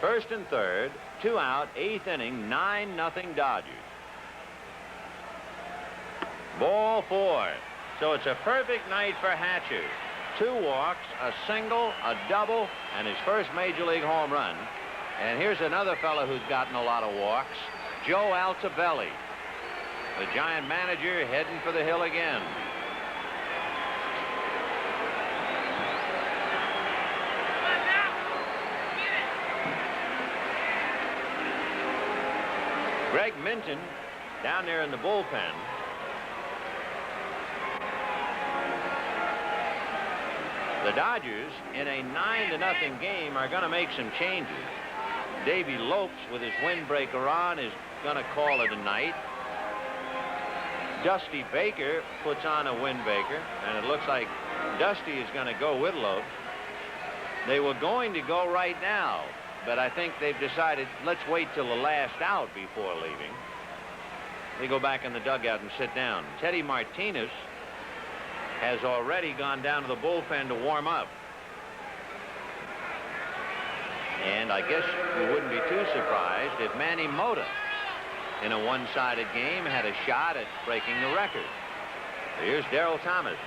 First and third, 2 out, 8th inning, 9-0 Dodgers. Ball 4. So it's a perfect night for Hatcher. 2 walks, a single, a double, and his first major league home run. And here's another fellow who's gotten a lot of walks, Joe Altobelli. The Giant manager heading for the hill again. Greg Minton down there in the bullpen. The Dodgers, in a 9-0 game, are going to make some changes. Davy Lopes, with his windbreaker on, is going to call it a night. Dusty Baker puts on a windbreaker, and it looks like Dusty is going to go with Lopes. They were going to go right now, but I think they've decided, let's wait till the last out before leaving. They go back in the dugout and sit down. Teddy Martinez has already gone down to the bullpen to warm up. And I guess we wouldn't be too surprised if Manny Mota, in a one-sided game, had a shot at breaking the record. Here's Darryl Thomas.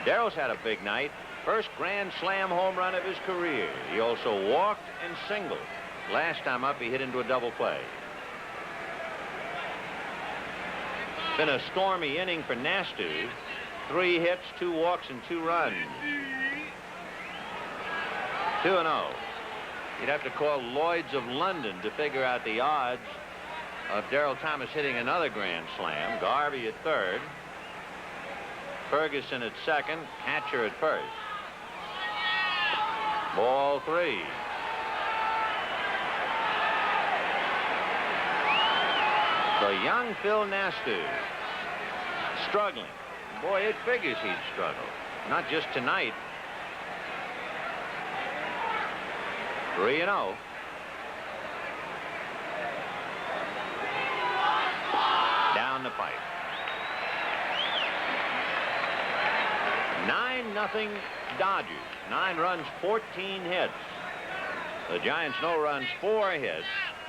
Darryl's had a big night. First grand slam home run of his career. He also walked and singled. Last time up, he hit into a double play. Been a stormy inning for Nastu. 3 hits, 2 walks, and 2 runs. 2-0. You'd have to call Lloyd's of London to figure out the odds of Darryl Thomas hitting another grand slam. Garvey at third. Ferguson at second. Hatcher at first. Ball 3. So young Phil Nastu struggling. Boy, it figures he'd struggle. Not just tonight. 3-0. Down the pipe. 9-0 Dodgers. 9 runs, 14 hits. The Giants, no runs, 4 hits.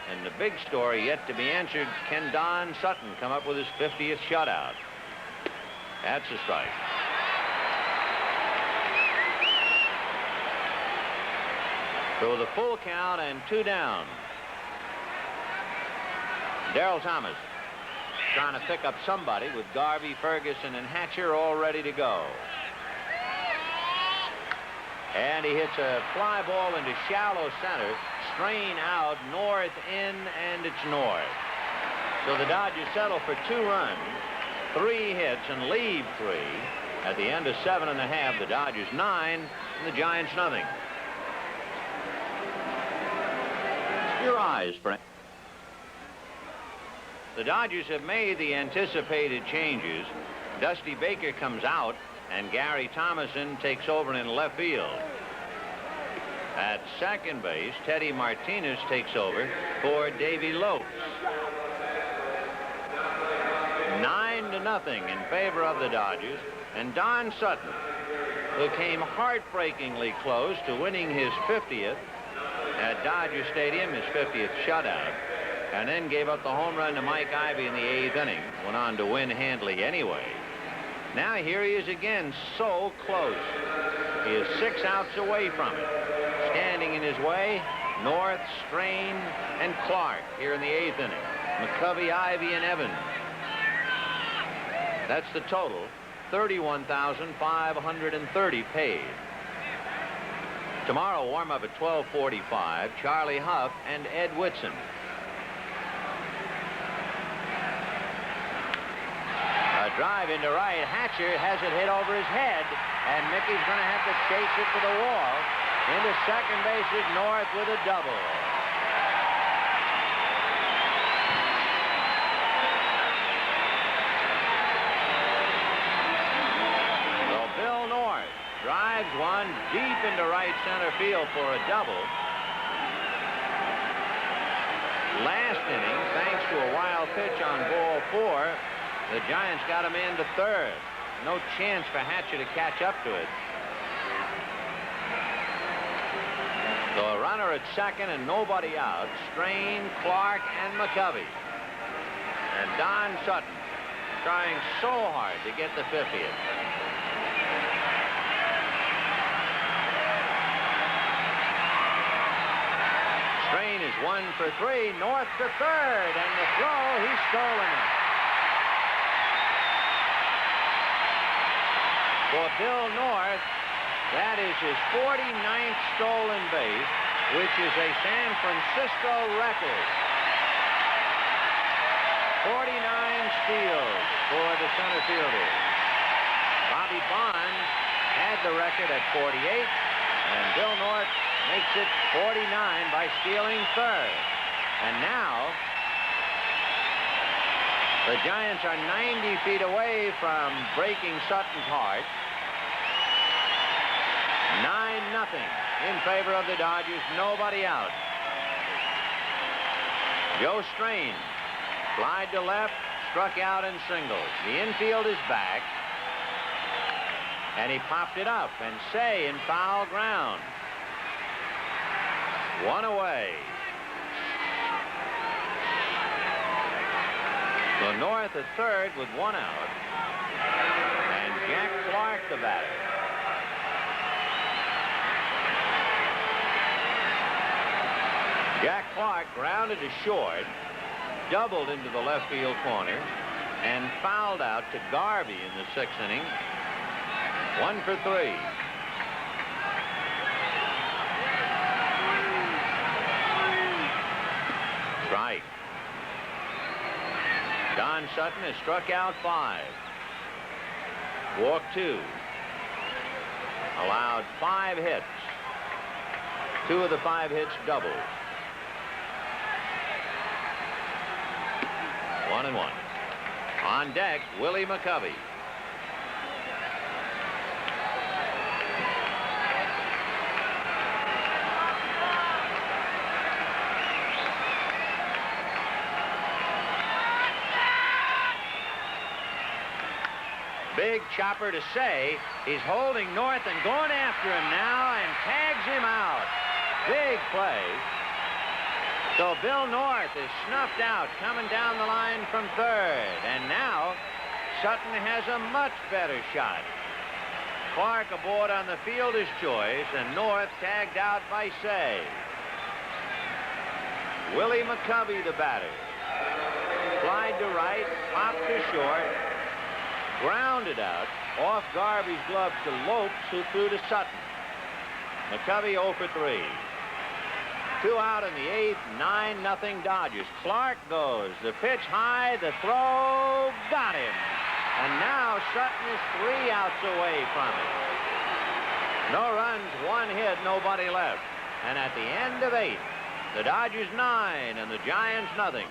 And the big story yet to be answered, can Don Sutton come up with his 50th shutout? That's a strike. So the full count and 2 down. Darryl Thomas trying to pick up somebody with Garvey, Ferguson, and Hatcher all ready to go. And he hits a fly ball into shallow center, strain out, north in, and it's north. So the Dodgers settle for 2 runs, 3 hits, and leave 3. At the end of 7 1/2, the Dodgers 9, and the Giants nothing. Your eyes, Frank. The Dodgers have made the anticipated changes. Dusty Baker comes out, and Gary Thomason takes over in left field. At second base, Teddy Martinez takes over for Davy Lopes. 9-0 in favor of the Dodgers, and Don Sutton, who came heartbreakingly close to winning his 50th at Dodger Stadium, his 50th shutout, and then gave up the home run to Mike Ivy in the 8th inning, went on to win handily anyway. Now here he is again, so close. He is 6 outs away from it. Standing in his way, North, Strain, and Clark here in the 8th inning. McCovey, Ivy, and Evans. That's the total, $31,530 paid. Tomorrow, warm-up at 12:45, Charlie Huff and Ed Whitson. A drive into right. Hatcher has it hit over his head, and Mickey's going to have to chase it to the wall. Into second base is North with a double. So Bill North drives one deep into right center field for a double. Last inning, thanks to a wild pitch on ball 4, the Giants got him into third. No chance for Hatcher to catch up to it. So a runner at second and nobody out. Strain, Clark, and McCovey. And Don Sutton trying so hard to get the 50th. Strain is 1 for 3. North to third. And the throw, he's stolen it. For Bill North, that is his 49th stolen base, which is a San Francisco record. 49 steals for the center fielder. Bobby Bonds had the record at 48, and Bill North makes it 49 by stealing third. And now, the Giants are 90 feet away from breaking Sutton's heart. 9-0 in favor of the Dodgers. Nobody out. Joe Strain, slide to left, struck out and singled. The infield is back. And he popped it up, and Say in foul ground. 1 away. So North at third with 1 out. And Jack Clark the batter. Jack Clark grounded to short, doubled into the left field corner, and fouled out to Garvey in the 6th inning. 1 for 3. Strike. Don Sutton has struck out 5. Walked 2. Allowed 5 hits. 2 of the 5 hits doubled. 1-1. On deck, Willie McCovey. Big chopper to Say. He's holding North and going after him now and tags him out. Big play. So Bill North is snuffed out coming down the line from third. And now Sutton has a much better shot. Clark aboard on the fielder's choice and North tagged out by Say. Willie McCovey the batter. Slide to right, pop to short. Grounded out off Garvey's glove to Lopes, who threw to Sutton. McCovey 0 for 3. 2 out in the 8th, 9-0 Dodgers. Clark goes. The pitch high, the throw, got him. And now Sutton is 3 outs away from it. No runs, 1 hit, nobody left. And at the end of 8, the Dodgers 9 and the Giants nothing.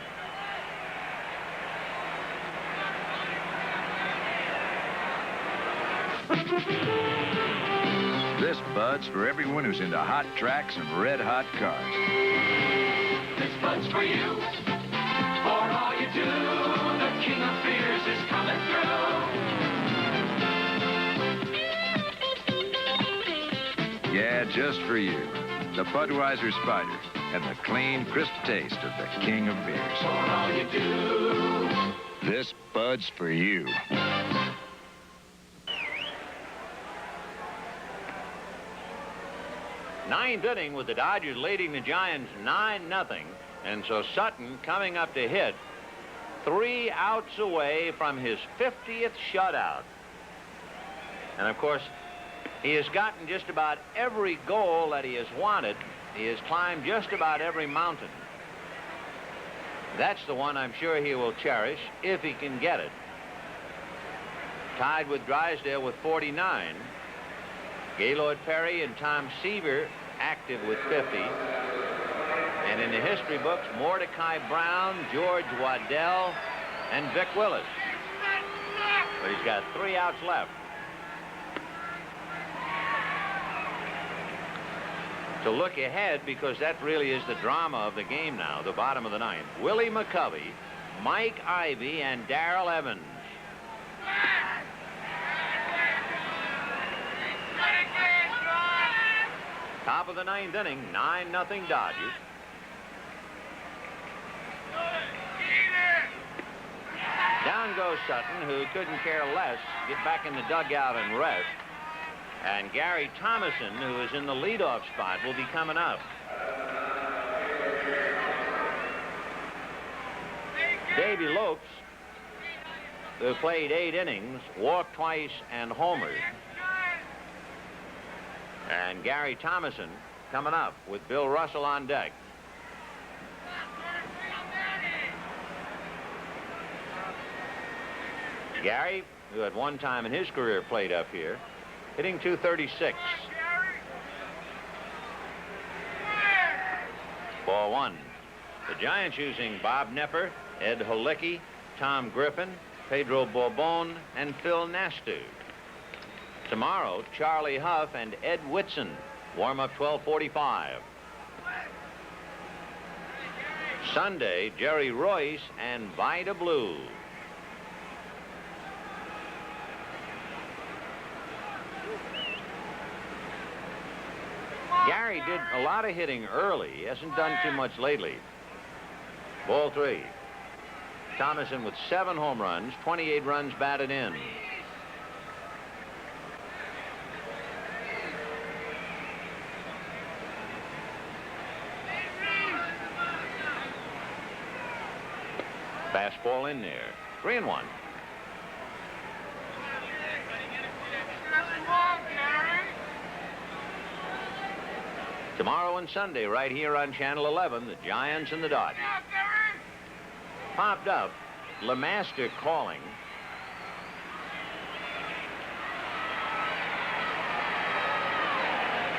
This Bud's for everyone who's into hot tracks and red-hot cars. This Bud's for you. For all you do, the king of beers is coming through. Yeah, just for you. The Budweiser Spider and the clean, crisp taste of the king of beers. For all you do. This Bud's for you. Ninth inning with the Dodgers leading the Giants 9-0. And so Sutton coming up to hit 3 outs away from his 50th shutout. And of course, he has gotten just about every goal that he has wanted. He has climbed just about every mountain. That's the one I'm sure he will cherish if he can get it. Tied with Drysdale with 49. Gaylord Perry and Tom Seaver active with 50. And in the history books, Mordecai Brown, George Waddell, and Vic Willis. But he's got 3 outs left. To look ahead, because that really is the drama of the game now, the bottom of the 9th. Willie McCovey, Mike Ivy, and Darrell Evans. Top of the ninth inning, 9-0 Dodgers. Down goes Sutton, who couldn't care less, get back in the dugout and rest. And Gary Thomason, who is in the leadoff spot, will be coming up. Davy Lopes, who played 8 innings, walked twice and homered. And Gary Thomason coming up with Bill Russell on deck. Gary, who at one time in his career played up here, hitting .236. Ball 1. The Giants using Bob Nepper, Ed Holicki, Tom Griffin, Pedro Bourbon, and Phil Nastu. Tomorrow, Charlie Huff and Ed Whitson. Warm-up 12:45. Sunday, Jerry Royce and Vida Blue. Gary did a lot of hitting early. He hasn't done too much lately. Ball 3. Thomason with 7 home runs, 28 runs batted in. Fastball in there. 3-1. Tomorrow and Sunday, right here on Channel 11, the Giants and the Dodgers. Popped up, LeMaster calling.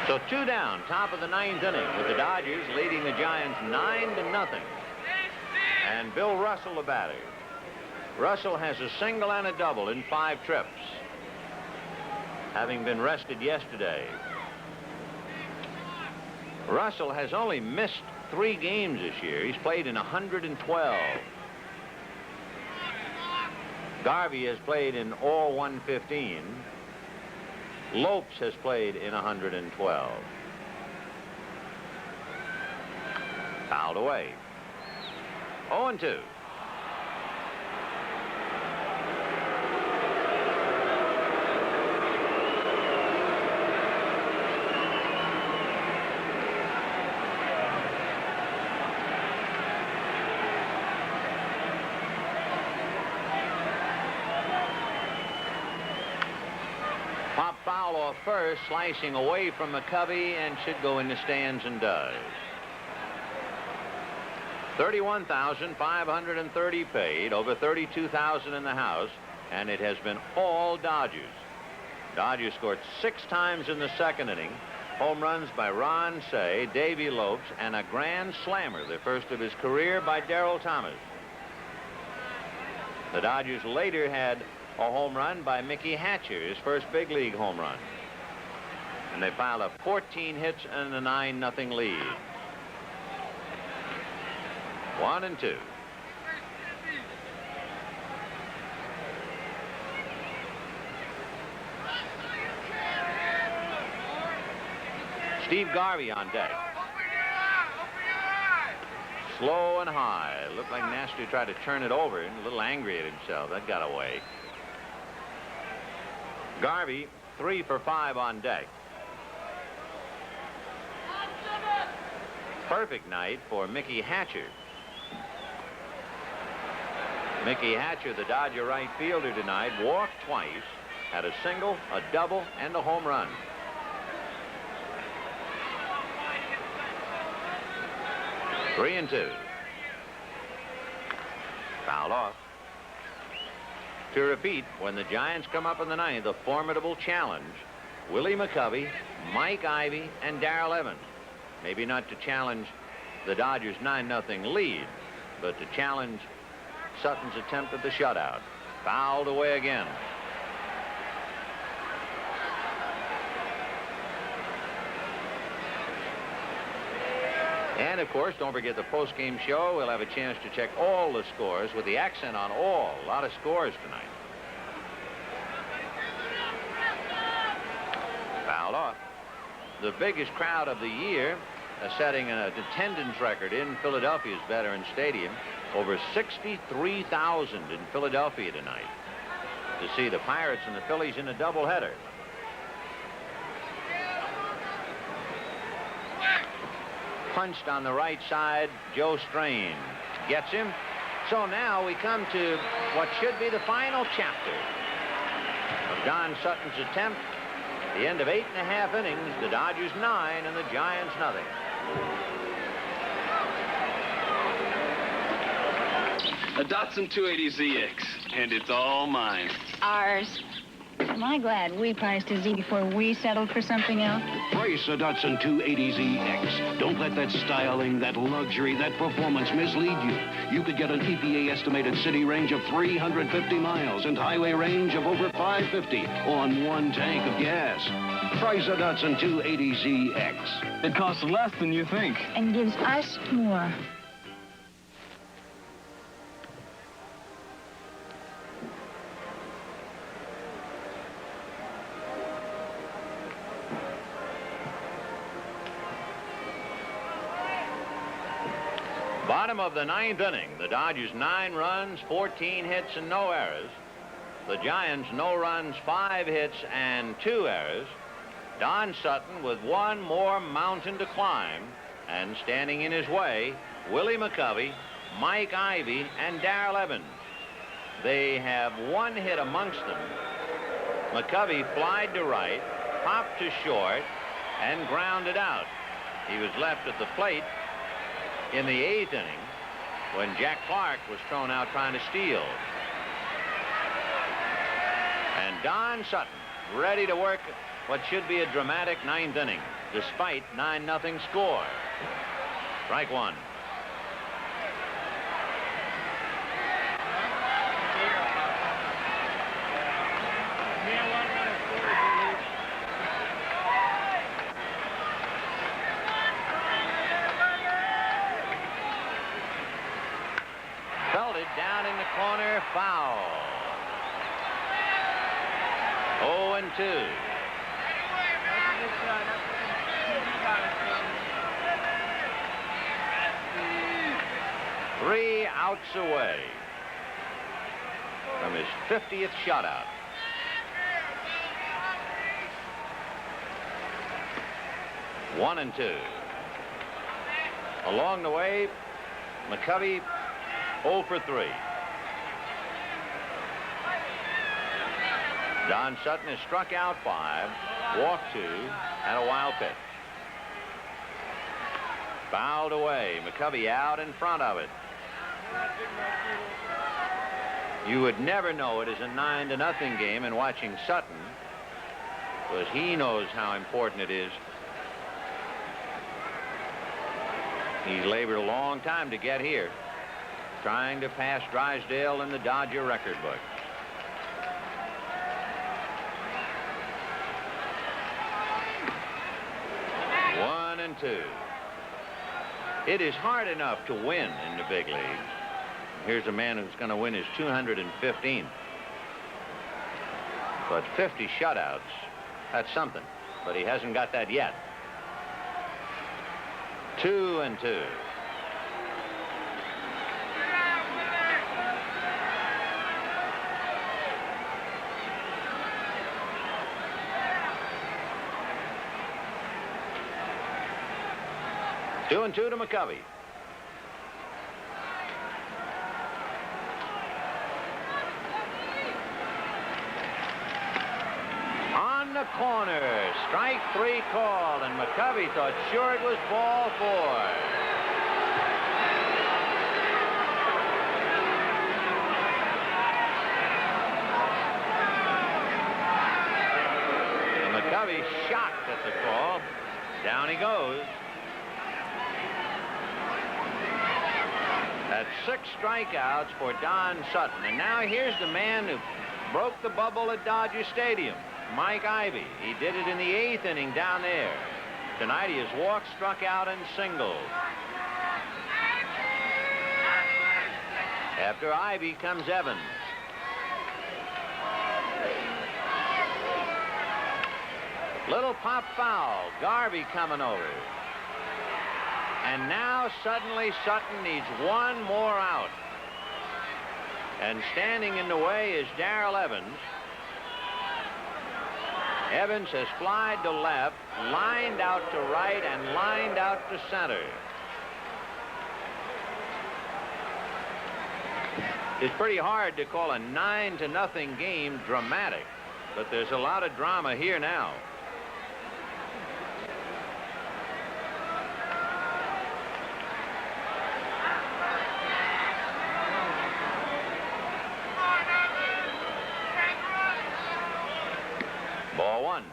So 2 down, top of the 9th inning, with the Dodgers leading the Giants 9-0. And Bill Russell, the batter. Russell has a single and a double in 5 trips, having been rested yesterday. Russell has only missed 3 games this year. He's played in 112. Garvey has played in all 115. Lopes has played in 112. Fouled away. 0-2. Pop foul off first, slicing away from McCovey, and should go in the stands, and does. $31,530 paid, over $32,000 in the house, and it has been all Dodgers. Dodgers scored 6 times in the 2nd inning. Home runs by Ron Say, Davy Lopes, and a grand slammer, the first of his career, by Darrell Thomas. The Dodgers later had a home run by Mickey Hatcher, his first big league home run. And they piled up 14 hits and a 9-0 lead. 1-2. Steve Garvey on deck. Slow and high. Looked like Nasty tried to turn it over, and a little angry at himself. That got away. Garvey 3 for 5 on deck. Perfect night for Mickey Hatcher. Mickey Hatcher, the Dodger right fielder tonight, walked twice, had a single, a double, and a home run. Three and 2. Fouled off. To repeat, when the Giants come up in the 9th, a formidable challenge. Willie McCovey, Mike Ivy, and Darrell Evans. Maybe not to challenge the Dodgers' 9-0 lead, but to challenge Sutton's attempt at the shutout. Fouled away again. And, of course, don't forget the post-game show. We'll have a chance to check all the scores with the accent on all. A lot of scores tonight. Fouled off. the biggest crowd of the year, setting an attendance record in Philadelphia's Veterans Stadium. Over 63,000 in Philadelphia tonight to see the Pirates and the Phillies in a doubleheader. Punched on the right side, Joe Strain gets him. So now we come to what should be the final chapter of Don Sutton's attempt. The end of 8.5 innings, the Dodgers 9 and the Giants nothing. A Datsun 280ZX, and it's all mine. Ours. Am I glad we priced a Z before we settled for something else? Price a Datsun 280ZX. Don't let that styling, that luxury, that performance mislead you. You could get an EPA estimated city range of 350 miles and highway range of over 550 on one tank of gas. Price a Datsun 280ZX. It costs less than you think. And gives us more. Bottom of the 9th inning, the Dodgers 9 runs, 14 hits, and no errors. The Giants no runs, 5 hits, and 2 errors. Don Sutton with one more mountain to climb, and standing in his way, Willie McCovey, Mike Ivy, and Darrell Evans. They have one hit amongst them. McCovey flied to right, popped to short, and grounded out. He was left at the plate in the 8th inning when Jack Clark was thrown out trying to steal. And Don Sutton ready to work what should be a dramatic 9th inning despite 9-0 score. Strike one. Belted down in the corner, foul. 0-2. Three outs away from his 50th shutout. One and two. Along the way, McCovey 0 for 3. Don Sutton has struck out 5, walked 2, and a wild pitch. Fouled away. McCovey out in front of it. You would never know it is a 9-0 game in watching Sutton, because he knows how important it is. He's labored a long time to get here, trying to pass Drysdale in the Dodger record book. One and two. It is hard enough to win in the big leagues. Here's a man who's going to win his 215th. But 50 shutouts, that's something. But he hasn't got that yet. 2 and 2. Two and two to McCovey. On the corner, strike 3 called, and McCovey thought sure it was ball 4. And McCovey shocked at the call. Down he goes. That's 6 strikeouts for Don Sutton. And now here's the man who broke the bubble at Dodger Stadium, Mike Ivy. He did it in the 8th inning down there. Tonight he has walked, struck out, and singled. After Ivy comes Evans. Little pop foul. Garvey coming over. And now suddenly Sutton needs one more out. And standing in the way is Darrell Evans. Evans has flied to left, lined out to right, and lined out to center. It's pretty hard to call a 9-0 game dramatic, but there's a lot of drama here now. Ball one.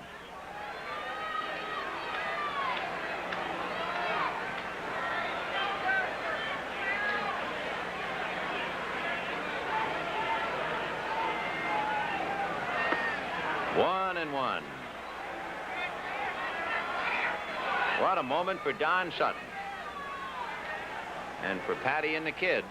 One and one. What a moment for Don Sutton. And for Patty and the kids.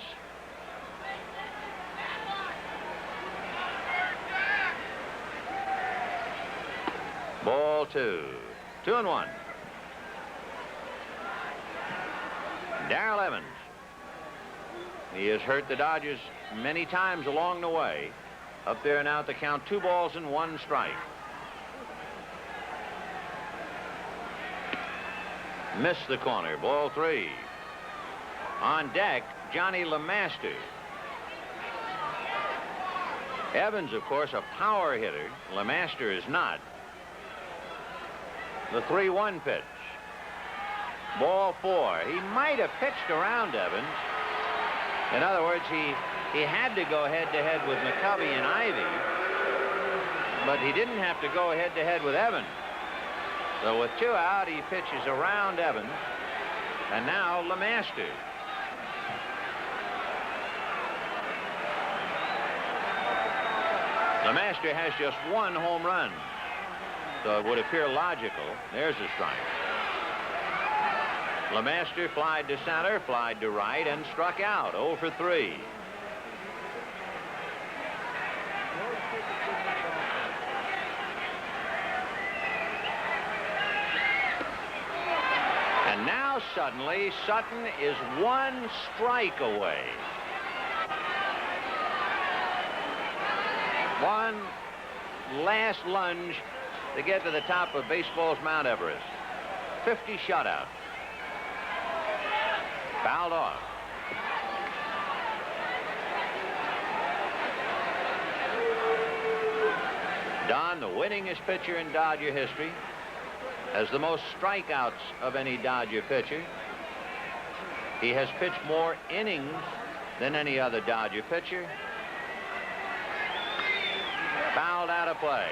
Ball two. 2-1. Darrell Evans. He has hurt the Dodgers many times along the way. Up there now to count 2 balls and 1 strike. Missed the corner. Ball 3. On deck, Johnny LeMaster. Evans, of course, a power hitter. LeMaster is not. The 3-1 pitch. Ball 4. He might have pitched around Evans. In other words, he had to go head-to-head with McCovey and Ivy, but he didn't have to go head-to-head with Evans. So with 2 out, he pitches around Evans, and now LeMaster. LeMaster has just 1 home run, so it would appear logical. There's a strike. LeMaster flied to center, flied to right, and struck out. 0 for 3. And now suddenly Sutton is 1 strike away. One last lunge to get to the top of baseball's Mount Everest. 50 shutout. Fouled off. Don, the winningest pitcher in Dodger history, has the most strikeouts of any Dodger pitcher. He has pitched more innings than any other Dodger pitcher. Fouled out of play.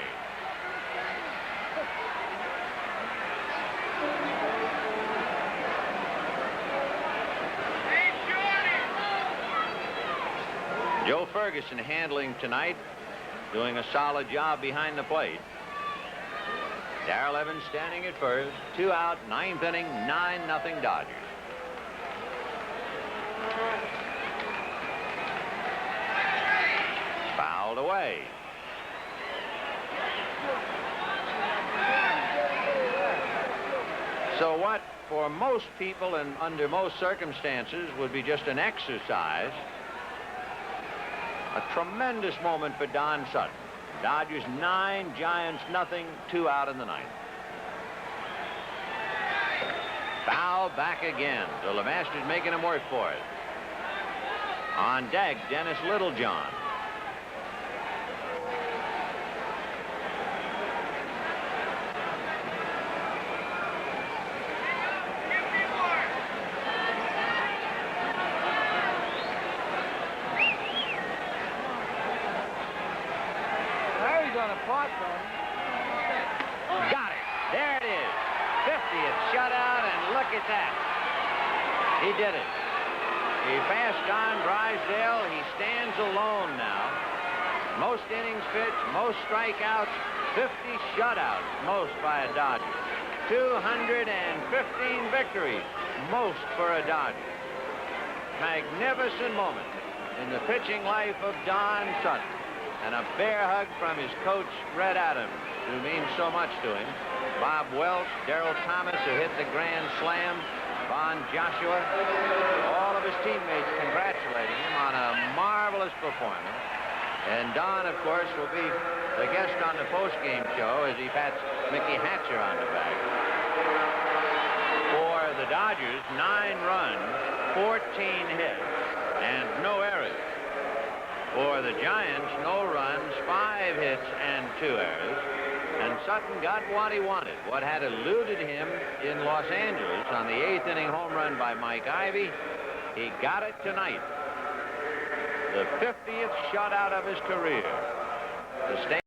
Joe Ferguson handling tonight, doing a solid job behind the plate. Darrell Evans standing at first. 2 out, 9th inning, 9-0 Dodgers. Fouled away. So what for most people and under most circumstances would be just an exercise, a tremendous moment for Don Sutton. Dodgers 9, Giants nothing, 2 out in the 9th. Foul back again. So LeMaster's making him work for it. On deck, Dennis Littlejohn. Got it. There it is. 50th shutout, and look at that. He did it. He passed Don Drysdale. He stands alone now. Most innings pitched, most strikeouts, 50 shutouts, most by a Dodger. 215 victories, most for a Dodger. Magnificent moment in the pitching life of Don Sutton. And a bear hug from his coach, Red Adams, who means so much to him. Bob Welch, Darrell Thomas, who hit the grand slam, Von Joshua, all of his teammates congratulating him on a marvelous performance. And Don, of course, will be the guest on the postgame show as he pats Mickey Hatcher on the back. For the Dodgers, 9 runs, 14 hits, and no errors. For the Giants, no runs, 5 hits, and 2 errors. And Sutton got what he wanted, what had eluded him in Los Angeles on the 8th inning home run by Mike Ivy. He got it tonight. The 50th shutout of his career. The